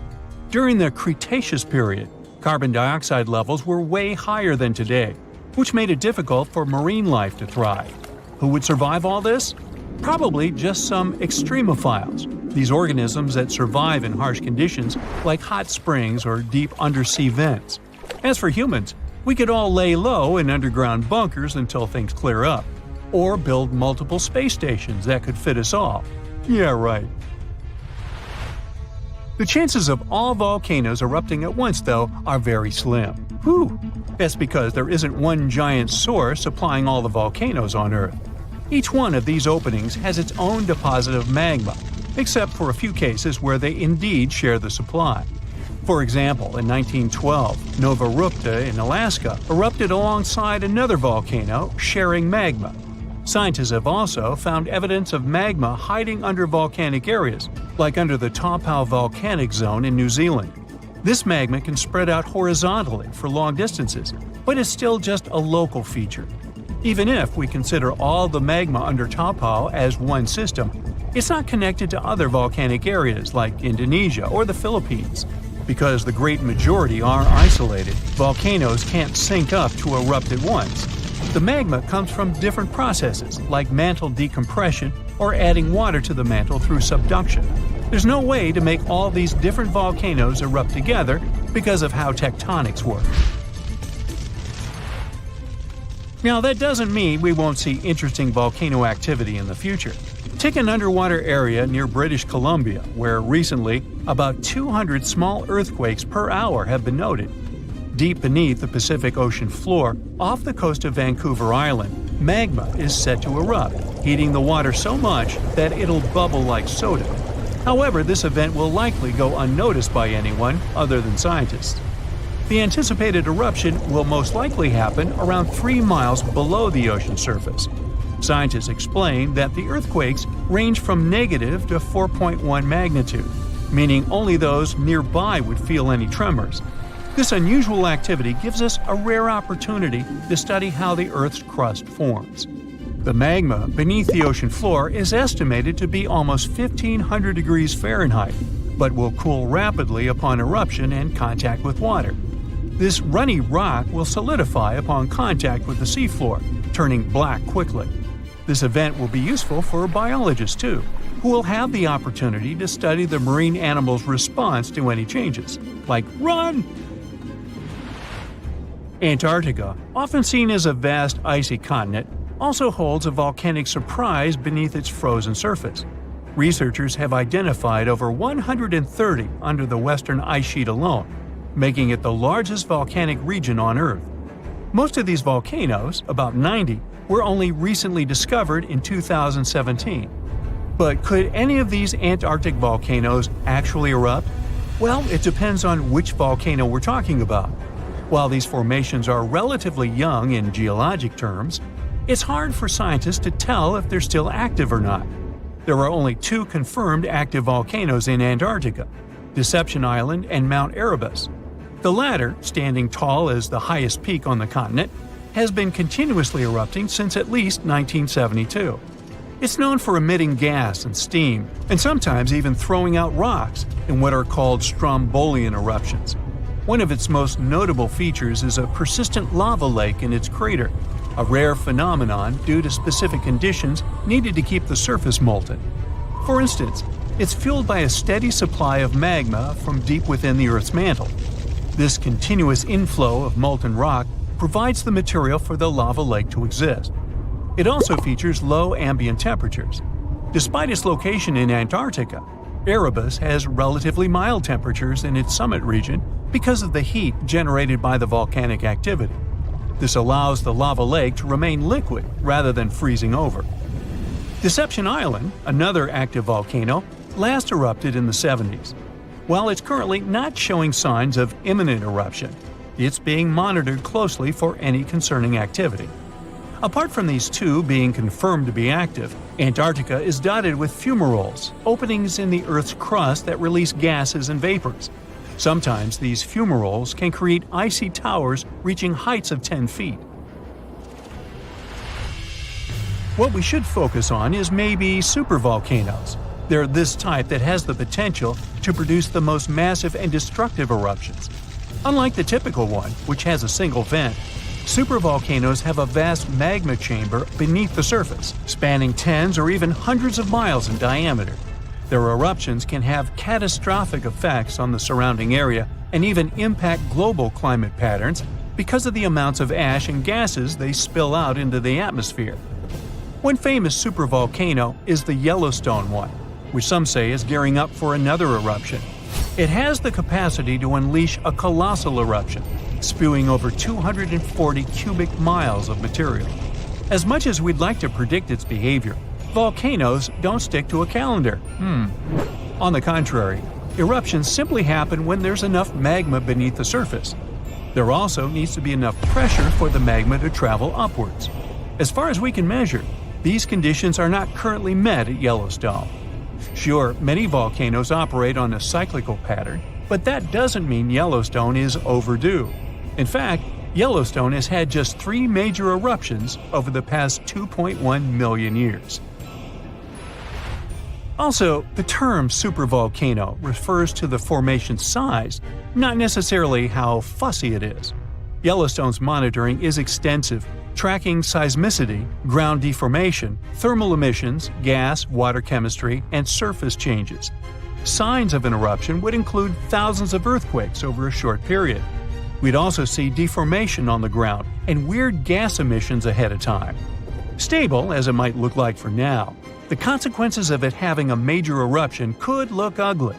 S2: During the Cretaceous period, carbon dioxide levels were way higher than today, which made it difficult for marine life to thrive. Who would survive all this? Probably just some extremophiles, these organisms that survive in harsh conditions like hot springs or deep undersea vents. As for humans, we could all lay low in underground bunkers until things clear up, or build multiple space stations that could fit us all. Yeah, right. The chances of all volcanoes erupting at once, though, are very slim. Whew! That's because there isn't one giant source supplying all the volcanoes on Earth. Each one of these openings has its own deposit of magma, except for a few cases where they indeed share the supply. For example, in 1912, Nova Rupta in Alaska erupted alongside another volcano sharing magma. Scientists have also found evidence of magma hiding under volcanic areas, like under the Taupo volcanic zone in New Zealand. This magma can spread out horizontally for long distances, but is still just a local feature. Even if we consider all the magma under Taupo as one system, it's not connected to other volcanic areas like Indonesia or the Philippines. Because the great majority are isolated, volcanoes can't sync up to erupt at once. The magma comes from different processes like mantle decompression or adding water to the mantle through subduction. There's no way to make all these different volcanoes erupt together because of how tectonics work. Now, that doesn't mean we won't see interesting volcano activity in the future. Take an underwater area near British Columbia, where recently about 200 small earthquakes per hour have been noted. Deep beneath the Pacific Ocean floor, off the coast of Vancouver Island, magma is set to erupt, heating the water so much that it'll bubble like soda. However, this event will likely go unnoticed by anyone other than scientists. The anticipated eruption will most likely happen around 3 miles below the ocean surface. Scientists explain that the earthquakes range from negative to 4.1 magnitude, meaning only those nearby would feel any tremors. This unusual activity gives us a rare opportunity to study how the Earth's crust forms. The magma beneath the ocean floor is estimated to be almost 1,500 degrees Fahrenheit, but will cool rapidly upon eruption and contact with water. This runny rock will solidify upon contact with the seafloor, turning black quickly. This event will be useful for biologists too, who will have the opportunity to study the marine animals' response to any changes, like run! Antarctica, often seen as a vast icy continent, also holds a volcanic surprise beneath its frozen surface. Researchers have identified over 130 under the western ice sheet alone, making it the largest volcanic region on Earth. Most of these volcanoes, about 90, were only recently discovered in 2017. But could any of these Antarctic volcanoes actually erupt? Well, it depends on which volcano we're talking about. While these formations are relatively young in geologic terms, it's hard for scientists to tell if they're still active or not. There are only two confirmed active volcanoes in Antarctica, Deception Island and Mount Erebus. The latter, standing tall as the highest peak on the continent, has been continuously erupting since at least 1972. It's known for emitting gas and steam, and sometimes even throwing out rocks in what are called strombolian eruptions. One of its most notable features is a persistent lava lake in its crater, a rare phenomenon due to specific conditions needed to keep the surface molten. For instance, it's fueled by a steady supply of magma from deep within the Earth's mantle. This continuous inflow of molten rock provides the material for the lava lake to exist. It also features low ambient temperatures. Despite its location in Antarctica, Erebus has relatively mild temperatures in its summit region because of the heat generated by the volcanic activity. This allows the lava lake to remain liquid rather than freezing over. Deception Island, another active volcano, last erupted in the 70s. While it's currently not showing signs of imminent eruption, it's being monitored closely for any concerning activity. Apart from these two being confirmed to be active, Antarctica is dotted with fumaroles, openings in the Earth's crust that release gases and vapors. Sometimes these fumaroles can create icy towers reaching heights of 10 feet. What we should focus on is maybe supervolcanoes. They're this type that has the potential to produce the most massive and destructive eruptions. Unlike the typical one, which has a single vent, supervolcanoes have a vast magma chamber beneath the surface, spanning tens or even hundreds of miles in diameter. Their eruptions can have catastrophic effects on the surrounding area and even impact global climate patterns because of the amounts of ash and gases they spill out into the atmosphere. One famous supervolcano is the Yellowstone one, which some say is gearing up for another eruption. It has the capacity to unleash a colossal eruption, spewing over 240 cubic miles of material. As much as we'd like to predict its behavior, volcanoes don't stick to a calendar. On the contrary, eruptions simply happen when there's enough magma beneath the surface. There also needs to be enough pressure for the magma to travel upwards. As far as we can measure, these conditions are not currently met at Yellowstone. Sure, many volcanoes operate on a cyclical pattern, but that doesn't mean Yellowstone is overdue. In fact, Yellowstone has had just 3 major eruptions over the past 2.1 million years. Also, the term supervolcano refers to the formation's size, not necessarily how fussy it is. Yellowstone's monitoring is extensive, tracking seismicity, ground deformation, thermal emissions, gas, water chemistry, and surface changes. Signs of an eruption would include thousands of earthquakes over a short period. We'd also see deformation on the ground and weird gas emissions ahead of time. Stable as it might look like for now, the consequences of it having a major eruption could look ugly.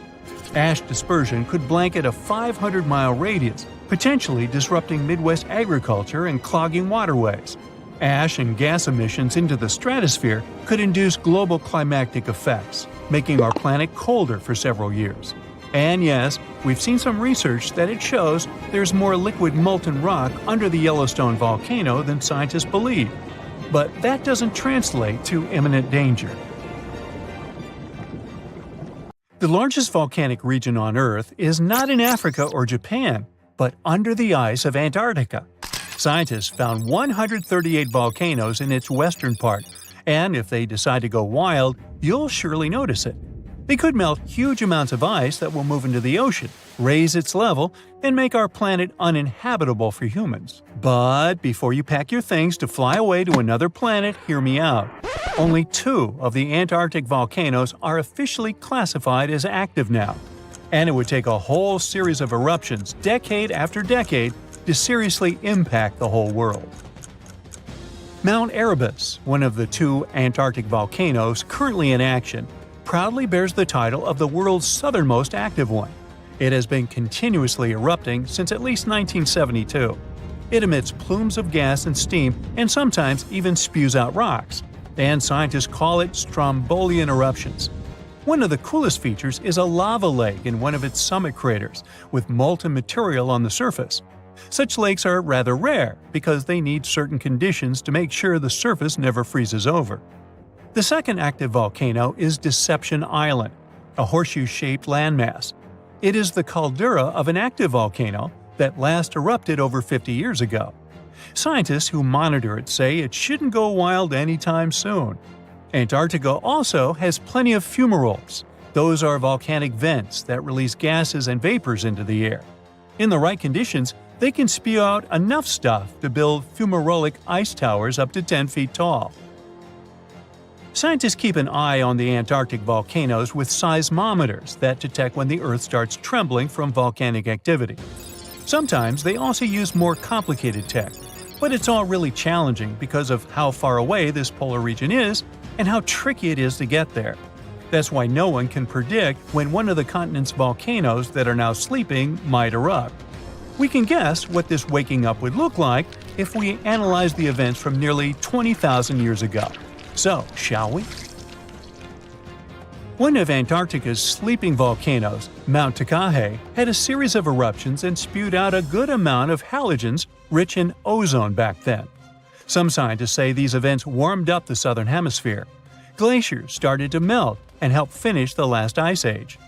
S2: Ash dispersion could blanket a 500-mile radius, potentially disrupting Midwest agriculture and clogging waterways. Ash and gas emissions into the stratosphere could induce global climatic effects, making our planet colder for several years. And yes, we've seen some research that it shows there's more liquid molten rock under the Yellowstone volcano than scientists believe. But that doesn't translate to imminent danger. The largest volcanic region on Earth is not in Africa or Japan, but under the ice of Antarctica. Scientists found 138 volcanoes in its western part, and if they decide to go wild, you'll surely notice it. They could melt huge amounts of ice that will move into the ocean, raise its level, and make our planet uninhabitable for humans. But before you pack your things to fly away to another planet, hear me out. Only 2 of the Antarctic volcanoes are officially classified as active now. And it would take a whole series of eruptions, decade after decade, to seriously impact the whole world. Mount Erebus, one of the 2 Antarctic volcanoes currently in action, proudly bears the title of the world's southernmost active one. It has been continuously erupting since at least 1972. It emits plumes of gas and steam and sometimes even spews out rocks, and scientists call it strombolian eruptions. One of the coolest features is a lava lake in one of its summit craters, with molten material on the surface. Such lakes are rather rare because they need certain conditions to make sure the surface never freezes over. The second active volcano is Deception Island, a horseshoe-shaped landmass. It is the caldera of an active volcano that last erupted over 50 years ago. Scientists who monitor it say it shouldn't go wild anytime soon. Antarctica also has plenty of fumaroles. Those are volcanic vents that release gases and vapors into the air. In the right conditions, they can spew out enough stuff to build fumarolic ice towers up to 10 feet tall. Scientists keep an eye on the Antarctic volcanoes with seismometers that detect when the Earth starts trembling from volcanic activity. Sometimes they also use more complicated tech, but it's all really challenging because of how far away this polar region is and how tricky it is to get there. That's why no one can predict when one of the continent's volcanoes that are now sleeping might erupt. We can guess what this waking up would look like if we analyze the events from nearly 20,000 years ago. So, shall we? One of Antarctica's sleeping volcanoes, Mount Takahe, had a series of eruptions and spewed out a good amount of halogens rich in ozone back then. Some scientists say these events warmed up the southern hemisphere. Glaciers started to melt and help finish the last ice age.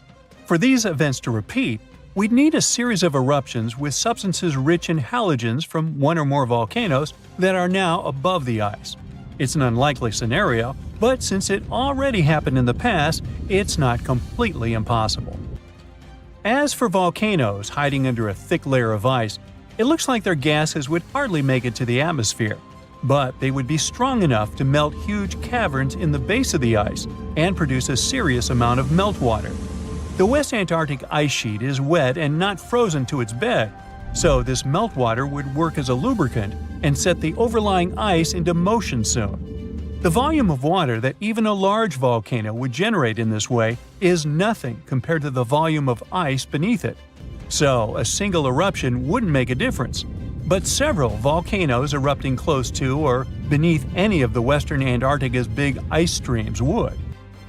S2: For these events to repeat, we'd need a series of eruptions with substances rich in halogens from one or more volcanoes that are now above the ice. It's an unlikely scenario, but since it already happened in the past, it's not completely impossible. As for volcanoes hiding under a thick layer of ice, it looks like their gases would hardly make it to the atmosphere, but they would be strong enough to melt huge caverns in the base of the ice and produce a serious amount of meltwater. The West Antarctic ice sheet is wet and not frozen to its bed, so this meltwater would work as a lubricant and set the overlying ice into motion soon. The volume of water that even a large volcano would generate in this way is nothing compared to the volume of ice beneath it. So, a single eruption wouldn't make a difference. But several volcanoes erupting close to or beneath any of the western Antarctica's big ice streams would.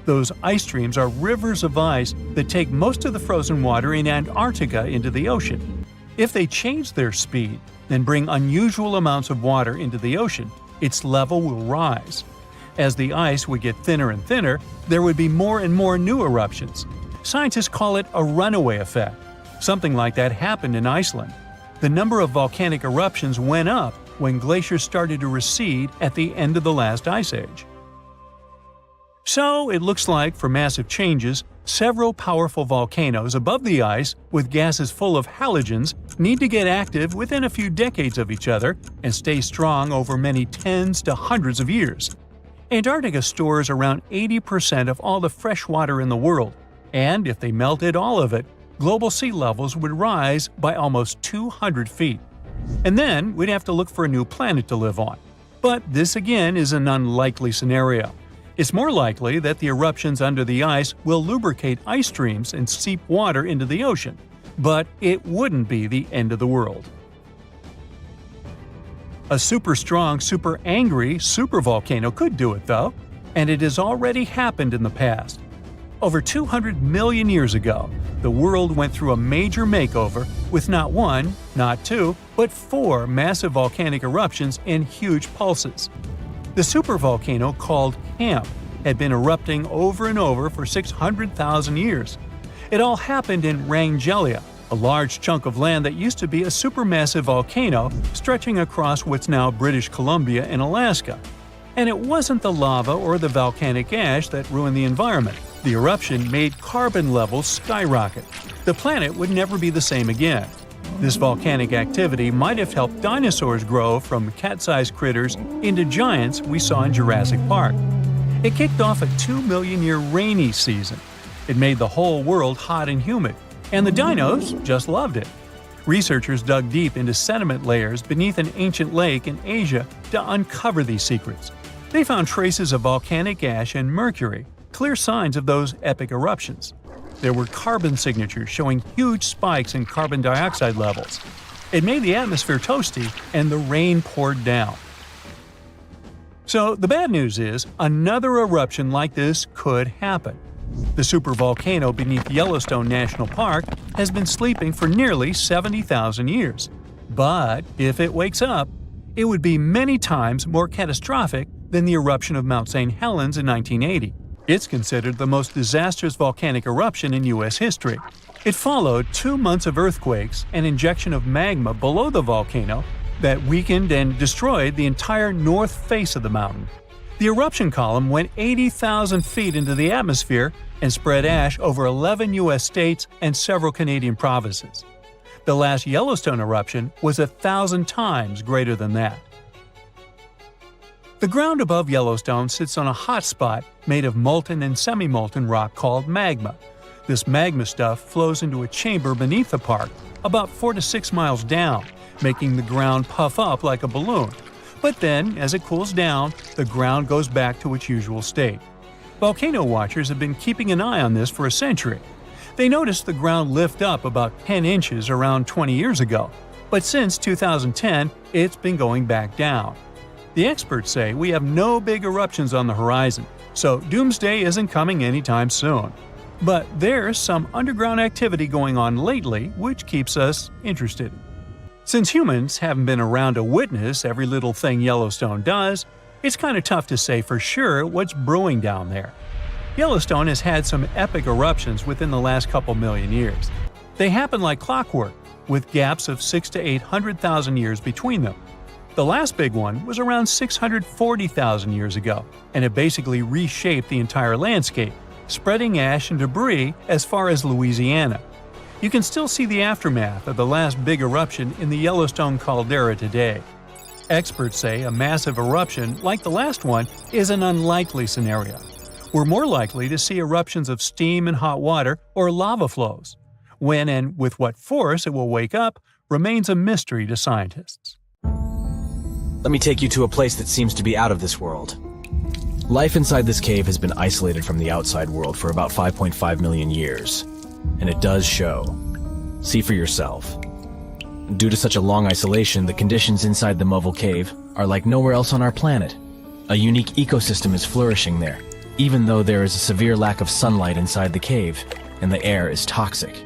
S2: Those ice streams are rivers of ice that take most of the frozen water in Antarctica into the ocean. If they change their speed and bring unusual amounts of water into the ocean, its level will rise. As the ice would get thinner and thinner, there would be more and more new eruptions. Scientists call it a runaway effect. Something like that happened in Iceland. The number of volcanic eruptions went up when glaciers started to recede at the end of the last ice age. So, it looks like, for massive changes, several powerful volcanoes above the ice with gases full of halogens need to get active within a few decades of each other and stay strong over many tens to hundreds of years. Antarctica stores around 80% of all the fresh water in the world, and if they melted all of it, global sea levels would rise by almost 200 feet. And then we'd have to look for a new planet to live on. But this again is an unlikely scenario. It's more likely that the eruptions under the ice will lubricate ice streams and seep water into the ocean, but it wouldn't be the end of the world. A super strong, super angry supervolcano could do it though, and it has already happened in the past. Over 200 million years ago, the world went through a major makeover with not one, not two, but 4 massive volcanic eruptions in huge pulses. The supervolcano called Camp had been erupting over and over for 600,000 years. It all happened in Wrangell, a large chunk of land that used to be a supermassive volcano stretching across what's now British Columbia and Alaska. And it wasn't the lava or the volcanic ash that ruined the environment. The eruption made carbon levels skyrocket. The planet would never be the same again. This volcanic activity might have helped dinosaurs grow from cat-sized critters into giants we saw in Jurassic Park. It kicked off a 2-million-year rainy season. It made the whole world hot and humid, and the dinos just loved it. Researchers dug deep into sediment layers beneath an ancient lake in Asia to uncover these secrets. They found traces of volcanic ash and mercury, clear signs of those epic eruptions. There were carbon signatures showing huge spikes in carbon dioxide levels. It made the atmosphere toasty, and the rain poured down. So the bad news is, another eruption like this could happen. The supervolcano beneath Yellowstone National Park has been sleeping for nearly 70,000 years. But if it wakes up, it would be many times more catastrophic than the eruption of Mount St. Helens in 1980. It's considered the most disastrous volcanic eruption in U.S. history. It followed 2 months of earthquakes and injection of magma below the volcano that weakened and destroyed the entire north face of the mountain. The eruption column went 80,000 feet into the atmosphere and spread ash over 11 U.S. states and several Canadian provinces. The last Yellowstone eruption was 1,000 times greater than that. The ground above Yellowstone sits on a hot spot made of molten and semi-molten rock called magma. This magma stuff flows into a chamber beneath the park, about 4 to 6 miles down, making the ground puff up like a balloon. But then, as it cools down, the ground goes back to its usual state. Volcano watchers have been keeping an eye on this for a century. They noticed the ground lift up about 10 inches around 20 years ago, but since 2010, it's been going back down. The experts say we have no big eruptions on the horizon, so doomsday isn't coming anytime soon. But there's some underground activity going on lately which keeps us interested. Since humans haven't been around to witness every little thing Yellowstone does, it's kind of tough to say for sure what's brewing down there. Yellowstone has had some epic eruptions within the last couple million years. They happen like clockwork, with gaps of 600,000 to 800,000 years between them. The last big one was around 640,000 years ago, and it basically reshaped the entire landscape, spreading ash and debris as far as Louisiana. You can still see the aftermath of the last big eruption in the Yellowstone caldera today. Experts say a massive eruption like the last one is an unlikely scenario. We're more likely to see eruptions of steam and hot water or lava flows. When and with what force it will wake up remains a mystery to scientists.
S4: Let me take you to a place that seems to be out of this world. Life inside this cave has been isolated from the outside world for about 5.5 million years. And it does show. See for yourself. Due to such a long isolation, the conditions inside the Mobile Cave are like nowhere else on our planet. A unique ecosystem is flourishing there, even though there is a severe lack of sunlight inside the cave, and the air is toxic.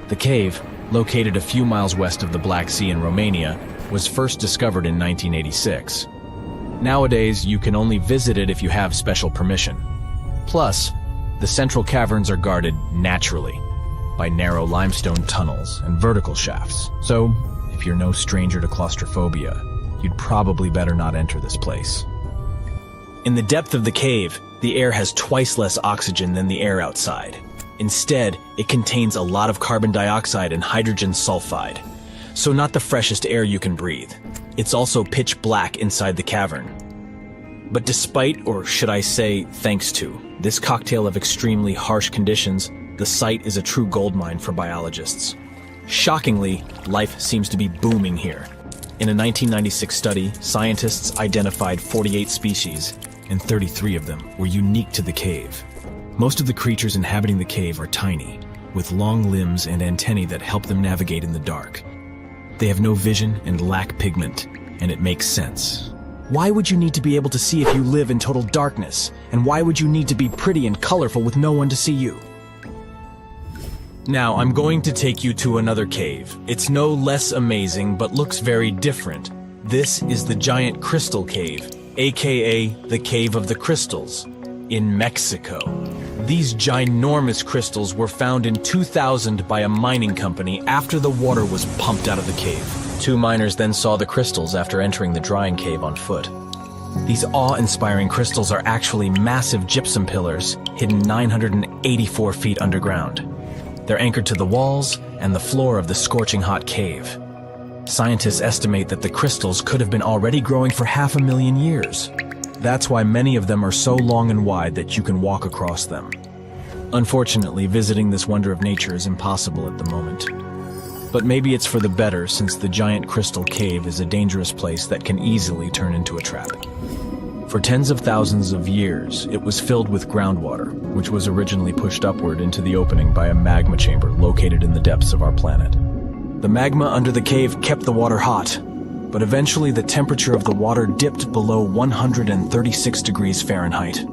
S4: The cave, located a few miles west of the Black Sea in Romania, was first discovered in 1986. Nowadays, you can only visit it if you have special permission. Plus, the central caverns are guarded naturally by narrow limestone tunnels and vertical shafts. So, if you're no stranger to claustrophobia, you'd probably better not enter this place. In the depth of the cave, the air has twice less oxygen than the air outside. Instead, it contains a lot of carbon dioxide and hydrogen sulfide, so not the freshest air you can breathe. It's also pitch black inside the cavern. But despite, or should I say thanks to, this cocktail of extremely harsh conditions, the site is a true goldmine for biologists. Shockingly, life seems to be booming here. In a 1996 study, scientists identified 48 species, and 33 of them were unique to the cave. Most of the creatures inhabiting the cave are tiny, with long limbs and antennae that help them navigate in the dark. They have no vision and lack pigment, and it makes sense. Why would you need to be able to see if you live in total darkness? And why would you need to be pretty and colorful with no one to see you? Now, I'm going to take you to another cave. It's no less amazing, but looks very different. This is the Giant Crystal Cave, aka the Cave of the Crystals, in Mexico. These ginormous crystals were found in 2000 by a mining company after the water was pumped out of the cave. 2 miners then saw the crystals after entering the drying cave on foot. These awe-inspiring crystals are actually massive gypsum pillars hidden 984 feet underground. They're anchored to the walls and the floor of the scorching hot cave. Scientists estimate that the crystals could have been already growing for 500,000 years. That's why many of them are so long and wide that you can walk across them. Unfortunately, visiting this wonder of nature is impossible at the moment. But maybe it's for the better, since the Giant Crystal Cave is a dangerous place that can easily turn into a trap. For tens of thousands of years, it was filled with groundwater, which was originally pushed upward into the opening by a magma chamber located in the depths of our planet. The magma under the cave kept the water hot, but eventually the temperature of the water dipped below 136 degrees Fahrenheit.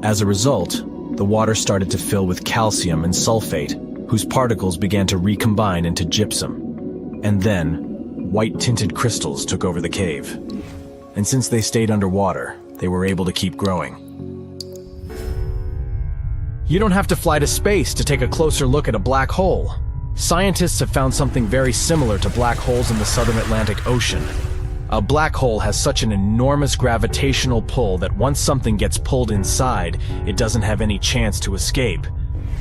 S4: As a result, the water started to fill with calcium and sulfate, whose particles began to recombine into gypsum. And then, white-tinted crystals took over the cave. And since they stayed underwater, they were able to keep growing. You don't have to fly to space to take a closer look at a black hole. Scientists have found something very similar to black holes in the southern Atlantic Ocean. A black hole has such an enormous gravitational pull that once something gets pulled inside, it doesn't have any chance to escape.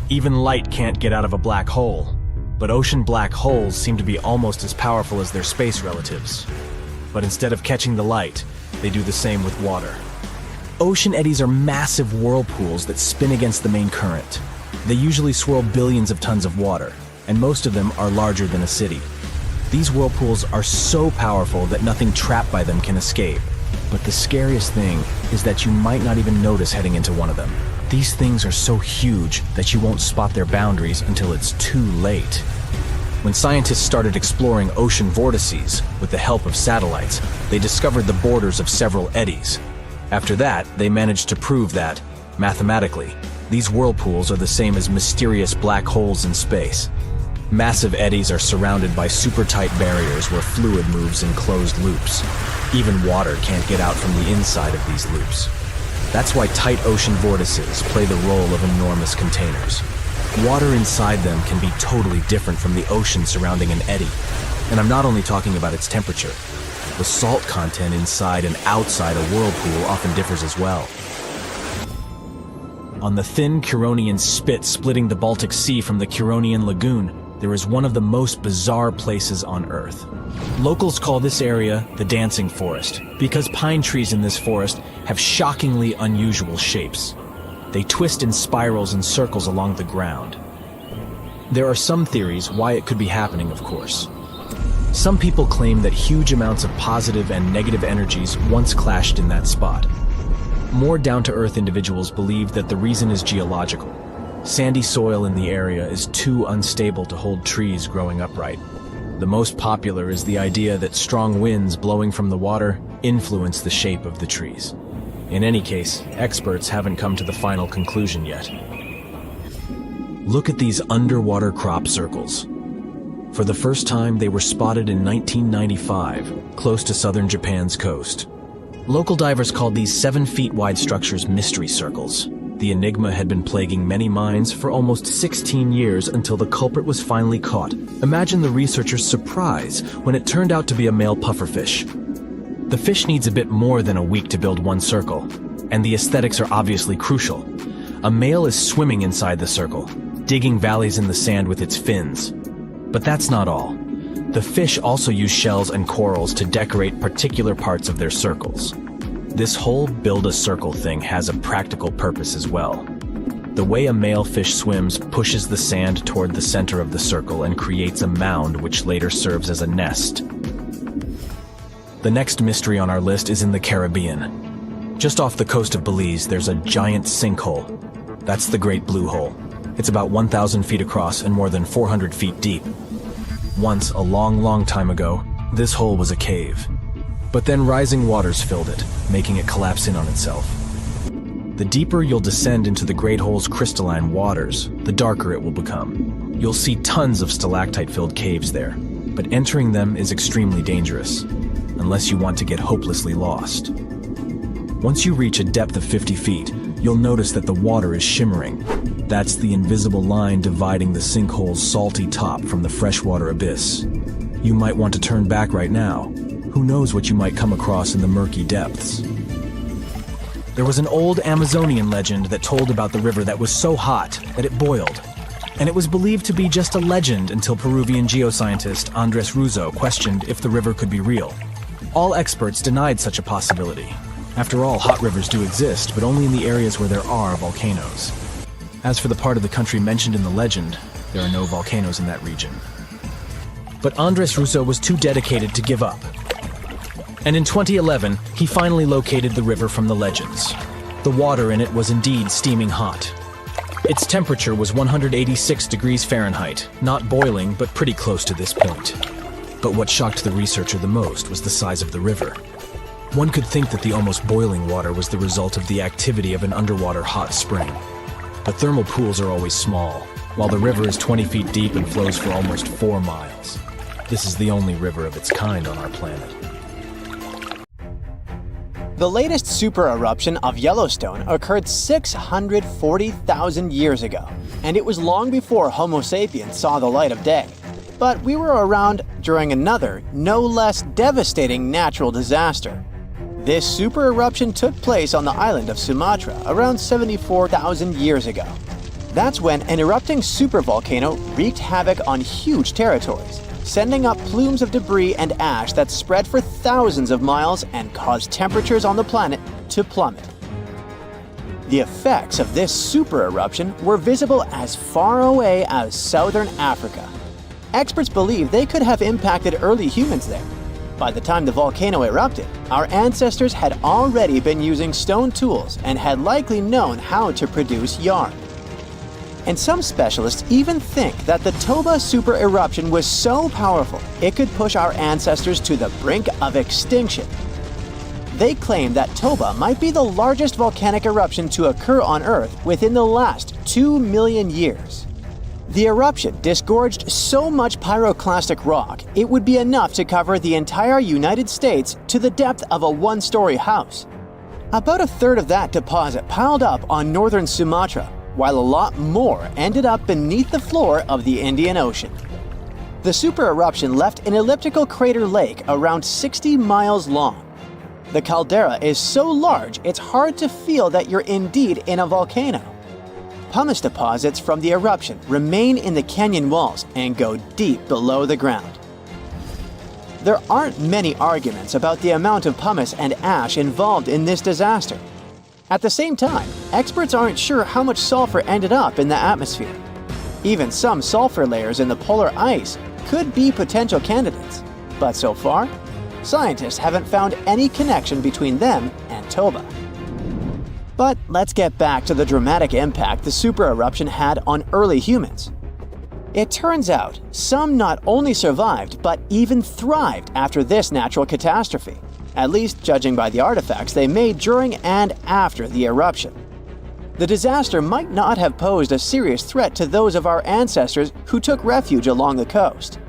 S4: Even light can't get out of a black hole. But ocean black holes seem to be almost as powerful as their space relatives. But instead of catching the light, they do the same with water. Ocean eddies are massive whirlpools that spin against the main current. They usually swirl billions of tons of water, and most of them are larger than a city. These whirlpools are so powerful that nothing trapped by them can escape. But the scariest thing is that you might not even notice heading into one of them. These things are so huge that you won't spot their boundaries until it's too late. When scientists started exploring ocean vortices with the help of satellites, they discovered the borders of several eddies. After that, they managed to prove that, mathematically, these whirlpools are the same as mysterious black holes in space. Massive eddies are surrounded by super-tight barriers where fluid moves in closed loops. Even water can't get out from the inside of these loops. That's why tight ocean vortices play the role of enormous containers. Water inside them can be totally different from the ocean surrounding an eddy. And I'm not only talking about its temperature. The salt content inside and outside a whirlpool often differs as well. On the thin Curonian spit splitting the Baltic Sea from the Curonian Lagoon, there is one of the most bizarre places on Earth. Locals call this area the Dancing Forest because pine trees in this forest have shockingly unusual shapes. They twist in spirals and circles along the ground. There are some theories why it could be happening, of course. Some people claim that huge amounts of positive and negative energies once clashed in that spot. More down-to-earth individuals believe that the reason is geological. Sandy soil in the area is too unstable to hold trees growing upright. The most popular is the idea that strong winds blowing from the water influence the shape of the trees. In any case, experts haven't come to the final conclusion yet. Look at these underwater crop circles. For the first time, they were spotted in 1995, close to southern Japan's coast. Local divers called these 7-feet-wide structures mystery circles. The enigma had been plaguing many minds for almost 16 years until the culprit was finally caught. Imagine the researchers' surprise when it turned out to be a male pufferfish. The fish needs a bit more than a week to build one circle, and the aesthetics are obviously crucial. A male is swimming inside the circle, digging valleys in the sand with its fins. But that's not all. The fish also use shells and corals to decorate particular parts of their circles. This whole build-a-circle thing has a practical purpose as well. The way a male fish swims pushes the sand toward the center of the circle and creates a mound which later serves as a nest. The next mystery on our list is in the Caribbean. Just off the coast of Belize, there's a giant sinkhole. That's the Great Blue Hole. It's about 1,000 feet across and more than 400 feet deep. Once, a long time ago, this hole was a cave. But then rising waters filled it, making it collapse in on itself. The deeper you'll descend into the Great Hole's crystalline waters, the darker it will become. You'll see tons of stalactite-filled caves there, but entering them is extremely dangerous, unless you want to get hopelessly lost. Once you reach a depth of 50 feet, you'll notice that the water is shimmering. That's the invisible line dividing the sinkhole's salty top from the freshwater abyss. You might want to turn back right now. Who knows what you might come across in the murky depths? There was an old Amazonian legend that told about the river that was so hot that it boiled. And it was believed to be just a legend until Peruvian geoscientist Andres Russo questioned if the river could be real. All experts denied such a possibility. After all, hot rivers do exist, but only in the areas where there are volcanoes. As for the part of the country mentioned in the legend, there are no volcanoes in that region. But Andres Russo was too dedicated to give up. And in 2011, he finally located the river from the legends. The water in it was indeed steaming hot. Its temperature was 186 degrees Fahrenheit, not boiling, but pretty close to this point. But what shocked the researcher the most was the size of the river. One could think that the almost boiling water was the result of the activity of an underwater hot spring. but thermal pools are always small, while the river is 20 feet deep and flows for almost 4 miles. This is the only river of its kind on our planet.
S1: The latest super eruption of Yellowstone occurred 640,000 years ago, and it was long before Homo sapiens saw the light of day. But we were around during another, no less devastating natural disaster. This super eruption took place on the island of Sumatra around 74,000 years ago. That's when an erupting supervolcano wreaked havoc on huge territories, sending up plumes of debris and ash that spread for thousands of miles and caused temperatures on the planet to plummet. The effects of this super eruption were visible as far away as southern Africa. Experts believe they could have impacted early humans there. By the time the volcano erupted, our ancestors had already been using stone tools and had likely known how to produce yarn. And some specialists even think that the Toba super eruption was so powerful it could push our ancestors to the brink of extinction. They claim that Toba might be the largest volcanic eruption to occur on Earth within the last 2 million years. The eruption disgorged so much pyroclastic rock it would be enough to cover the entire United States to the depth of a one-story house. About a third of that deposit piled up on northern Sumatra, while a lot more ended up beneath the floor of the Indian Ocean. The super eruption left an elliptical crater lake around 60 miles long. The caldera is so large it's hard to feel that you're indeed in a volcano. Pumice deposits from the eruption remain in the canyon walls and go deep below the ground. There aren't many arguments about the amount of pumice and ash involved in this disaster. At the same time, experts aren't sure how much sulfur ended up in the atmosphere. Even some sulfur layers in the polar ice could be potential candidates, but so far, scientists haven't found any connection between them and Toba. But let's get back to the dramatic impact the super eruption had on early humans. It turns out some not only survived but even thrived after this natural catastrophe, at least judging by the artifacts they made during and after the eruption. The disaster might not have posed a serious threat to those of our ancestors who took refuge along the coast.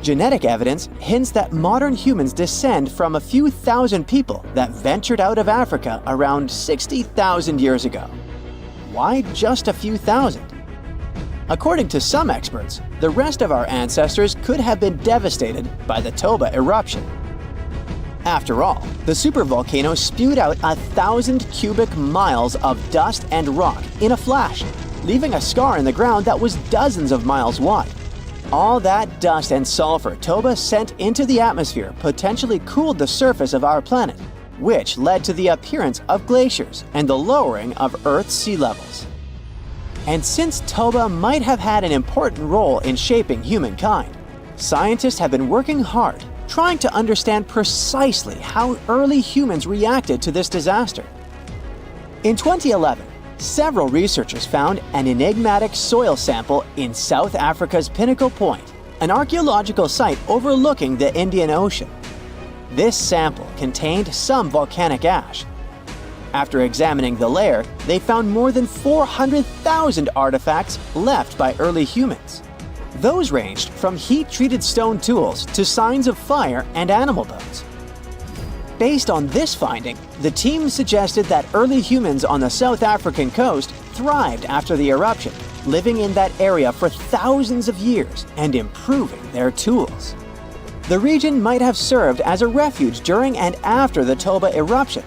S1: Genetic evidence hints that modern humans descend from a few thousand people that ventured out of Africa around 60,000 years ago. Why just a few thousand? According to some experts, the rest of our ancestors could have been devastated by the Toba eruption. After all, the supervolcano spewed out 1,000 cubic miles of dust and rock in a flash, leaving a scar in the ground that was dozens of miles wide. All that dust and sulfur Toba sent into the atmosphere potentially cooled the surface of our planet, which led to the appearance of glaciers and the lowering of Earth's sea levels. And since Toba might have had an important role in shaping humankind, scientists have been working hard trying to understand precisely how early humans reacted to this disaster. In 2011, several researchers found an enigmatic soil sample in South Africa's Pinnacle Point, an archaeological site overlooking the Indian Ocean. This sample contained some volcanic ash. After examining the layer, they found more than 400,000 artifacts left by early humans. Those ranged from heat-treated stone tools to signs of fire and animal bones. Based on this finding, the team suggested that early humans on the South African coast thrived after the eruption, living in that area for thousands of years and improving their tools. The region might have served as a refuge during and after the Toba eruption.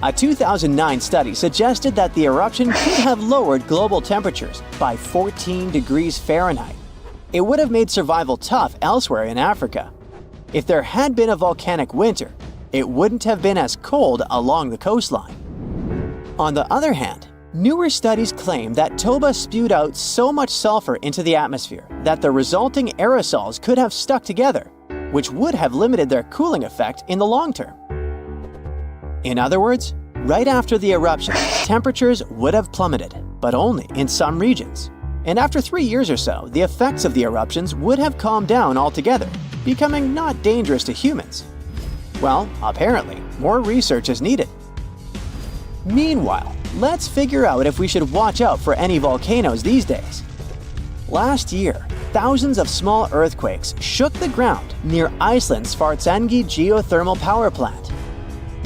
S1: A 2009 study suggested that the eruption could have lowered global temperatures by 14 degrees Fahrenheit. It would have made survival tough elsewhere in Africa. If there had been a volcanic winter, it wouldn't have been as cold along the coastline. On the other hand, newer studies claim that Toba spewed out so much sulfur into the atmosphere that the resulting aerosols could have stuck together, which would have limited their cooling effect in the long term. In other words, right after the eruption, temperatures would have plummeted, but only in some regions. And after 3 years or so, the effects of the eruptions would have calmed down altogether, becoming not dangerous to humans. Well, apparently, more research is needed. Meanwhile, let's figure out if we should watch out for any volcanoes these days. Last year, thousands of small earthquakes shook the ground near Iceland's Svartsengi geothermal power plant.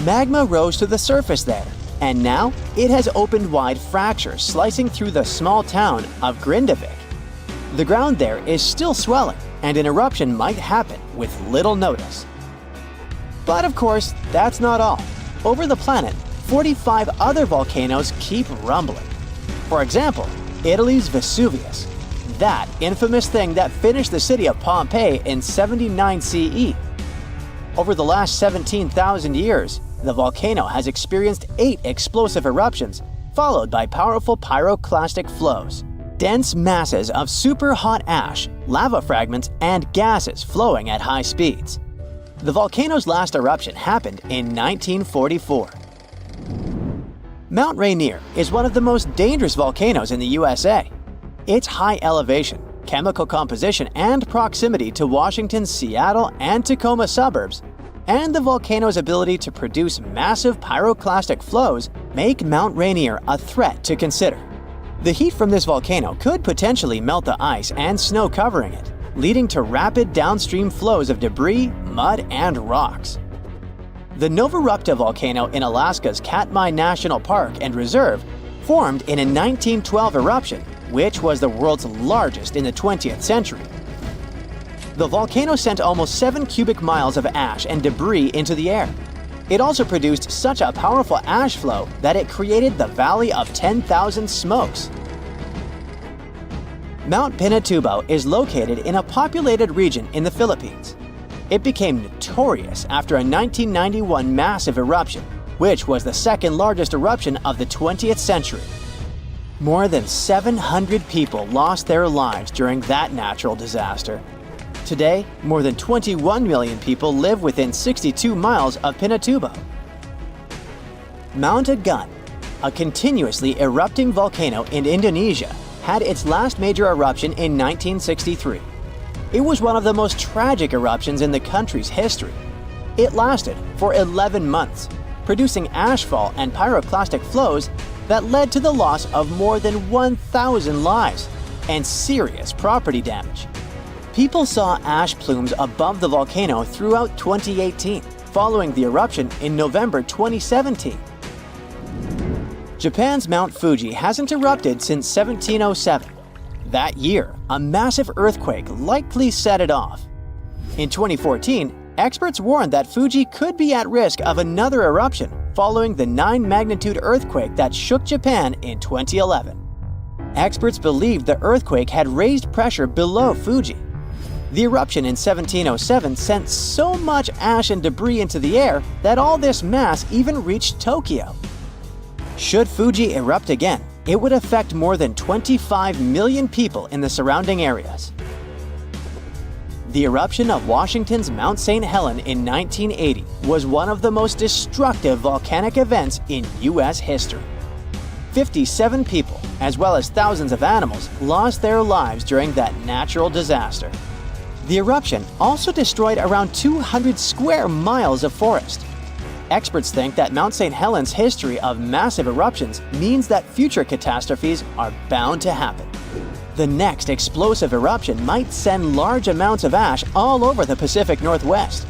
S1: Magma rose to the surface there, and now it has opened wide fractures slicing through the small town of Grindavik. The ground there is still swelling, and an eruption might happen with little notice. But of course, that's not all. Over the planet, 45 other volcanoes keep rumbling. For example, Italy's Vesuvius, that infamous thing that finished the city of Pompeii in 79 CE. Over the last 17,000 years, the volcano has experienced 8 explosive eruptions, followed by powerful pyroclastic flows, dense masses of super hot ash, lava fragments, and gases flowing at high speeds. The volcano's last eruption happened in 1944. Mount Rainier is one of the most dangerous volcanoes in the USA. Its high elevation, chemical composition, and proximity to Washington's Seattle and Tacoma suburbs, and the volcano's ability to produce massive pyroclastic flows make Mount Rainier a threat to consider. The heat from this volcano could potentially melt the ice and snow covering it, leading to rapid downstream flows of debris, mud, and rocks. The Novarupta volcano in Alaska's Katmai National Park and Reserve formed in a 1912 eruption, which was the world's largest in the 20th century. The volcano sent almost 7 cubic miles of ash and debris into the air. It also produced such a powerful ash flow that it created the Valley of 10,000 Smokes. Mount Pinatubo is located in a populated region in the Philippines. It became notorious after a 1991 massive eruption, which was the second largest eruption of the 20th century. More than 700 people lost their lives during that natural disaster. Today, more than 21 million people live within 62 miles of Pinatubo. Mount Agun, a continuously erupting volcano in Indonesia, had its last major eruption in 1963. It was one of the most tragic eruptions in the country's history. It lasted for 11 months, producing ashfall and pyroclastic flows that led to the loss of more than 1,000 lives and serious property damage. People saw ash plumes above the volcano throughout 2018, following the eruption in November 2017. Japan's Mount Fuji hasn't erupted since 1707. That year, a massive earthquake likely set it off. In 2014, experts warned that Fuji could be at risk of another eruption following the 9-magnitude earthquake that shook Japan in 2011. Experts believed the earthquake had raised pressure below Fuji. The eruption in 1707 sent so much ash and debris into the air that all this mass even reached Tokyo. Should Fuji erupt again, it would affect more than 25 million people in the surrounding areas. The eruption of Washington's Mount St. Helens in 1980 was one of the most destructive volcanic events in U.S. history. 57 people, as well as thousands of animals, lost their lives during that natural disaster. The eruption also destroyed around 200 square miles of forest. Experts think that Mount St. Helens' history of massive eruptions means that future catastrophes are bound to happen. The next explosive eruption might send large amounts of ash all over the Pacific Northwest.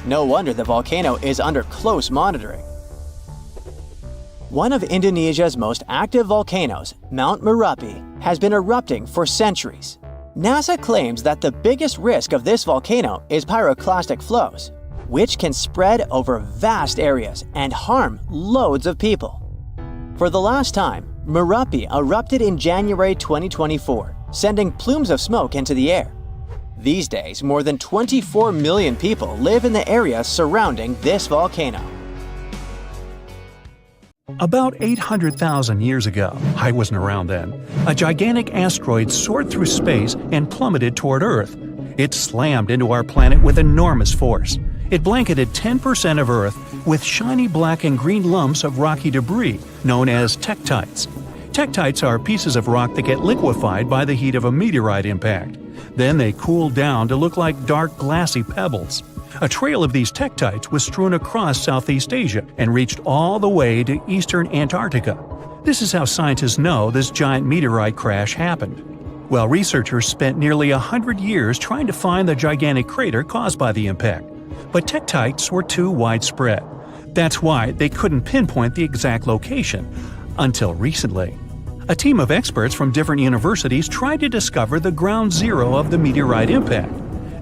S1: No wonder the volcano is under close monitoring. One of Indonesia's most active volcanoes, Mount Merapi, has been erupting for centuries. NASA claims that the biggest risk of this volcano is pyroclastic flows, which can spread over vast areas and harm loads of people. For the last time, Merapi erupted in January 2024, sending plumes of smoke into the air. These days, more than 24 million people live in the area surrounding this volcano.
S2: About 800,000 years ago, I wasn't around then, a gigantic asteroid soared through space and plummeted toward Earth. It slammed into our planet with enormous force. It blanketed 10% of Earth with shiny black and green lumps of rocky debris known as tektites. Tektites are pieces of rock that get liquefied by the heat of a meteorite impact. Then they cool down to look like dark glassy pebbles. A trail of these tektites was strewn across Southeast Asia and reached all the way to eastern Antarctica. This is how scientists know this giant meteorite crash happened. Well, researchers spent nearly 100 years trying to find the gigantic crater caused by the impact, but tektites were too widespread. That's why they couldn't pinpoint the exact location until recently. A team of experts from different universities tried to discover the ground zero of the meteorite impact.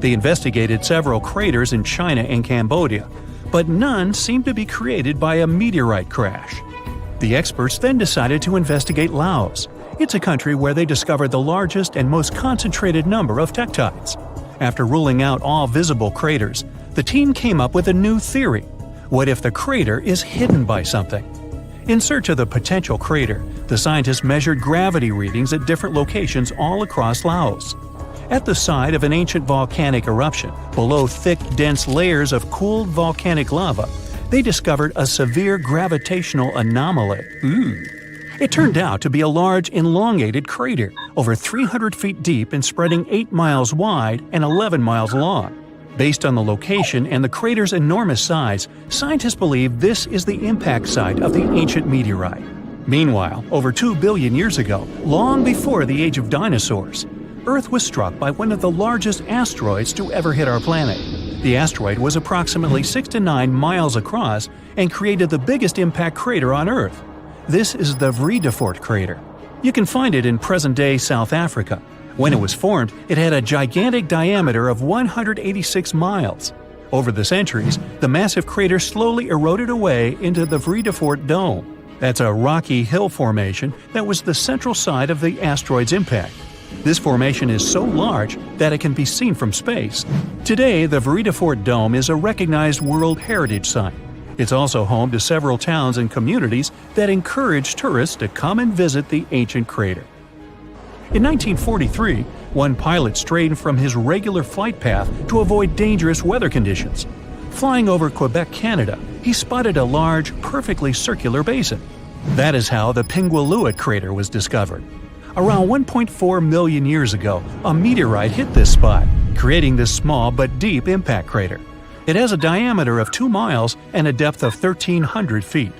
S2: They investigated several craters in China and Cambodia, but none seemed to be created by a meteorite crash. The experts then decided to investigate Laos. It's a country where they discovered the largest and most concentrated number of tektites. After ruling out all visible craters, the team came up with a new theory. What if the crater is hidden by something? In search of the potential crater, the scientists measured gravity readings at different locations all across Laos. At the site of an ancient volcanic eruption, below thick, dense layers of cooled volcanic lava, they discovered a severe gravitational anomaly. It turned out to be a large, elongated crater, over 300 feet deep and spreading 8 miles wide and 11 miles long. Based on the location and the crater's enormous size, scientists believe this is the impact site of the ancient meteorite. Meanwhile, over 2 billion years ago, long before the age of dinosaurs, Earth was struck by one of the largest asteroids to ever hit our planet. The asteroid was approximately 6 to 9 miles across and created the biggest impact crater on Earth. This is the Vredefort crater. You can find it in present-day South Africa. When it was formed, it had a gigantic diameter of 186 miles. Over the centuries, the massive crater slowly eroded away into the Vredefort Dome. That's a rocky hill formation that was the central site of the asteroid's impact. This formation is so large that it can be seen from space. Today, the Vredefort Dome is a recognized World Heritage Site. It's also home to several towns and communities that encourage tourists to come and visit the ancient crater. In 1943, one pilot strayed from his regular flight path to avoid dangerous weather conditions. Flying over Quebec, Canada, he spotted a large, perfectly circular basin. That is how the Pingualuit crater was discovered. Around 1.4 million years ago, a meteorite hit this spot, creating this small but deep impact crater. It has a diameter of 2 miles and a depth of 1,300 feet.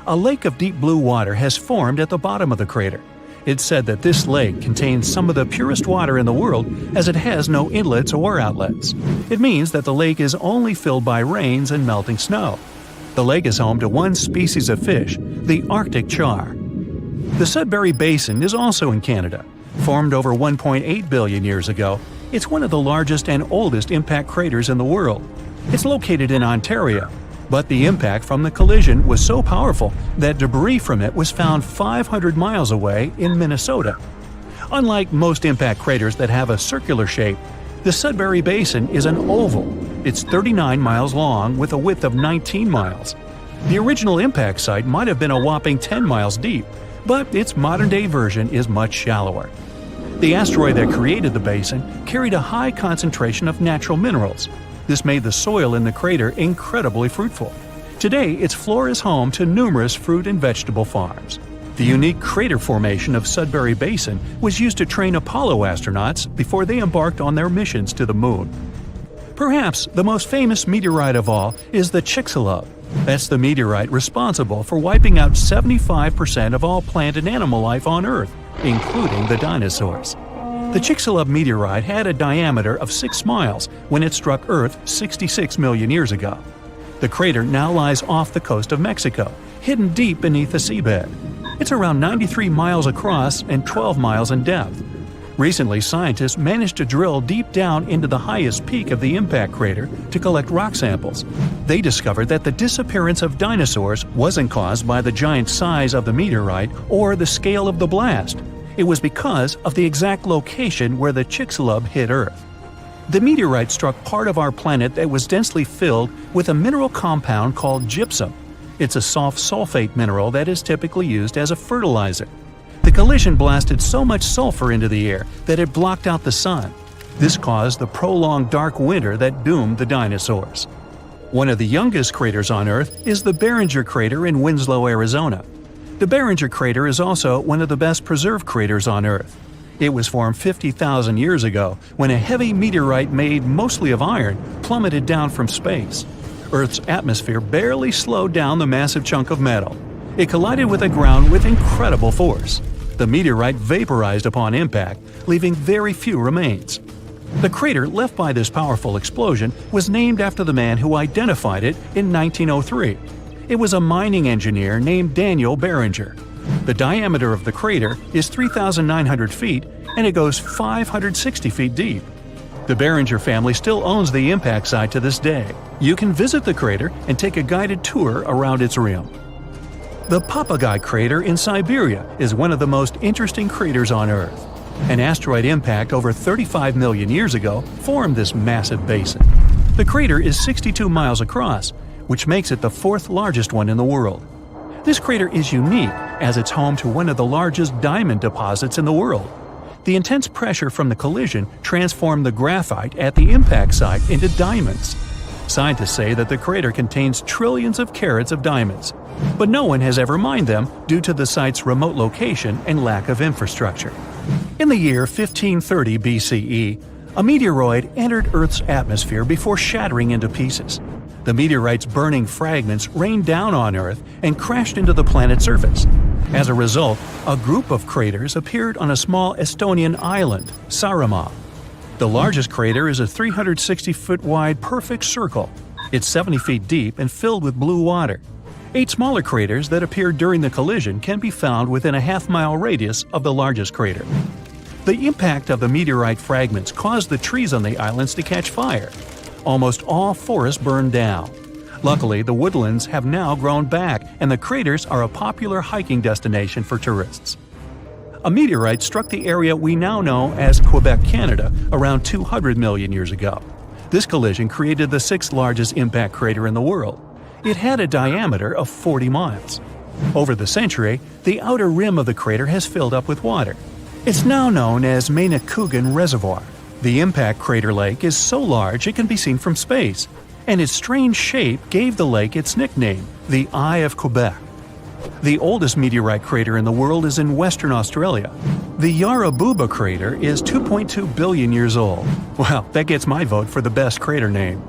S2: A lake of deep blue water has formed at the bottom of the crater. It's said that this lake contains some of the purest water in the world as it has no inlets or outlets. It means that the lake is only filled by rains and melting snow. The lake is home to one species of fish, the Arctic char. The Sudbury Basin is also in Canada. Formed over 1.8 billion years ago, it's one of the largest and oldest impact craters in the world. It's located in Ontario, but the impact from the collision was so powerful that debris from it was found 500 miles away in Minnesota. Unlike most impact craters that have a circular shape, the Sudbury Basin is an oval. It's 39 miles long with a width of 19 miles. The original impact site might have been a whopping 10 miles deep, but its modern-day version is much shallower. The asteroid that created the basin carried a high concentration of natural minerals. This made the soil in the crater incredibly fruitful. Today, its floor is home to numerous fruit and vegetable farms. The unique crater formation of Sudbury Basin was used to train Apollo astronauts before they embarked on their missions to the Moon. Perhaps the most famous meteorite of all is the Chicxulub. That's the meteorite responsible for wiping out 75% of all plant and animal life on Earth, including the dinosaurs. The Chicxulub meteorite had a diameter of 6 miles when it struck Earth 66 million years ago. The crater now lies off the coast of Mexico, hidden deep beneath the seabed. It's around 93 miles across and 12 miles in depth. Recently, scientists managed to drill deep down into the highest peak of the impact crater to collect rock samples. They discovered that the disappearance of dinosaurs wasn't caused by the giant size of the meteorite or the scale of the blast. It was because of the exact location where the Chicxulub hit Earth. The meteorite struck part of our planet that was densely filled with a mineral compound called gypsum. It's a soft sulfate mineral that is typically used as a fertilizer. The collision blasted so much sulfur into the air that it blocked out the sun. This caused the prolonged dark winter that doomed the dinosaurs. One of the youngest craters on Earth is the Barringer crater in Winslow, Arizona. The Barringer crater is also one of the best preserved craters on Earth. It was formed 50,000 years ago when a heavy meteorite made mostly of iron plummeted down from space. Earth's atmosphere barely slowed down the massive chunk of metal. It collided with the ground with incredible force. The meteorite vaporized upon impact, leaving very few remains. The crater left by this powerful explosion was named after the man who identified it in 1903. It was a mining engineer named Daniel Barringer. The diameter of the crater is 3,900 feet and it goes 560 feet deep. The Barringer family still owns the impact site to this day. You can visit the crater and take a guided tour around its rim. The Papagai crater in Siberia is one of the most interesting craters on Earth. An asteroid impact over 35 million years ago formed this massive basin. The crater is 62 miles across, which makes it the fourth largest one in the world. This crater is unique as it's home to one of the largest diamond deposits in the world. The intense pressure from the collision transformed the graphite at the impact site into diamonds. Scientists say that the crater contains trillions of carats of diamonds, but no one has ever mined them due to the site's remote location and lack of infrastructure. In the year 1530 BCE, a meteoroid entered Earth's atmosphere before shattering into pieces. The meteorite's burning fragments rained down on Earth and crashed into the planet's surface. As a result, a group of craters appeared on a small Estonian island, Saaremaa. The largest crater is a 360-foot wide perfect circle. It's 70 feet deep and filled with blue water. 8 smaller craters that appeared during the collision can be found within a half-mile radius of the largest crater. The impact of the meteorite fragments caused the trees on the islands to catch fire. Almost all forests burned down. Luckily, the woodlands have now grown back, and the craters are a popular hiking destination for tourists. A meteorite struck the area we now know as Quebec, Canada, around 200 million years ago. This collision created the 6th largest impact crater in the world. It had a diameter of 40 miles. Over the century, the outer rim of the crater has filled up with water. It's now known as Mauna Reservoir. The impact crater lake is so large it can be seen from space, and its strange shape gave the lake its nickname, the Eye of Quebec. The oldest meteorite crater in the world is in Western Australia. The Yarrabuba crater is 2.2 billion years old. Well, that gets my vote for the best crater name.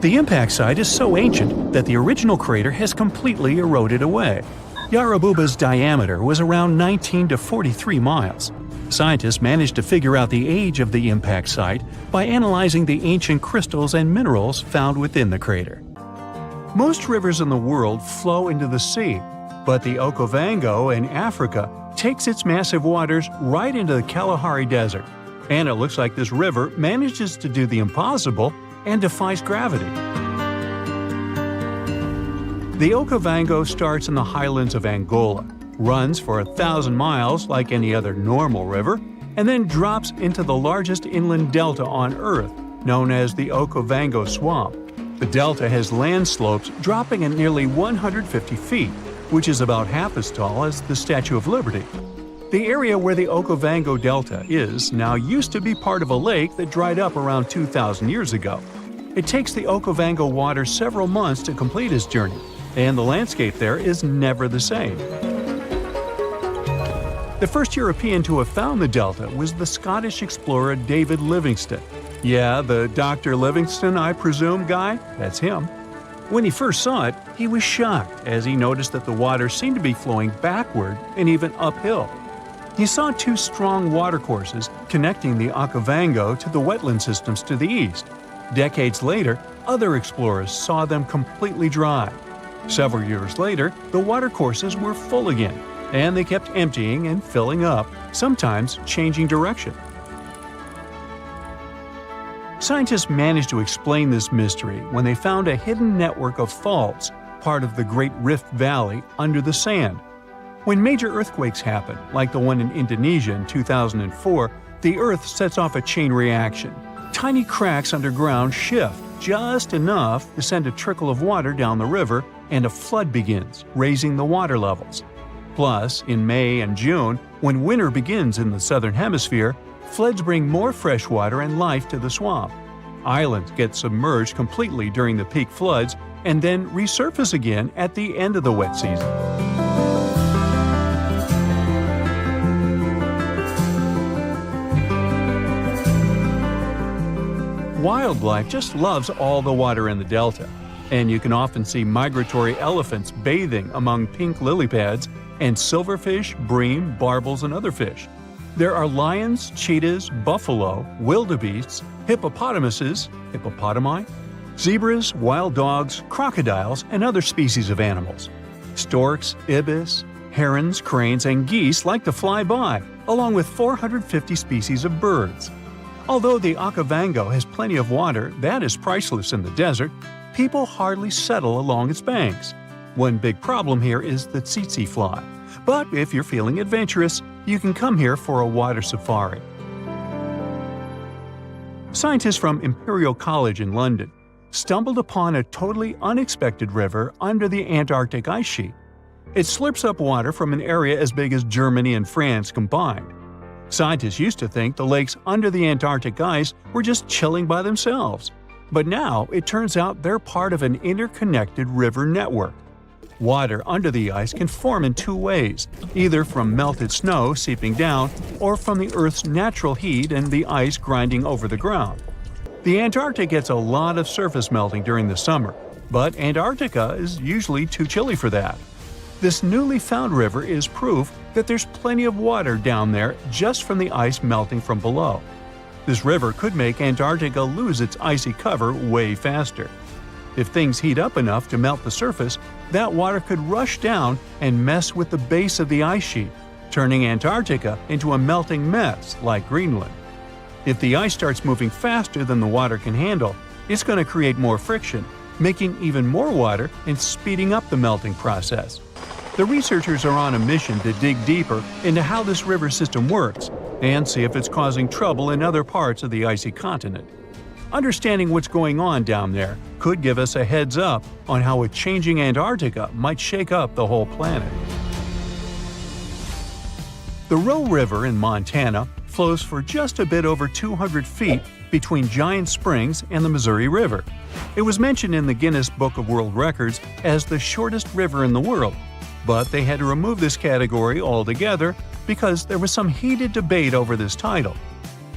S2: The impact site is so ancient that the original crater has completely eroded away. Yarrabuba's diameter was around 19 to 43 miles. Scientists managed to figure out the age of the impact site by analyzing the ancient crystals and minerals found within the crater. Most rivers in the world flow into the sea, but the Okavango in Africa takes its massive waters right into the Kalahari Desert. And it looks like this river manages to do the impossible and defies gravity. The Okavango starts in the highlands of Angola, runs for 1,000 miles like any other normal river, and then drops into the largest inland delta on Earth, known as the Okavango Swamp. The delta has land slopes dropping at nearly 150 feet, which is about half as tall as the Statue of Liberty. The area where the Okavango Delta is now used to be part of a lake that dried up around 2,000 years ago. It takes the Okavango water several months to complete its journey, and the landscape there is never the same. The first European to have found the delta was the Scottish explorer David Livingstone. Yeah, the Dr. Livingstone, I presume, guy? That's him. When he first saw it, he was shocked as he noticed that the water seemed to be flowing backward and even uphill. He saw 2 strong watercourses connecting the Okavango to the wetland systems to the east. Decades later, other explorers saw them completely dry. Several years later, the watercourses were full again, and they kept emptying and filling up, sometimes changing direction. Scientists managed to explain this mystery when they found a hidden network of faults, part of the Great Rift Valley, under the sand. When major earthquakes happen, like the one in Indonesia in 2004, the Earth sets off a chain reaction. Tiny cracks underground shift just enough to send a trickle of water down the river, and a flood begins, raising the water levels. Plus, in May and June, when winter begins in the southern hemisphere, floods bring more fresh water and life to the swamp. Islands get submerged completely during the peak floods and then resurface again at the end of the wet season. wildlife just loves all the water in the delta, and you can often see migratory elephants bathing among pink lily pads and silverfish, bream, barbels, and other fish. There are lions, cheetahs, buffalo, wildebeests, hippopotamuses, hippopotami, zebras, wild dogs, crocodiles, and other species of animals. Storks, ibis, herons, cranes, and geese like to fly by, along with 450 species of birds. Although the Okavango has plenty of water that is priceless in the desert, people hardly settle along its banks. One big problem here is the tsetse fly. But if you're feeling adventurous, you can come here for a water safari. Scientists from Imperial College in London stumbled upon a totally unexpected river under the Antarctic ice sheet. It slurps up water from an area as big as Germany and France combined. Scientists used to think the lakes under the Antarctic ice were just chilling by themselves. But now it turns out they're part of an interconnected river network. Water under the ice can form in two ways, either from melted snow seeping down or from the Earth's natural heat and the ice grinding over the ground. The Antarctic gets a lot of surface melting during the summer, but Antarctica is usually too chilly for that. This newly found river is proof that there's plenty of water down there just from the ice melting from below. This river could make Antarctica lose its icy cover way faster. If things heat up enough to melt the surface, that water could rush down and mess with the base of the ice sheet, turning Antarctica into a melting mess like Greenland. If the ice starts moving faster than the water can handle, it's going to create more friction, making even more water and speeding up the melting process. The researchers are on a mission to dig deeper into how this river system works and see if it's causing trouble in other parts of the icy continent. Understanding what's going on down there could give us a heads up on how a changing Antarctica might shake up the whole planet. The Roe River in Montana flows for just a bit over 200 feet between Giant Springs and the Missouri River. It was mentioned in the Guinness Book of World Records as the shortest river in the world, but they had to remove this category altogether because there was some heated debate over this title.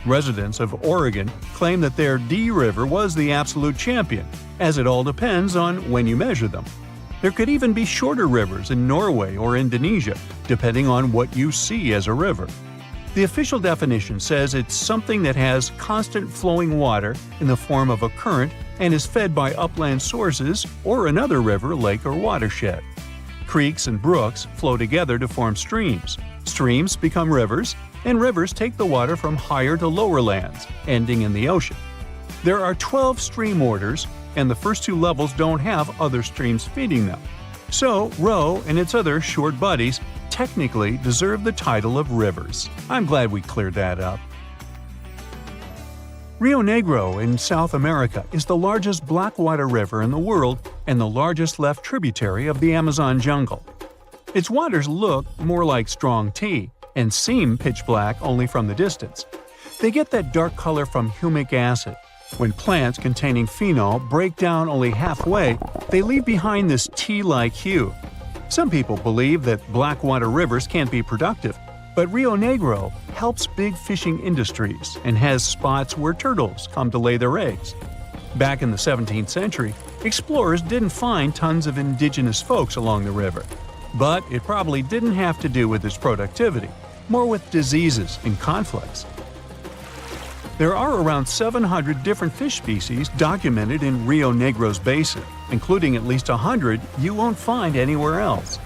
S2: Residents of Oregon claim that their D River was the absolute champion, as it all depends on when you measure them. There could even be shorter rivers in Norway or Indonesia, depending on what you see as a river. The official definition says it's something that has constant flowing water in the form of a current and is fed by upland sources or another river, lake, or watershed. Creeks and brooks flow together to form streams. Streams become rivers, and rivers take the water from higher to lower lands, ending in the ocean. There are 12 stream orders, and the first two levels don't have other streams feeding them. So, Roe and its other short buddies technically deserve the title of rivers. I'm glad we cleared that up. Rio Negro in South America is the largest blackwater river in the world and the largest left tributary of the Amazon jungle. Its waters look more like strong tea and seem pitch black only from the distance. They get that dark color from humic acid. When plants containing phenol break down only halfway, they leave behind this tea-like hue. Some people believe that blackwater rivers can't be productive, but Rio Negro helps big fishing industries and has spots where turtles come to lay their eggs. Back in the 17th century, explorers didn't find tons of indigenous folks along the river. But it probably didn't have to do with its productivity, more with diseases and conflicts. There are around 700 different fish species documented in Rio Negro's basin, including at least 100 you won't find anywhere else.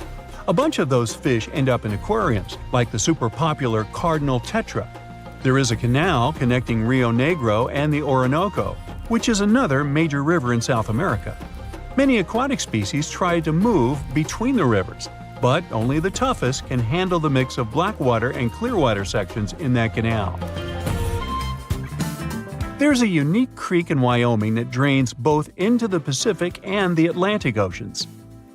S2: A bunch of those fish end up in aquariums, like the super popular cardinal tetra. There is a canal connecting Rio Negro and the Orinoco, which is another major river in South America. Many aquatic species try to move between the rivers, but only the toughest can handle the mix of blackwater and clearwater sections in that canal. There's a unique creek in Wyoming that drains both into the Pacific and the Atlantic Oceans.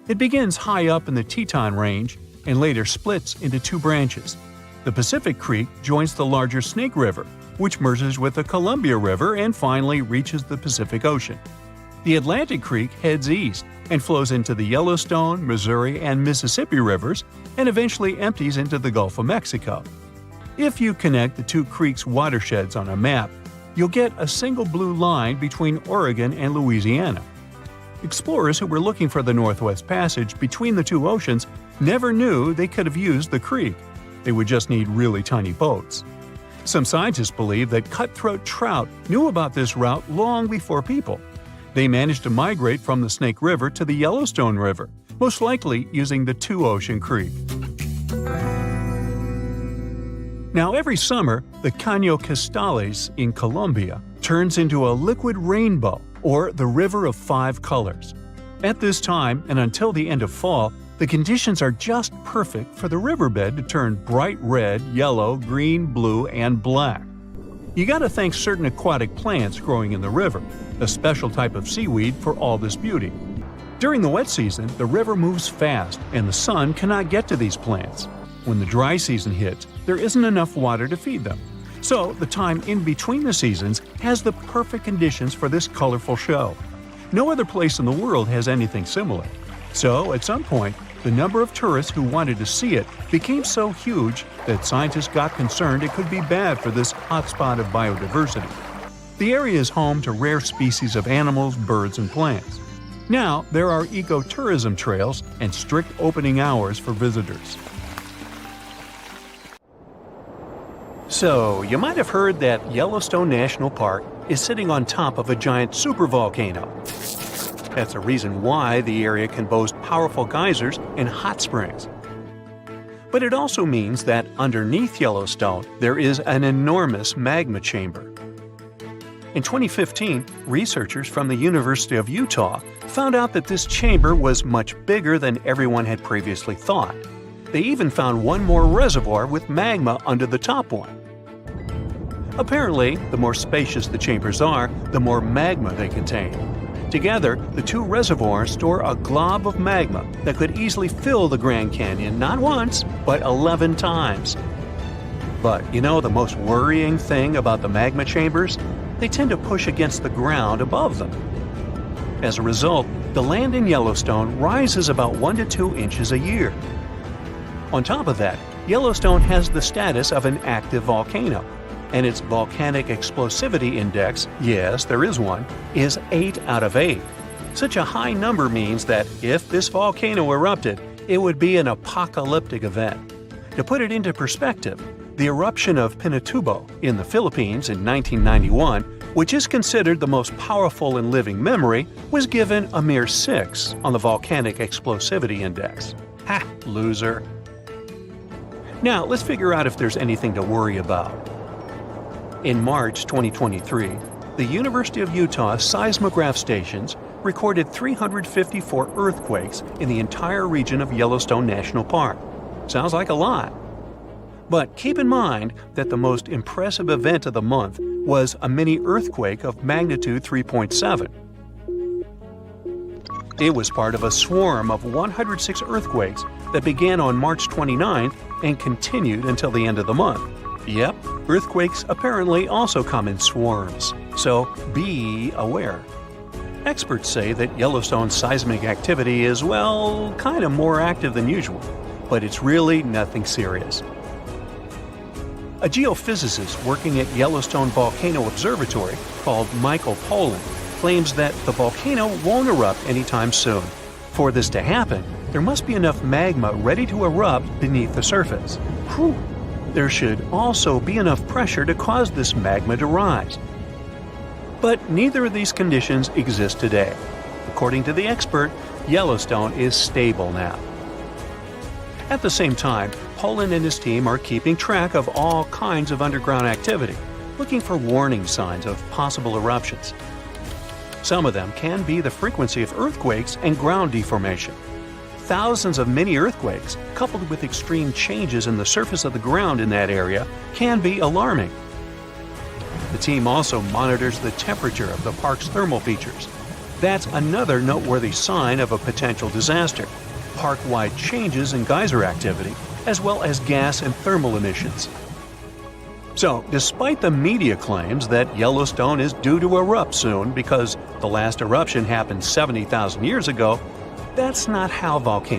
S2: It begins high up in the Teton Range and later splits into two branches. The Pacific Creek joins the larger Snake River, which merges with the Columbia River and finally reaches the Pacific Ocean. The Atlantic Creek heads east and flows into the Yellowstone, Missouri, and Mississippi rivers and eventually empties into the Gulf of Mexico. If you connect the two creeks' watersheds on a map, you'll get a single blue line between Oregon and Louisiana. Explorers who were looking for the Northwest Passage between the two oceans never knew they could have used the creek. They would just need really tiny boats. Some scientists believe that cutthroat trout knew about this route long before people. They managed to migrate from the Snake River to the Yellowstone River, most likely using the two-ocean creek. Now, every summer, the Caño Cristales in Colombia turns into a liquid rainbow, or the River of Five Colors. At this time, and until the end of fall, the conditions are just perfect for the riverbed to turn bright red, yellow, green, blue, and black. You gotta thank certain aquatic plants growing in the river, a special type of seaweed for all this beauty. During the wet season, the river moves fast, and the sun cannot get to these plants. When the dry season hits, there isn't enough water to feed them. So, the time in between the seasons has the perfect conditions for this colorful show. No other place in the world has anything similar. So, at some point, the number of tourists who wanted to see it became so huge that scientists got concerned it could be bad for this hotspot of biodiversity. The area is home to rare species of animals, birds, and plants. Now, there are ecotourism trails and strict opening hours for visitors. So, you might have heard that Yellowstone National Park is sitting on top of a giant supervolcano. That's a reason why the area can boast powerful geysers and hot springs. But it also means that underneath Yellowstone, there is an enormous magma chamber. In 2015, researchers from the University of Utah found out that this chamber was much bigger than everyone had previously thought. They even found one more reservoir with magma under the top one. Apparently, the more spacious the chambers are, the more magma they contain. Together, the two reservoirs store a glob of magma that could easily fill the Grand Canyon not once, but 11 times. But you know the most worrying thing about the magma chambers? They tend to push against the ground above them. As a result, the land in Yellowstone rises about 1 to 2 inches a year. On top of that, Yellowstone has the status of an active volcano, and its volcanic explosivity index, yes, there is one, is 8 out of 8. Such a high number means that if this volcano erupted, it would be an apocalyptic event. To put it into perspective, the eruption of Pinatubo in the Philippines in 1991, which is considered the most powerful in living memory, was given a mere 6 on the volcanic explosivity index. Ha! Loser. Now, let's figure out if there's anything to worry about. In March 2023, the University of Utah seismograph stations recorded 354 earthquakes in the entire region of Yellowstone National Park. Sounds like a lot. But keep in mind that the most impressive event of the month was a mini earthquake of magnitude 3.7. It was part of a swarm of 106 earthquakes that began on March 29th and continued until the end of the month. Yep, earthquakes apparently also come in swarms, so be aware. Experts say that Yellowstone's seismic activity is, well, kind of more active than usual, but it's really nothing serious. A geophysicist working at Yellowstone Volcano Observatory called Michael Pollan claims that the volcano won't erupt anytime soon. For this to happen, there must be enough magma ready to erupt beneath the surface. Whew. There should also be enough pressure to cause this magma to rise. But neither of these conditions exist today. According to the expert, Yellowstone is stable now. At the same time, Pollan and his team are keeping track of all kinds of underground activity, looking for warning signs of possible eruptions. Some of them can be the frequency of earthquakes and ground deformation. Thousands of mini earthquakes, coupled with extreme changes in the surface of the ground in that area, can be alarming. The team also monitors the temperature of the park's thermal features. That's another noteworthy sign of a potential disaster: park-wide changes in geyser activity, as well as gas and thermal emissions. So, despite the media claims that Yellowstone is due to erupt soon because the last eruption happened 70,000 years ago, that's not how volcanoes